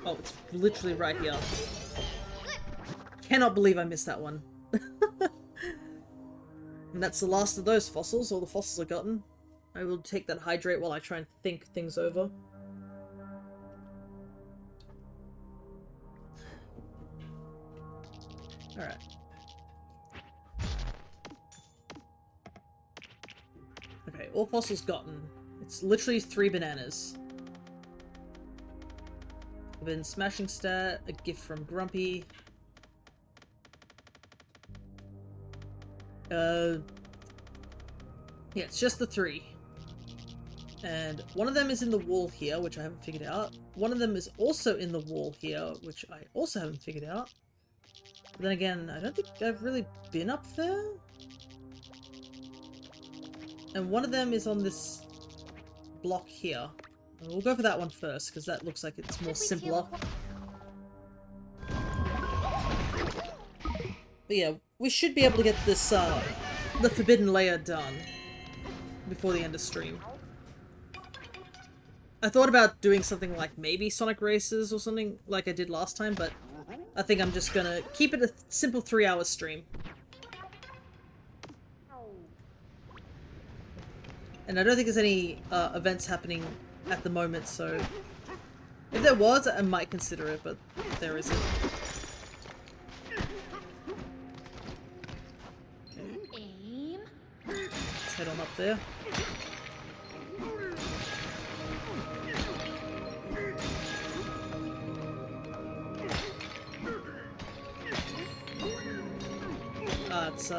Oh, it's literally right here. Cannot believe I missed that one. And that's the last of those fossils. All the fossils I've gotten. I will take that hydrate while I try and think things over. Alright. Okay, all fossils gotten. It's literally 3 bananas. I've been smashing stat, a gift from Grumpy. Yeah, it's just the 3. And one of them is in the wall here, which I haven't figured out. One of them is also in the wall here, which I also haven't figured out. But then again, I don't think I've really been up there. And one of them is on this block here. And we'll go for that one first, because that looks like it's more simpler. But yeah, we should be able to get this, the forbidden layer done before the end of stream. I thought about doing something like maybe Sonic Races or something like I did last time, but I think I'm just gonna keep it a simple 3-hour stream. And I don't think there's any events happening at the moment, so if there was, I might consider it, but there isn't. Let's head on up there. It's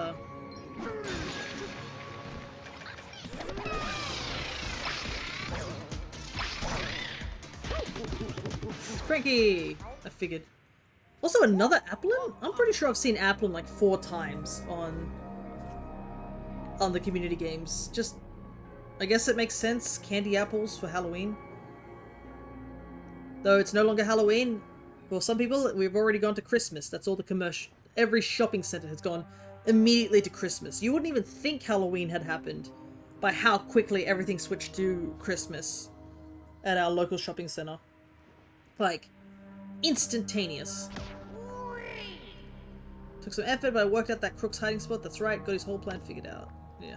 Cranky! I figured. Also another Applin? I'm pretty sure I've seen Applin like 4 times on the community games. Just, I guess it makes sense. Candy apples for Halloween. Though it's no longer Halloween. For some people, we've already gone to Christmas. That's all the commercial. Every shopping center has gone immediately to Christmas. You wouldn't even think Halloween had happened by how quickly everything switched to Christmas at our local shopping center. Like, instantaneous. Took some effort, but I worked out that crook's hiding spot. That's right, got his whole plan figured out. Yeah.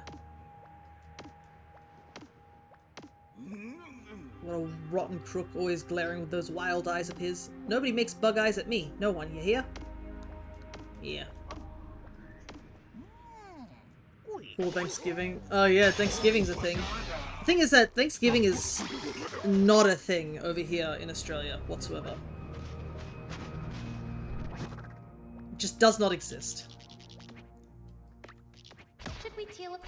What a rotten crook, always glaring with those wild eyes of his. Nobody makes bug eyes at me. No one, you hear? Yeah. Cool, Thanksgiving. Oh yeah, Thanksgiving's a thing. The thing is that Thanksgiving is not a thing over here in Australia whatsoever. It just does not exist. Should we teal up?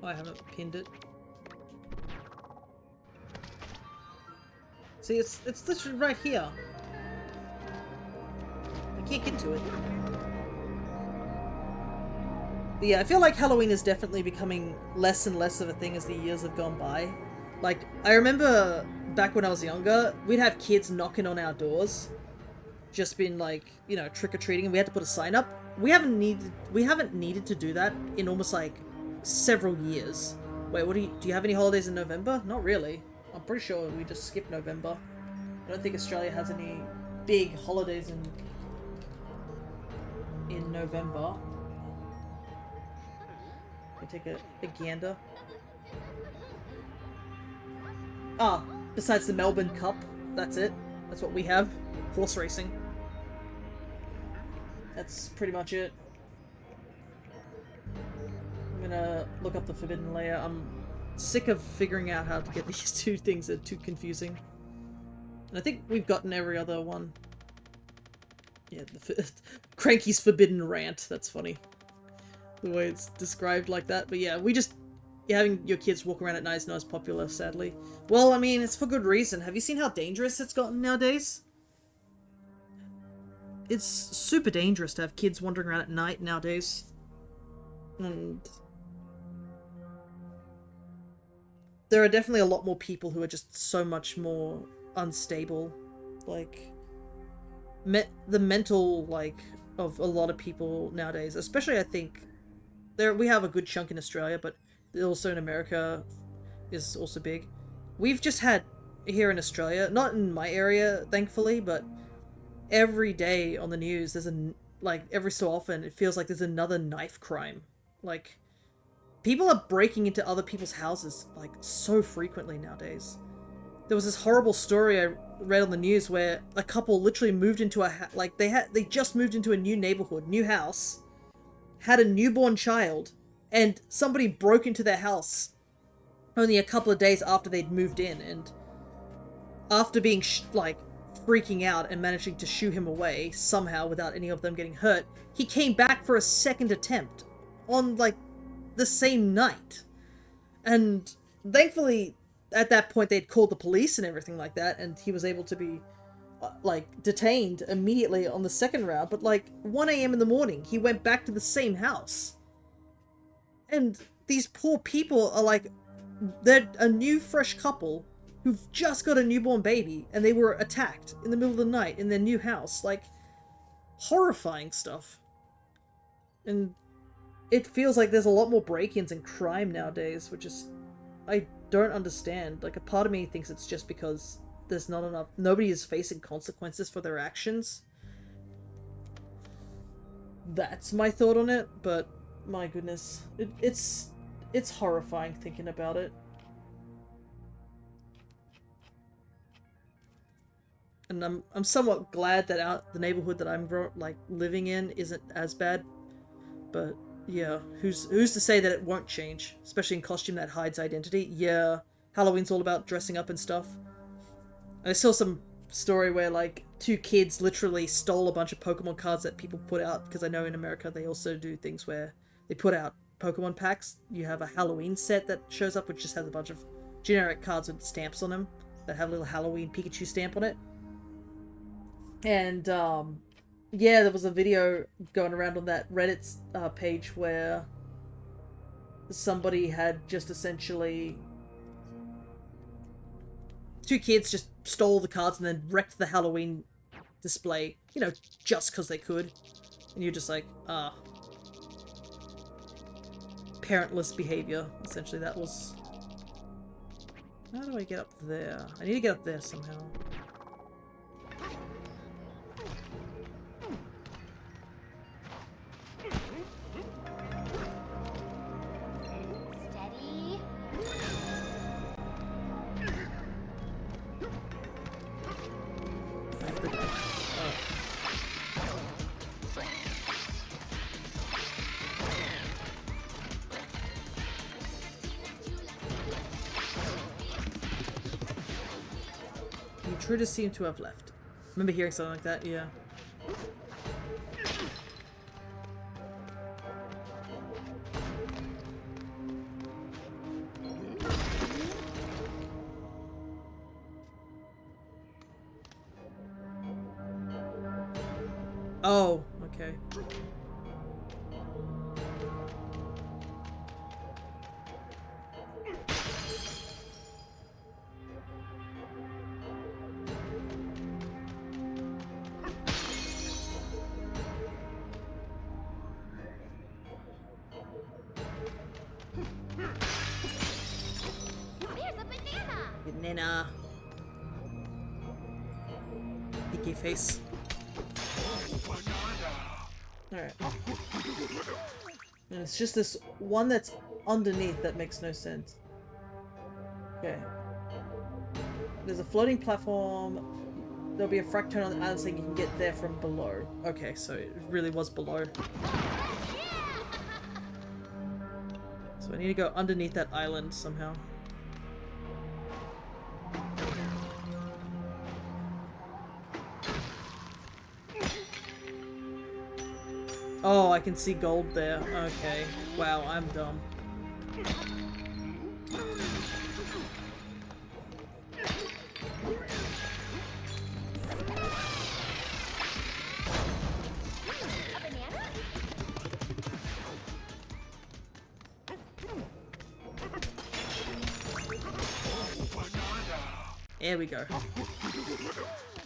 I haven't pinned it. See, it's literally right here. I can't get to it. But yeah, I feel like Halloween is definitely becoming less and less of a thing as the years have gone by. Like, I remember back when I was younger, we'd have kids knocking on our doors. Just been like, you know, trick-or-treating, and we had to put a sign up. We haven't needed to do that in almost like several years. Wait, what do you have any holidays in November? Not really. I'm pretty sure we just skipped November. I don't think Australia has any big holidays in November. We take a gander. Ah, besides the Melbourne Cup, that's it. That's what we have. Horse racing. That's pretty much it. I'm gonna look up the Forbidden Layer. I'm sick of figuring out how to get these two things. They're too confusing. And I think we've gotten every other one. Yeah, Cranky's Forbidden Rant. That's funny. The way it's described like that. But yeah, having your kids walk around at night is not as popular, sadly. Well, I mean, it's for good reason. Have you seen how dangerous it's gotten nowadays? It's super dangerous to have kids wandering around at night nowadays. And there are definitely a lot more people who are just so much more unstable. Like, the mental, like, of a lot of people nowadays, especially I think, we have a good chunk in Australia, but also in America is also big. We've just had, here in Australia, not in my area, thankfully, but every day on the news, there's like, every so often, it feels like there's another knife crime. Like, people are breaking into other people's houses, like, so frequently nowadays. There was this horrible story I read on the news where a couple literally moved into they just moved into a new neighborhood, new house, had a newborn child, and somebody broke into their house only a couple of days after they'd moved in, and after being, freaking out and managing to shoo him away somehow without any of them getting hurt, he came back for a second attempt on, like, the same night. And thankfully, at that point, they'd called the police and everything like that, and he was able to be, detained immediately on the second round. But, 1 a.m. in the morning, he went back to the same house. And these poor people are, they're a new, fresh couple who've just got a newborn baby, and they were attacked in the middle of the night in their new house. Horrifying stuff. And it feels like there's a lot more break-ins and crime nowadays, which is, I don't understand. A part of me thinks it's just because there's not enough, nobody is facing consequences for their actions. That's my thought on it, but my goodness, it's horrifying thinking about it. And I'm somewhat glad that the neighborhood that I'm living in isn't as bad, but yeah, who's to say that it won't change, especially in costume that hides identity. Yeah, Halloween's all about dressing up and stuff. I saw some story where, two kids literally stole a bunch of Pokemon cards that people put out, because I know in America they also do things where they put out Pokemon packs. You have a Halloween set that shows up, which just has a bunch of generic cards with stamps on them that have a little Halloween Pikachu stamp on it. And, yeah, there was a video going around on that Reddit page where somebody had just essentially... two kids just stole the cards and then wrecked the Halloween display, just because they could. And you're just like, parentless behavior. Essentially, that was... How do I get up there? I need to get up there somehow. Intruders seem to have left. Remember hearing something like that? Yeah. Oh, okay. There's a banana. Banana. monkey face. Alright. And it's just this one that's underneath that makes no sense. Okay. There's a floating platform. There'll be a fractone on the island saying you can get there from below. Okay, so it really was below. So I need to go underneath that island somehow. Oh, I can see gold there. Okay. Wow, I'm dumb. There we go.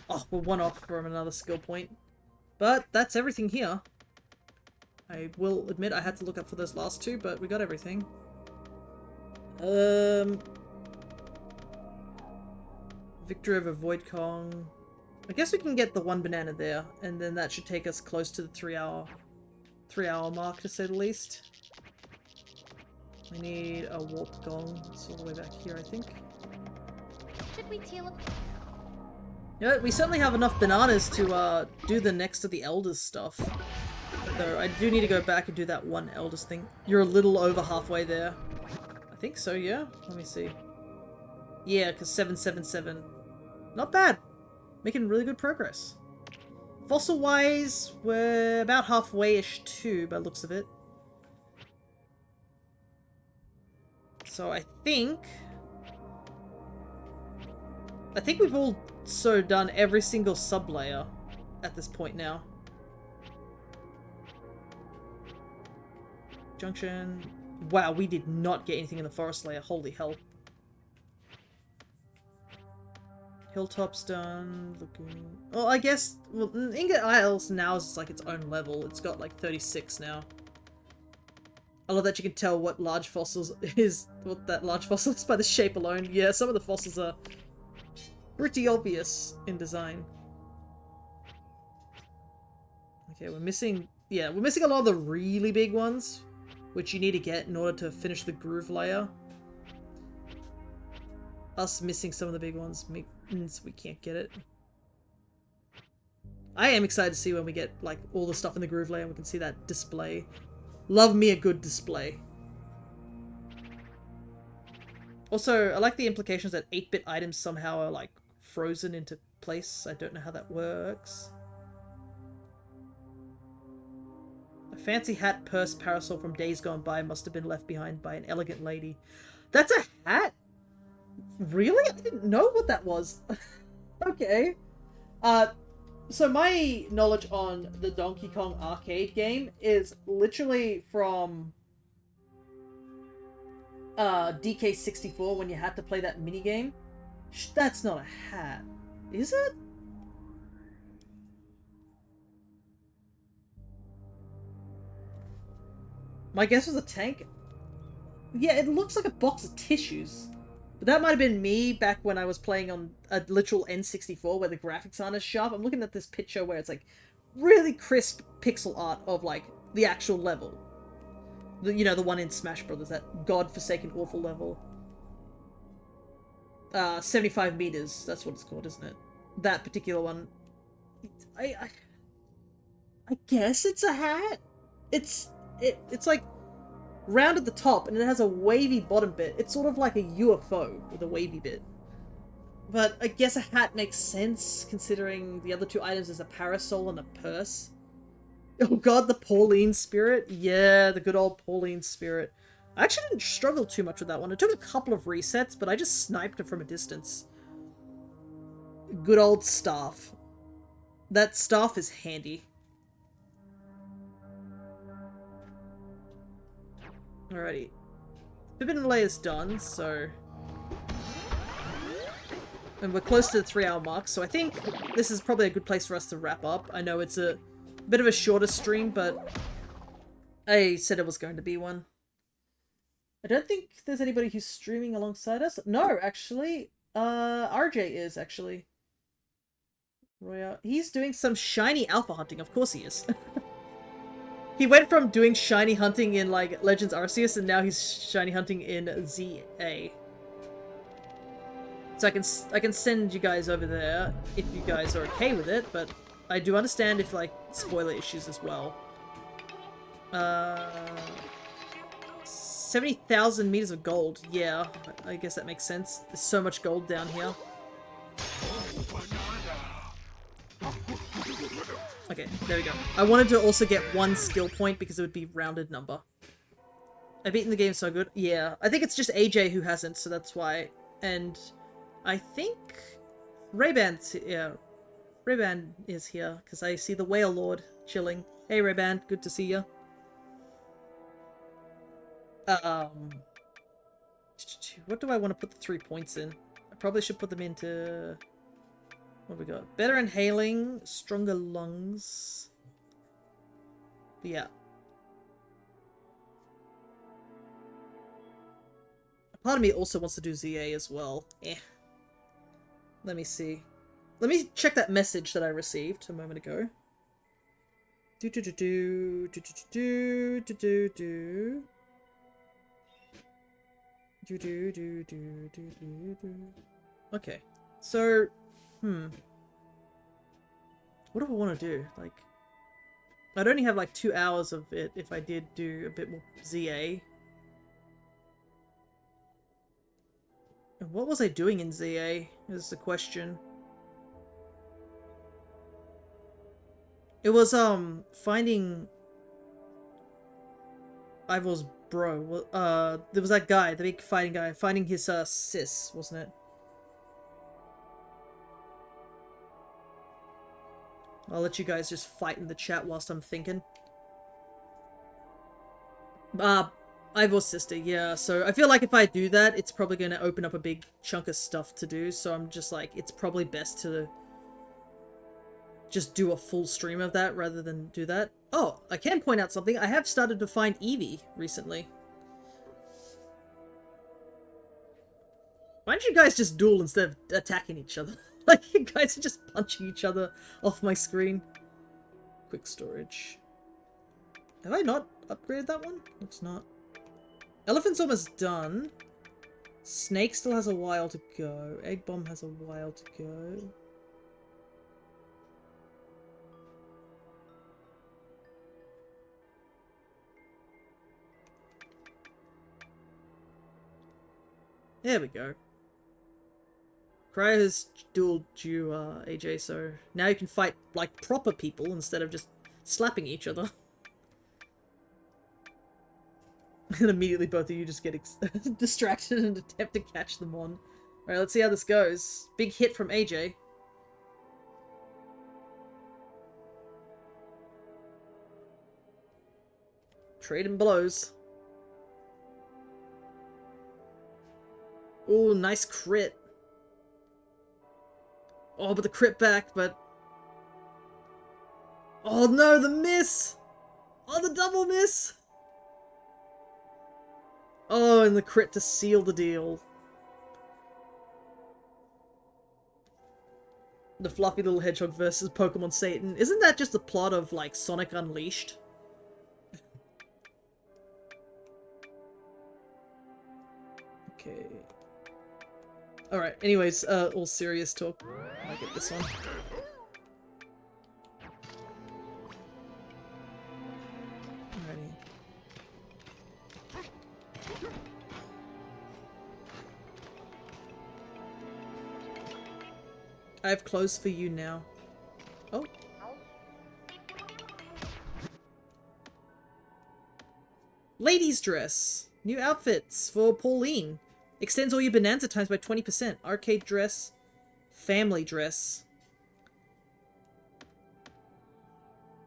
Oh, we're one off from another skill point. But that's everything here. I will admit I had to look up for those last two, but we got everything. Victory over Void Kong. I guess we can get the one banana there, and then that should take us close to the 3-hour mark, to say the least. We need a warp gong. It's all the way back here, I think. Should we teleport? Yeah, we certainly have enough bananas to do the next of the elders stuff. Though I do need to go back and do that one elders thing. You're a little over halfway there. I think so, yeah? Let me see. Yeah, because 777. Not bad. Making really good progress. Fossil-wise, we're about halfway-ish too, by the looks of it. So I think we've also done every single sub-layer at this point now. Junction. Wow, we did not get anything in the forest layer. Holy hell. Hilltop's done. Looking. Well, I guess. Well, Ingot Isles now is like its own level. It's got like 36 now. I love that you can tell what large fossils is. What that large fossil is by the shape alone. Yeah, some of the fossils are pretty obvious in design. Okay, we're missing. Yeah, we're missing a lot of the really big ones, which you need to get in order to finish the groove layer. Us missing some of the big ones means we can't get it. I am excited to see when we get like all the stuff in the groove layer and we can see that display. Love me a good display. Also, I like the implications that 8-bit items somehow are like frozen into place. I don't know how that works. A fancy hat, purse, parasol from days gone by must have been left behind by an elegant lady. That's a hat? Really? I didn't know what that was. Okay. So my knowledge on the Donkey Kong arcade game is literally from DK64 when you had to play that minigame. That's not a hat. Is it? My guess was a tank. Yeah, it looks like a box of tissues. But that might have been me back when I was playing on a literal N64 where the graphics aren't as sharp. I'm looking at this picture where it's like really crisp pixel art of like the actual level. You know, the one in Smash Brothers, that godforsaken awful level. 75 meters, that's what it's called, isn't it? That particular one. I guess it's a hat. It's like round at the top, and it has a wavy bottom bit. It's sort of like a UFO with a wavy bit. But I guess a hat makes sense, considering the other two items is a parasol and a purse. Oh god, the Pauline spirit? Yeah, the good old Pauline spirit. I actually didn't struggle too much with that one. It took a couple of resets, but I just sniped it from a distance. Good old staff. That staff is handy. Alrighty. Forbidden layer's done, so... And we're close to the 3-hour mark, so I think this is probably a good place for us to wrap up. I know it's a bit of a shorter stream, but I said it was going to be one. I don't think there's anybody who's streaming alongside us. No, actually. RJ is, actually. Roya. He's doing some shiny alpha hunting. Of course he is. He went from doing shiny hunting in, like, Legends Arceus, and now he's shiny hunting in ZA. So I can send you guys over there if you guys are okay with it, but I do understand if, like, spoiler issues as well. 70,000 meters of gold. Yeah, I guess that makes sense. There's so much gold down here. Okay, there we go. I wanted to also get one skill point because it would be rounded number. I've beaten the game so good. Yeah, I think it's just AJ who hasn't, so that's why. And I think Ray-Ban's here. Ray-Ban is here because I see the Whale Lord chilling. Hey Ray-Ban, good to see you. What do I want to put the 3 points in? I probably should put them into... What have we got? Better inhaling, stronger lungs. Yeah. Part of me also wants to do ZA as well. Eh. Let me see. Let me check that message that I received a moment ago. Okay. So, what do I want to do? Like, I'd only have like 2 hours of it if I did do a bit more ZA. And what was I doing in ZA is the question. It was, finding Ivor's bro. There was that guy, the big fighting guy, finding his, sis, wasn't it? I'll let you guys just fight in the chat whilst I'm thinking. Ivor's sister, yeah. So I feel like if I do that, it's probably going to open up a big chunk of stuff to do. So I'm just like, it's probably best to just do a full stream of that rather than do that. Oh, I can point out something. I have started to find Eevee recently. Why don't you guys just duel instead of attacking each other? Like, you guys are just punching each other off my screen. Quick storage. Have I not upgraded that one? It's not. Elephant's almost done. Snake still has a while to go. Egg Bomb has a while to go. There we go. Cryo has dueled you, AJ, so now you can fight like proper people instead of just slapping each other. And immediately both of you just get distracted and attempt to catch them on. Alright, let's see how this goes. Big hit from AJ. Trading blows. Ooh, nice crit. Oh, but the crit back, but... Oh no, the miss! Oh, the double miss! Oh, and the crit to seal the deal. The fluffy little hedgehog versus Pokemon Satan. Isn't that just the plot of, like, Sonic Unleashed? Okay. Alright, anyways, all serious talk. I get this one. Alrighty. I have clothes for you now. Oh. Ladies' dress. New outfits for Pauline. Extends all your Bananza times by 20%. Arcade dress. Family dress.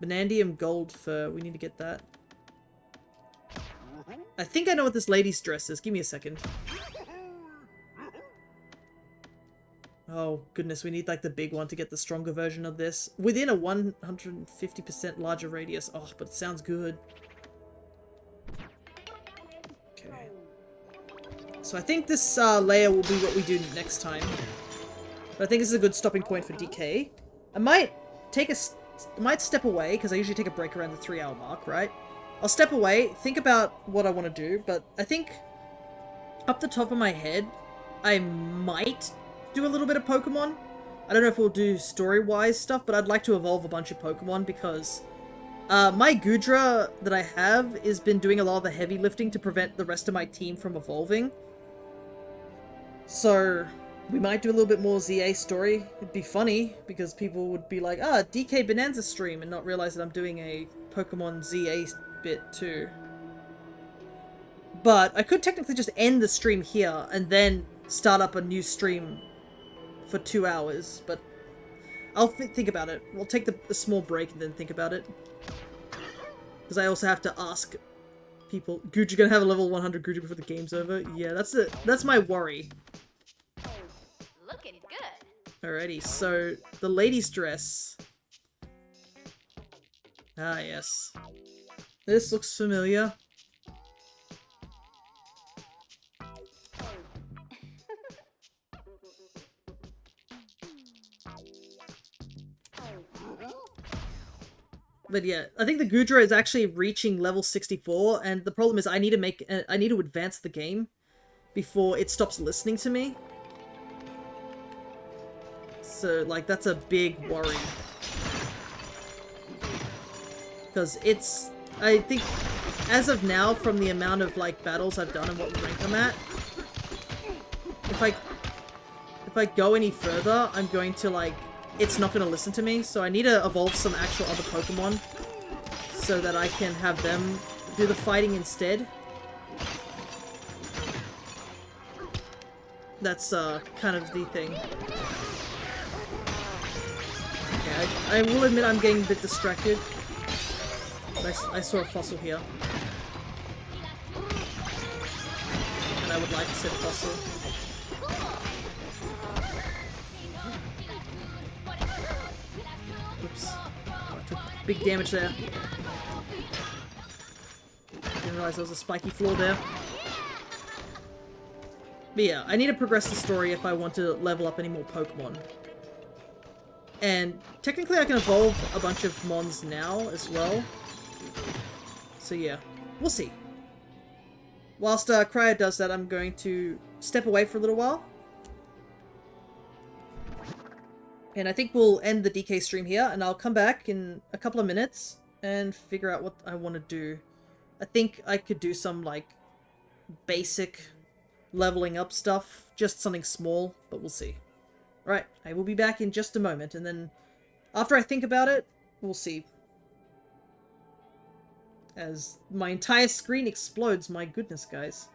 Banandium gold fur. We need to get that. I think I know what this lady's dress is. Give me a second. Oh, goodness. We need, like, the big one to get the stronger version of this. Within a 150% larger radius. Oh, but it sounds good. Okay. So I think this layer will be what we do next time. But I think this is a good stopping point for DK. I might I might step away, because I usually take a break around the 3-hour mark, right? I'll step away, think about what I want to do, but I think up the top of my head, I might do a little bit of Pokemon. I don't know if we'll do story-wise stuff, but I'd like to evolve a bunch of Pokemon because my Goodra that I have has been doing a lot of the heavy lifting to prevent the rest of my team from evolving. So we might do a little bit more ZA story. It'd be funny because people would be like, ah, DK Bananza stream, and not realize that I'm doing a Pokemon ZA bit too. But I could technically just end the stream here and then start up a new stream for 2 hours, but I'll think about it. We'll take the small break and then think about it. Because I also have to ask people, Gucci gonna have a level 100 Gucci before the game's over? Yeah, that's my worry. Looking good. Alrighty, so the lady's dress. Ah, yes. This looks familiar. But yeah, I think the Goodra is actually reaching level 64, and the problem is I need to advance the game before it stops listening to me. So, like, that's a big worry. Because I think, as of now, from the amount of, like, battles I've done and what rank I'm at, if I go any further, I'm going to, like, it's not going to listen to me, so I need to evolve some actual other Pokemon so that I can have them do the fighting instead. That's kind of the thing. Okay, I will admit I'm getting a bit distracted. I saw a fossil here. And I would like to see a fossil. Oops. Oh, I took big damage there. Didn't realize there was a spiky floor there. But yeah, I need to progress the story if I want to level up any more Pokemon. And technically I can evolve a bunch of Mons now as well. So yeah, we'll see. Whilst Cryo does that, I'm going to step away for a little while. And I think we'll end the DK stream here, and I'll come back in a couple of minutes and figure out what I want to do. I think I could do some, like, basic leveling up stuff. Just something small, but we'll see. Right, I will be back in just a moment, and then after I think about it, we'll see. As my entire screen explodes, my goodness, guys.